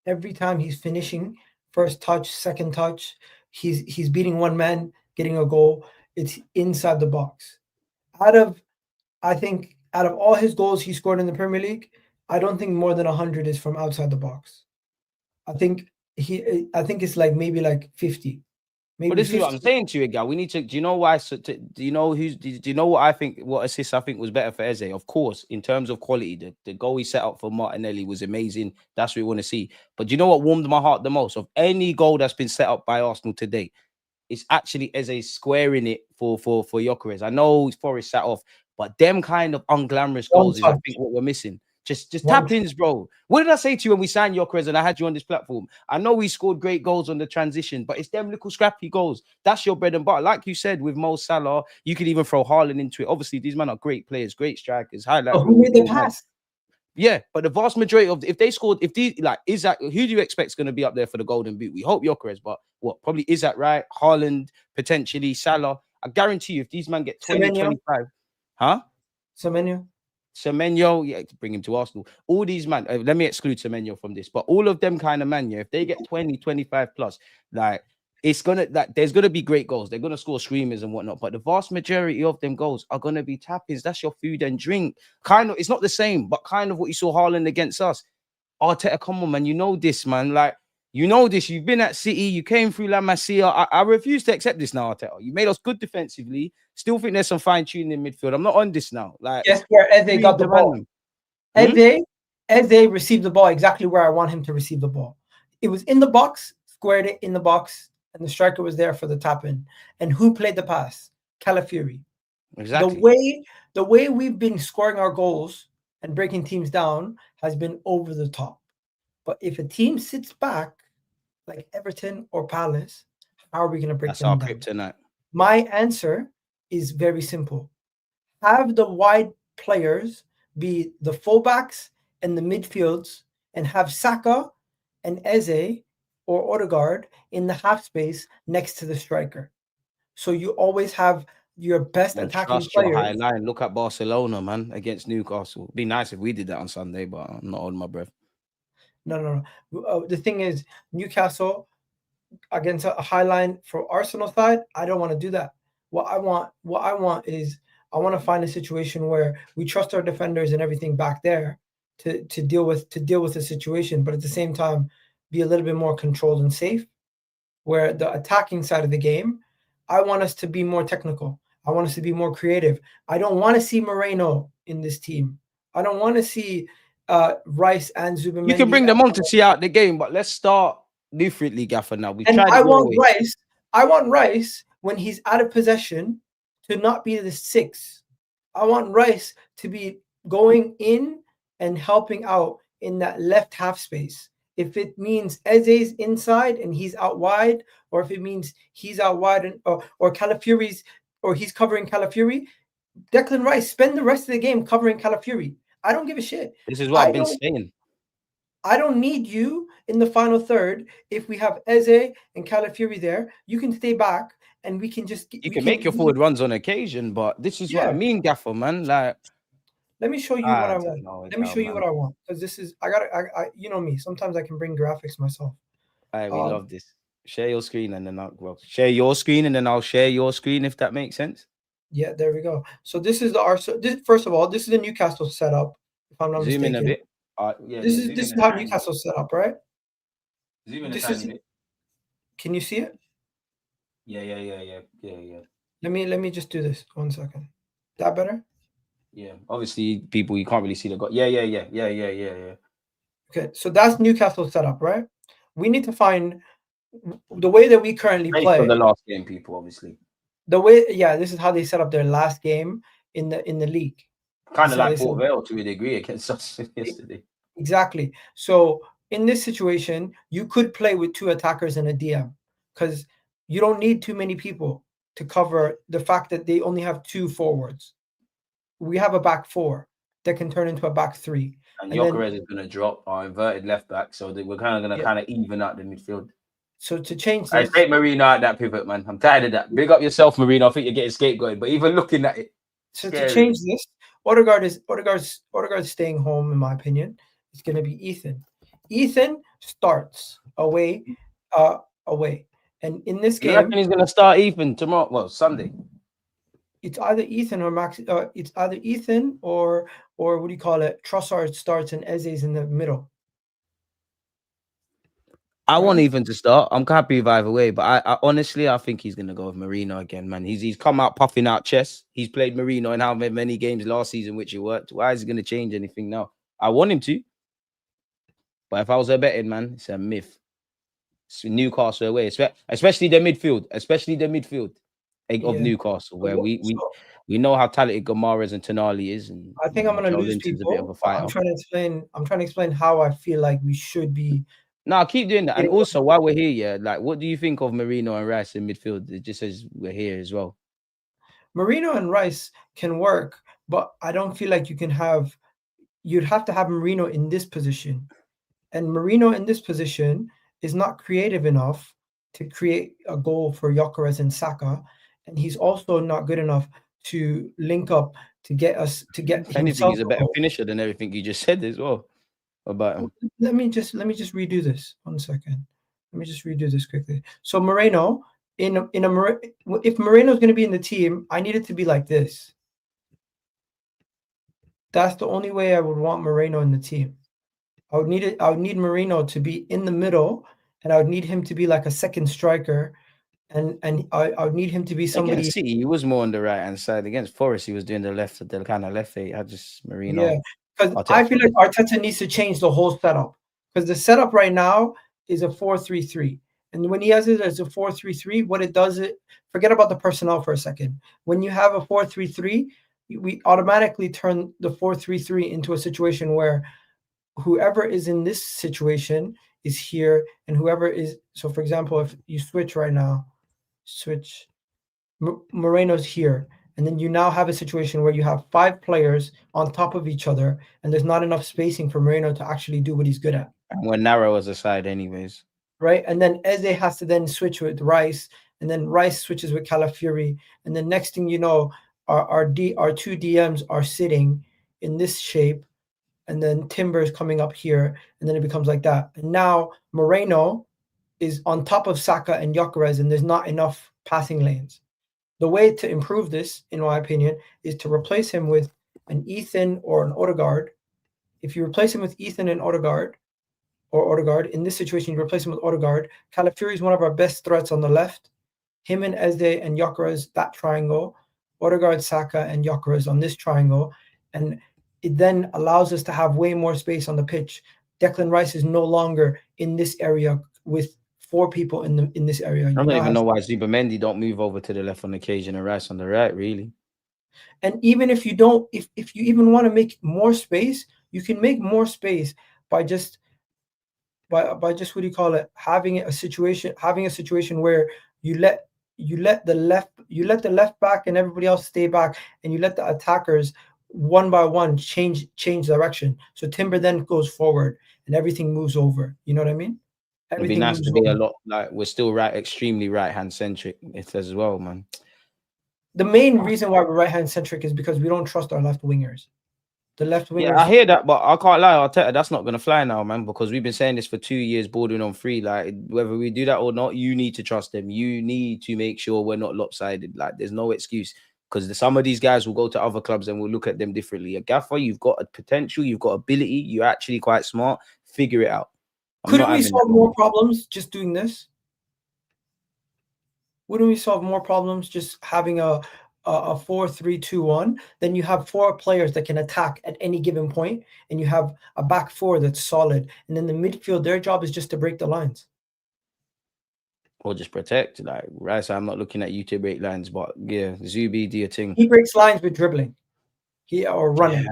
Every time he's finishing, first touch, second touch, he's beating one man, getting a goal. It's inside the box. Out of all his goals he scored in the Premier League, I don't think more than 100 is from outside the box. I think it's like maybe like 50. But this is what I'm saying to you, EGAL. We need to. Do you know why? Do you know what I think? What assist I think was better for EZE? Of course, in terms of quality, the goal he set up for Martinelli was amazing. That's what we want to see. But do you know what warmed my heart the most? Of any goal that's been set up by Arsenal today, it's actually EZE squaring it for Gyökeres. I know Forest sat off, but them kind of unglamorous goals is I think what we're missing. Just tap-ins, bro. What did I say to you when we signed Gyökeres and I had you on this platform? I know we scored great goals on the transition, but it's them little scrappy goals. That's your bread and butter. Like you said, with Mo Salah, you could even throw Haaland into it. Obviously, these men are great players, great strikers. Highlight. Who made the pass? Yeah, but the vast majority of is that who do you expect is going to be up there for the Golden Boot? We hope Gyökeres, but what probably is that right? Haaland, potentially Salah. I guarantee you, if these men get 20, 25, huh? Semenyo, yeah, bring him to Arsenal. All these man, let me exclude Semenyo from this, but all of them kind of man, yeah, if they get 20, 25 plus, like it's gonna there's gonna be great goals. They're gonna score screamers and whatnot, but the vast majority of them goals are gonna be tap-ins. That's your food and drink. Kind of, it's not the same, but kind of what you saw Haaland against us. Arteta, come on, man, you know this, man. Like, you know this. You've been at City. You came through La Masia. I refuse to accept this now, Arteta. You made us good defensively. Still think there's some fine-tuning in midfield. I'm not on this now. Like, guess where EZE got the ball? EZE received the ball exactly where I want him to receive the ball. It was in the box, squared it in the box, and the striker was there for the tap-in. And who played the pass? Calafiori. Exactly. The way we've been scoring our goals and breaking teams down has been over the top. But if a team sits back, like Everton or Palace, how are we going to break them down? That's our kryptonite. My answer is very simple. Have the wide players be the fullbacks and the midfields, and have Saka and EZE or Odegaard in the half space next to the striker. So you always have your best attacking players. Your high line. Look at Barcelona, man, against Newcastle. It'd be nice if we did that on Sunday, but I'm not holding my breath. No. The thing is, Newcastle against a high line for Arsenal side, I don't want to do that. What I want is I want to find a situation where we trust our defenders and everything back there to deal with the situation, but at the same time be a little bit more controlled and safe. Where the attacking side of the game, I want us to be more technical. I want us to be more creative. I don't want to see Moreno in this team. I don't want to see Rice and Zubimendi. You can bring them on to see out the game, but let's start differently, Gaffer. Now I want Rice when he's out of possession to not be the 6. I want Rice to be going in and helping out in that left half space. If it means Eze's inside and he's out wide, or if it means he's out wide and or Calafiori's, or he's covering Calafiori, Declan Rice spend the rest of the game covering Calafiori. I don't give a shit. This is what I've been saying. I don't need you in the final third. If we have Eze and Calafiori there, you can stay back and we can just. You can make your forward runs on occasion, but this is what I mean, Gaffer, man. Like, let me show you what I want. Let me show you man. what I want, because this is I you know me. Sometimes I can bring graphics myself. We love this. Share your screen and then share your screen and then I'll share your screen, if that makes sense. Yeah, there we go. So this is the Arsenal. First of all, this is the Newcastle setup. If I'm not mistaken. In a bit. This is how Newcastle set up, right? Zoom in a tiny bit. Can you see it? Yeah. Let me just do this 1 second. That better? Yeah. Obviously, people, you can't really see the goal. Yeah. Okay, so that's Newcastle setup, right? We need to find the way that we currently play. For the last game, people, obviously. The way, this is how they set up their last game in the league. Kind of like Port Vale to a degree against us yesterday. Exactly. So in this situation, you could play with 2 attackers and a DM, because you don't need too many people to cover the fact that they only have 2 forwards. We have a back 4 that can turn into a back 3. And Gyökeres is going to drop our inverted left back, so we're kind of going to even out the midfield. So to change this, I take Marino at that pivot, man. I'm tired of that. Big up yourself, Marino. I think you're getting scapegoated, but even looking at it. So to change this, Odegaard's staying home, in my opinion. It's going to be Ethan. Ethan starts away. And in this game, you reckon he's going to start Ethan tomorrow? Well, Sunday. It's either Ethan or Max. It's either Ethan or what do you call it? Trossard starts and Eze's in the middle. I want Ethan to start. I'm happy with either way, but I honestly, I think he's gonna go with Marino again, man. He's come out puffing out chest. He's played Marino in how many games last season, which it worked. Why is he gonna change anything now? I want him to, but if I was a betting man, it's a myth. It's Newcastle away, especially the midfield, of Newcastle, where we know how talented Gomares and Tonali is, and I think I'm gonna lose people. A bit of a fighter. I'm trying to explain how I feel like we should be. No, keep doing that. And also, while we're here, like, what do you think of Marino and Rice in midfield? It just says we're here as well. Marino and Rice can work, but I don't feel like you'd have to have Marino in this position. And Marino in this position is not creative enough to create a goal for Gyökeres and Saka. And he's also not good enough to link up to get us to get himself. Anything, he's a better finisher than everything you just said as well. About him. Let me just redo this 1 second. Let me just redo this quickly. So Moreno, if Moreno is going to be in the team, I need it to be like this. That's the only way I would want Moreno in the team. I would need Moreno to be in the middle, and I would need him to be like a second striker, and I would need him to be somebody. Against City, he was more on the right hand side. Against Forest, he was doing the kind of left eight. I just Marino. Yeah. Because I feel like Arteta needs to change the whole setup, because the setup right now is a 4-3-3. And when he has it as a 4-3-3, what it does, forget about the personnel for a second. When you have a 4-3-3, we automatically turn the 4-3-3 into a situation where whoever is in this situation is here, and whoever is, so for example, if you switch right now, Moreno's here. And then you now have a situation where you have 5 players on top of each other, and there's not enough spacing for Moreno to actually do what he's good at. And we're narrow as a side anyways. Right? And then Eze has to then switch with Rice, and then Rice switches with Calafiori. And then next thing you know, our 2 DMs are sitting in this shape, and then Timber is coming up here, and then it becomes like that. And now Moreno is on top of Saka and Gyökeres, and there's not enough passing lanes. The way to improve this, in my opinion, is to replace him with an Ethan or an Odegaard. If you replace him with Ethan and Odegaard, in this situation, you replace him with Odegaard. Calafiori is one of our best threats on the left. Him and Eze and Gyökeres, that triangle. Odegaard, Saka, and Gyökeres on this triangle. And it then allows us to have way more space on the pitch. Declan Rice is no longer in this area with 4 people in this area. I don't even know why Zubimendi don't move over to the left on occasion and Rice on the right, really. And even if you don't, if you even want to make more space, you can make more space by just what do you call it? Having a situation where you let you let the left back and everybody else stay back, and you let the attackers one by one change direction. So Timber then goes forward and everything moves over. You know what I mean? It'd be Everything nice moves to be a over. lot like we're still extremely right hand centric. It as well, man. The main reason why we're right hand centric is because we don't trust our left wingers. The left wingers. Yeah, I hear that, but I can't lie. Arteta, that's not gonna fly now, man. Because we've been saying this for 2 years, bordering on 3. Like whether we do that or not, you need to trust them. You need to make sure we're not lopsided. Like there's no excuse. Because some of these guys will go to other clubs and we'll look at them differently. A Gaffer, you've got a potential, you've got ability, you're actually quite smart. Figure it out. Couldn't we solve more problems just doing this? Wouldn't we solve more problems just having a 4-3-2-1? Then you have 4 players that can attack at any given point, and you have a back 4 that's solid. And then the midfield, their job is just to break the lines. Or just protect. Like, right, so I'm not looking at you to break lines, but yeah, Zubi, do your thing. He breaks lines with dribbling. Or running.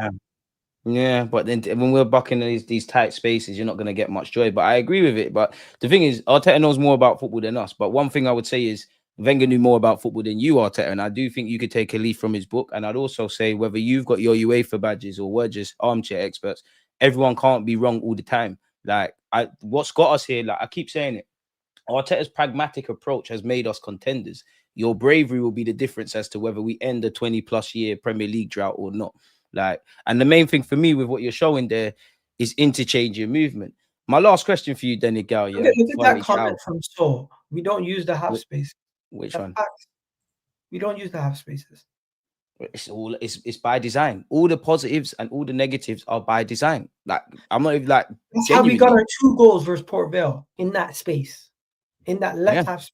Yeah, but then when we're bucking these tight spaces, you're not going to get much joy. But I agree with it. But the thing is, Arteta knows more about football than us. But one thing I would say is Wenger knew more about football than you, Arteta. And I do think you could take a leaf from his book. And I'd also say whether you've got your UEFA badges or we're just armchair experts, everyone can't be wrong all the time. Like, what's got us here, like I keep saying it, Arteta's pragmatic approach has made us contenders. Your bravery will be the difference as to whether we end a 20+ year Premier League drought or not. Like, and the main thing for me with what you're showing there is interchanging movement. My last question for you, Danny Gal. Yeah, look at that comment from Saul. We don't use the half space. Which one? We don't use the half spaces. It's by design. All the positives and all the negatives are by design. Like I'm not even like. That's how we got our 2 goals versus Port Vale in that space, in that left half space.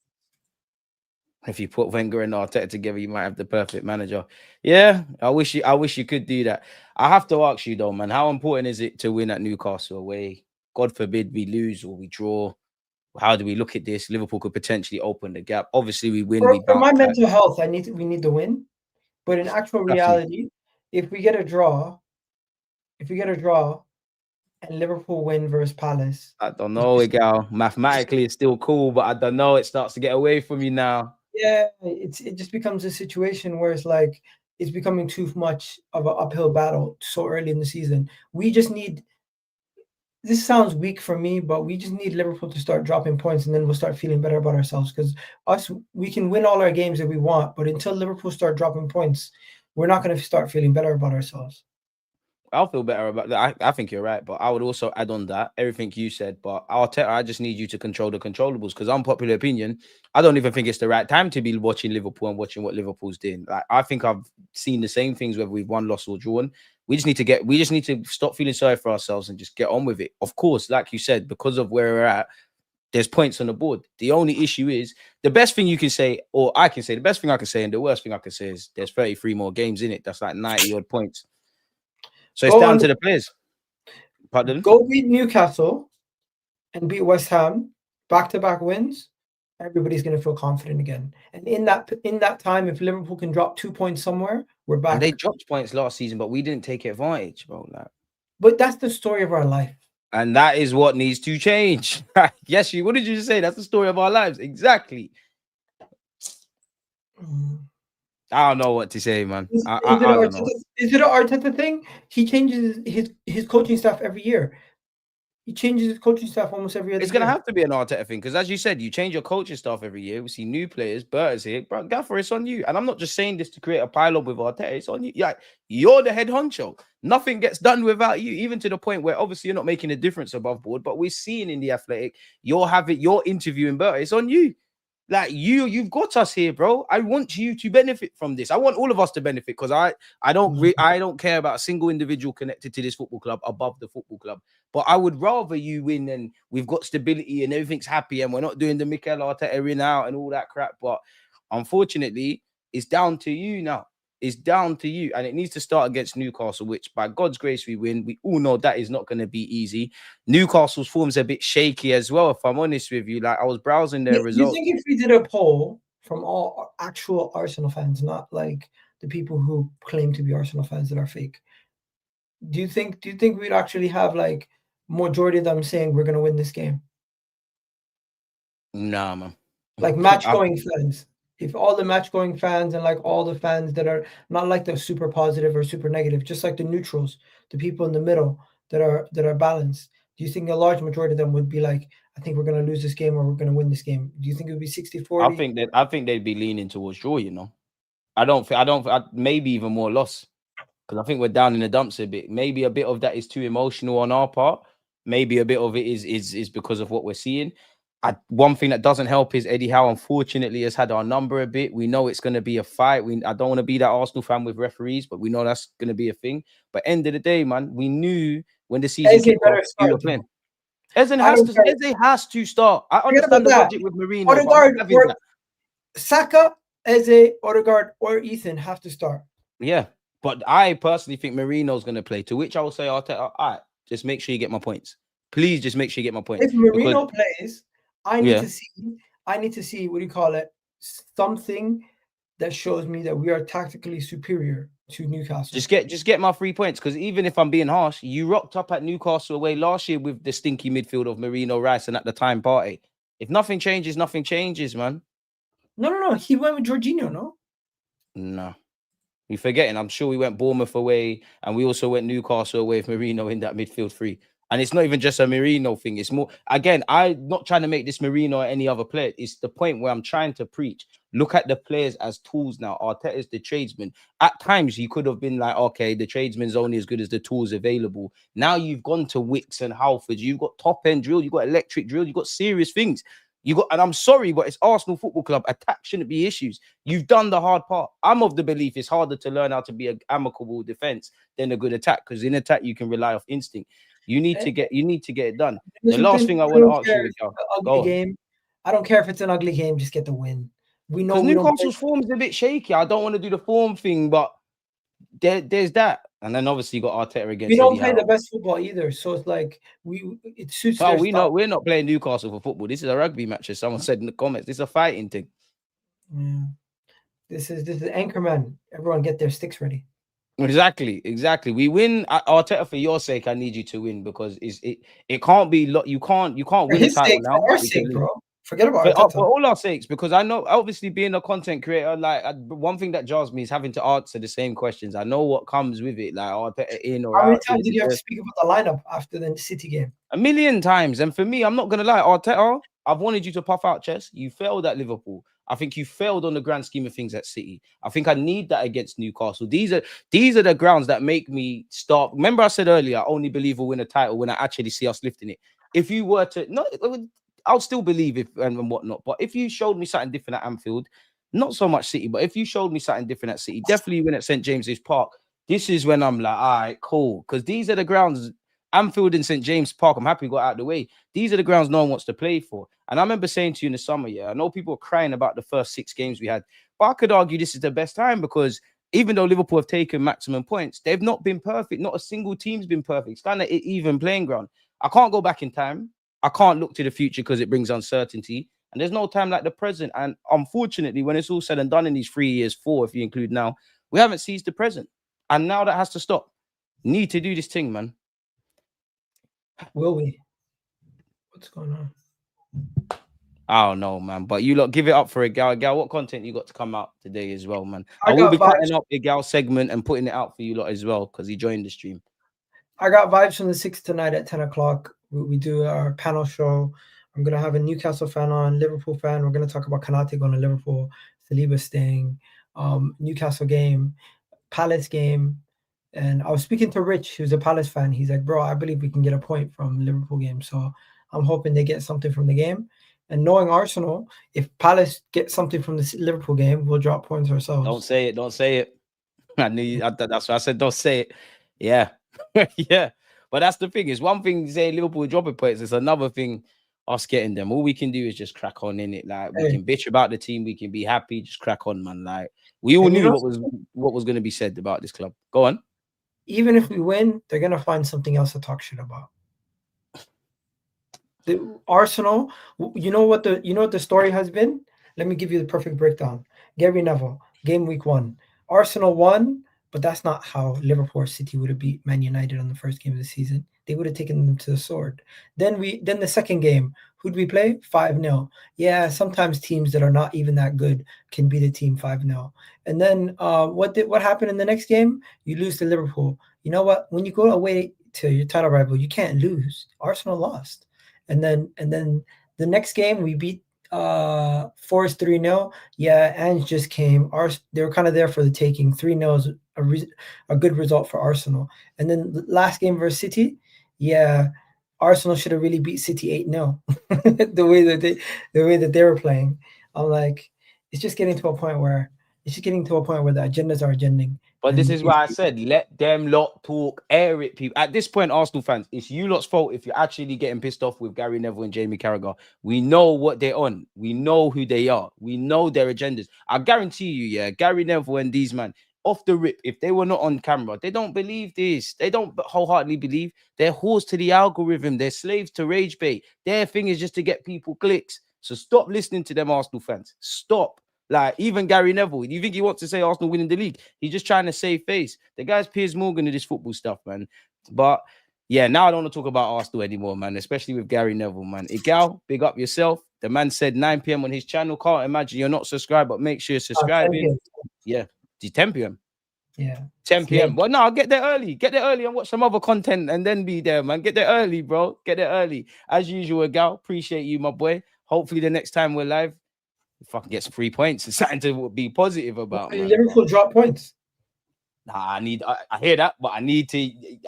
If you put Wenger and Arteta together, you might have the perfect manager. Yeah, I wish you could do that. I have to ask you though, man, how important is it to win at Newcastle away? God forbid we lose or we draw. How do we look at this? Liverpool could potentially open the gap. Obviously, we win. For my mental health, we need to win. But in actual reality, if we get a draw, and Liverpool win versus Palace, I don't know, EGAL. Mathematically, it's still cool, but I don't know. It starts to get away from you now. Yeah, it just becomes a situation where it's like it's becoming too much of an uphill battle so early in the season. We just need. This sounds weak for me, but we just need Liverpool to start dropping points, and then we'll start feeling better about ourselves. Because we can win all our games that we want, but until Liverpool start dropping points, we're not going to start feeling better about ourselves. I'll feel better about that. I think you're right, but I would also add on that everything you said. But Arteta, I just need you to control the controllables because unpopular opinion, I don't even think it's the right time to be watching Liverpool and watching what Liverpool's doing. Like I think I've seen the same things whether we've won, lost, or drawn. We just need to stop feeling sorry for ourselves and just get on with it. Of course, like you said, because of where we're at, there's points on the board. The only issue is the best thing you can say, or I can say, the best thing I can say, and the worst thing I can say is there's 33 more games in it. That's like 90 odd points. So it's down to the players. Pardon? Go beat Newcastle and beat West Ham, back-to-back wins. Everybody's going to feel confident again. And in that time, if Liverpool can drop 2 points somewhere, we're back. And they dropped points last season, but we didn't take advantage, bro. Like. But that's the story of our life. And that is what needs to change. Yes, what did you say? That's the story of our lives. Exactly. I don't know what to say, man. Is it an Arteta thing? He changes his coaching staff every year. He changes his coaching staff almost every other year. It's going to have to be an Arteta thing because, as you said, you change your coaching staff every year. We see new players. Bert is here. Bro, Gaffer, it's on you. And I'm not just saying this to create a pile-up with Arteta. It's on you. Like, you're the head honcho. Nothing gets done without you, even to the point where, obviously, you're not making a difference above board. But we're seeing in the Athletic, you're interviewing Bert. It's on you. Like you've got us here, bro. I want you to benefit from this. I want all of us to benefit because I don't care about a single individual connected to this football club above the football club. But I would rather you win and we've got stability and everything's happy and we're not doing the Mikel Arteta in out and all that crap. But unfortunately, it's down to you now. It's down to you. And it needs to start against Newcastle, which by God's grace we win. We all know that is not going to be easy. Newcastle's form's a bit shaky as well, if I'm honest with you. Like I was browsing their results. You think if we did a poll from all actual Arsenal fans, not like the people who claim to be Arsenal fans that are fake, do you think we'd actually have like majority of them saying we're going to win this game? Nah, man. Like match-going fans. if all the match going fans and like all the fans that are not like the super positive or super negative, just like the neutrals, the people in the middle that are balanced, do you think a large majority of them would be like, I think we're going to lose this game or we're going to win this game? Do you think it would be 60-40? I think they'd be leaning towards draw. You know, maybe even more loss, because I think we're down in the dumps a bit. Maybe a bit of that is too emotional on our part. Maybe a bit of it is because of what we're seeing. One thing that doesn't help is Eddie Howe, unfortunately, has had our number a bit. We know it's going to be a fight. I don't want to be that Arsenal fan with referees, but we know that's going to be a thing. But end of the day, man, we knew when the season EZE kicked off, better we were start, though. playing. Eze I don't care. has to start. I Forget understand the about that. logic with Marino, but I'm Odegaard not having or that. Saka, Eze, Odegaard, or Ethan have to start. Yeah, but I personally think Marino's going to play, to which I will say, all right, just make sure you get my points. Please just make sure you get my points. If Marino plays, I need Yeah. to see, what do you call it? Something that shows me that we are tactically superior to Newcastle. Just get my 3 points, because even if I'm being harsh, you rocked up at Newcastle away last year with the stinky midfield of Marino, Rice, and at the time Partey. If nothing changes, man. No. He went with Jorginho, no? No. You're forgetting. I'm sure we went Bournemouth away, and we also went Newcastle away with Marino in that midfield three. And it's not even just a Marino thing. It's more, again, I'm not trying to make this Marino or any other player. It's the point where I'm trying to preach. Look at the players as tools now. Arteta's the tradesman. At times, you could have been like, okay, the tradesman's only as good as the tools available. Now you've gone to Wicks and Halfords. You've got top-end drill. You've got electric drill. You've got serious things. And I'm sorry, but it's Arsenal Football Club. Attack shouldn't be issues. You've done the hard part. I'm of the belief it's harder to learn how to be an amicable defense than a good attack, because in attack you can rely off instinct. You need to get it done. The last thing I want to ask you is, ugly game. I don't care if it's an ugly game. Just get the win. We know Newcastle's form is a bit shaky. I don't want to do the form thing, but there's that. And then obviously you got Arteta against. We don't play the best football either, so it's like it suits. Oh, we're not playing Newcastle for football. This is a rugby match, as someone said in the comments. This is a fighting thing. Yeah. This is Anchorman. Everyone get their sticks ready. Exactly. We win. Arteta, for your sake, I need you to win, because it can't be. You can't win a title now. For our sake, bro. Forget about it. For all our sakes, because I know, obviously, being a content creator, like one thing that jars me is having to answer the same questions. I know what comes with it, like Arteta in or out. How many times did you have to speak about the lineup after the City game? A million times. And for me, I'm not gonna lie, Arteta, I've wanted you to puff out chest. You failed at Liverpool. I think you failed on the grand scheme of things at City. I think I need that against Newcastle. These are the grounds that make me start. Remember, I said earlier, I only believe we'll win a title when I actually see us lifting it. If you were to I'll still believe it and whatnot. But if you showed me something different at Anfield, not so much City, but if you showed me something different at City, definitely win at St. James's Park. This is when I'm like, all right, cool. Because these are the grounds, Anfield and St. James Park, I'm happy we got out of the way. These are the grounds no one wants to play for. And I remember saying to you in the summer, I know people are crying about the first 6 games we had, but I could argue this is the best time, because even though Liverpool have taken maximum points, they've not been perfect. Not a single team's been perfect. It's kind of an even playing ground. I can't go back in time. I can't look to the future because it brings uncertainty. And there's no time like the present. And unfortunately, when it's all said and done in these 3 years, 4, if you include now, we haven't seized the present. And now that has to stop. Need to do this thing, man. Will we? What's going on? I don't know, man. But you lot give it up for EGAL. EGAL, what content you got to come out today as well, man? I will be cutting up the EGAL segment and putting it out for you lot as well, because he joined the stream. I got vibes from the 6th tonight at 10 o'clock. We do our panel show. I'm going to have a Newcastle fan on, Liverpool fan. We're going to talk about Kanate going to Liverpool, Saliba staying, Newcastle game, Palace game. And I was speaking to Rich, who's a Palace fan. He's like, bro, I believe we can get a point from Liverpool game. So I'm hoping they get something from the game. And knowing Arsenal, if Palace get something from the Liverpool game, we'll drop points ourselves. Don't say it. I knew that's why I said don't say it. Yeah. Yeah. But that's the thing. It's one thing to say Liverpool dropping points. It's another thing us getting them. All we can do is just crack on in it. Like, we can bitch about the team. We can be happy. Just crack on, man. Like, we all knew what was going to be said about this club. Go on. Even if we win, they're going to find something else to talk shit about. The Arsenal, you know what the story has been? Let me give you the perfect breakdown. Gary Neville, game week 1. Arsenal won, but that's not how Liverpool or City would have beat Man United on the first game of the season. They would have taken them to the sword. Then the second game, Who'd we play? 5-0. Yeah, sometimes teams that are not even that good can beat a team 5-0. And then what happened in the next game? You lose to Liverpool. You know what? When you go away to your title rival, you can't lose. Arsenal lost. And then the next game we beat Forest 3-0. Yeah, Ange just came. They were kind of there for the taking. 3-0 is a good result for Arsenal. And then the last game versus City, yeah, Arsenal should have really beat City 8-0. the way that they were playing. I'm like, it's just getting to a point where the agendas are agending. But this is why I said, let them lot talk, air it, people. At this point, Arsenal fans, it's you lot's fault if you're actually getting pissed off with Gary Neville and Jamie Carragher. We know what they're on. We know who they are. We know their agendas. I guarantee you, yeah, Gary Neville and these man, off the rip, if they were not on camera, they don't believe this. They don't wholeheartedly believe. They're whores to the algorithm. They're slaves to rage bait. Their thing is just to get people clicks. So stop listening to them, Arsenal fans. Stop. Like, even Gary Neville, you think he wants to say Arsenal winning the league? He's just trying to save face. The guy's Piers Morgan of this football stuff, man. But, yeah, now I don't want to talk about Arsenal anymore, man, especially with Gary Neville, man. EGAL, big up yourself. The man said 9 p.m. on his channel. Can't imagine you're not subscribed, but make sure you're subscribing. Yeah, it's 10 p.m. Yeah. 10 p.m. Well, no, I'll get there early. Get there early and watch some other content and then be there, man. Get there early, bro. Get there early. As usual, EGAL, appreciate you, my boy. Hopefully the next time we're live, fucking gets 3 points. It's something to be positive about. Man. Liverpool drop points. Nah, I hear that, but I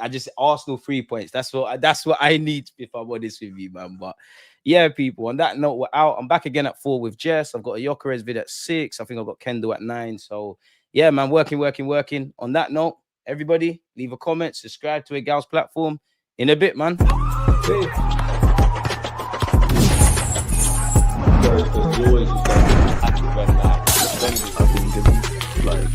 just Arsenal 3 points. That's what I need if I'm honest with you, man. But yeah, people, on that note, we're out. I'm back again at 4 with Jess. I've got a Yokeres vid at 6. I think I've got Kendall at 9. So yeah, man, working. On that note, everybody, leave a comment, subscribe to EGAL's platform. In a bit, man. Like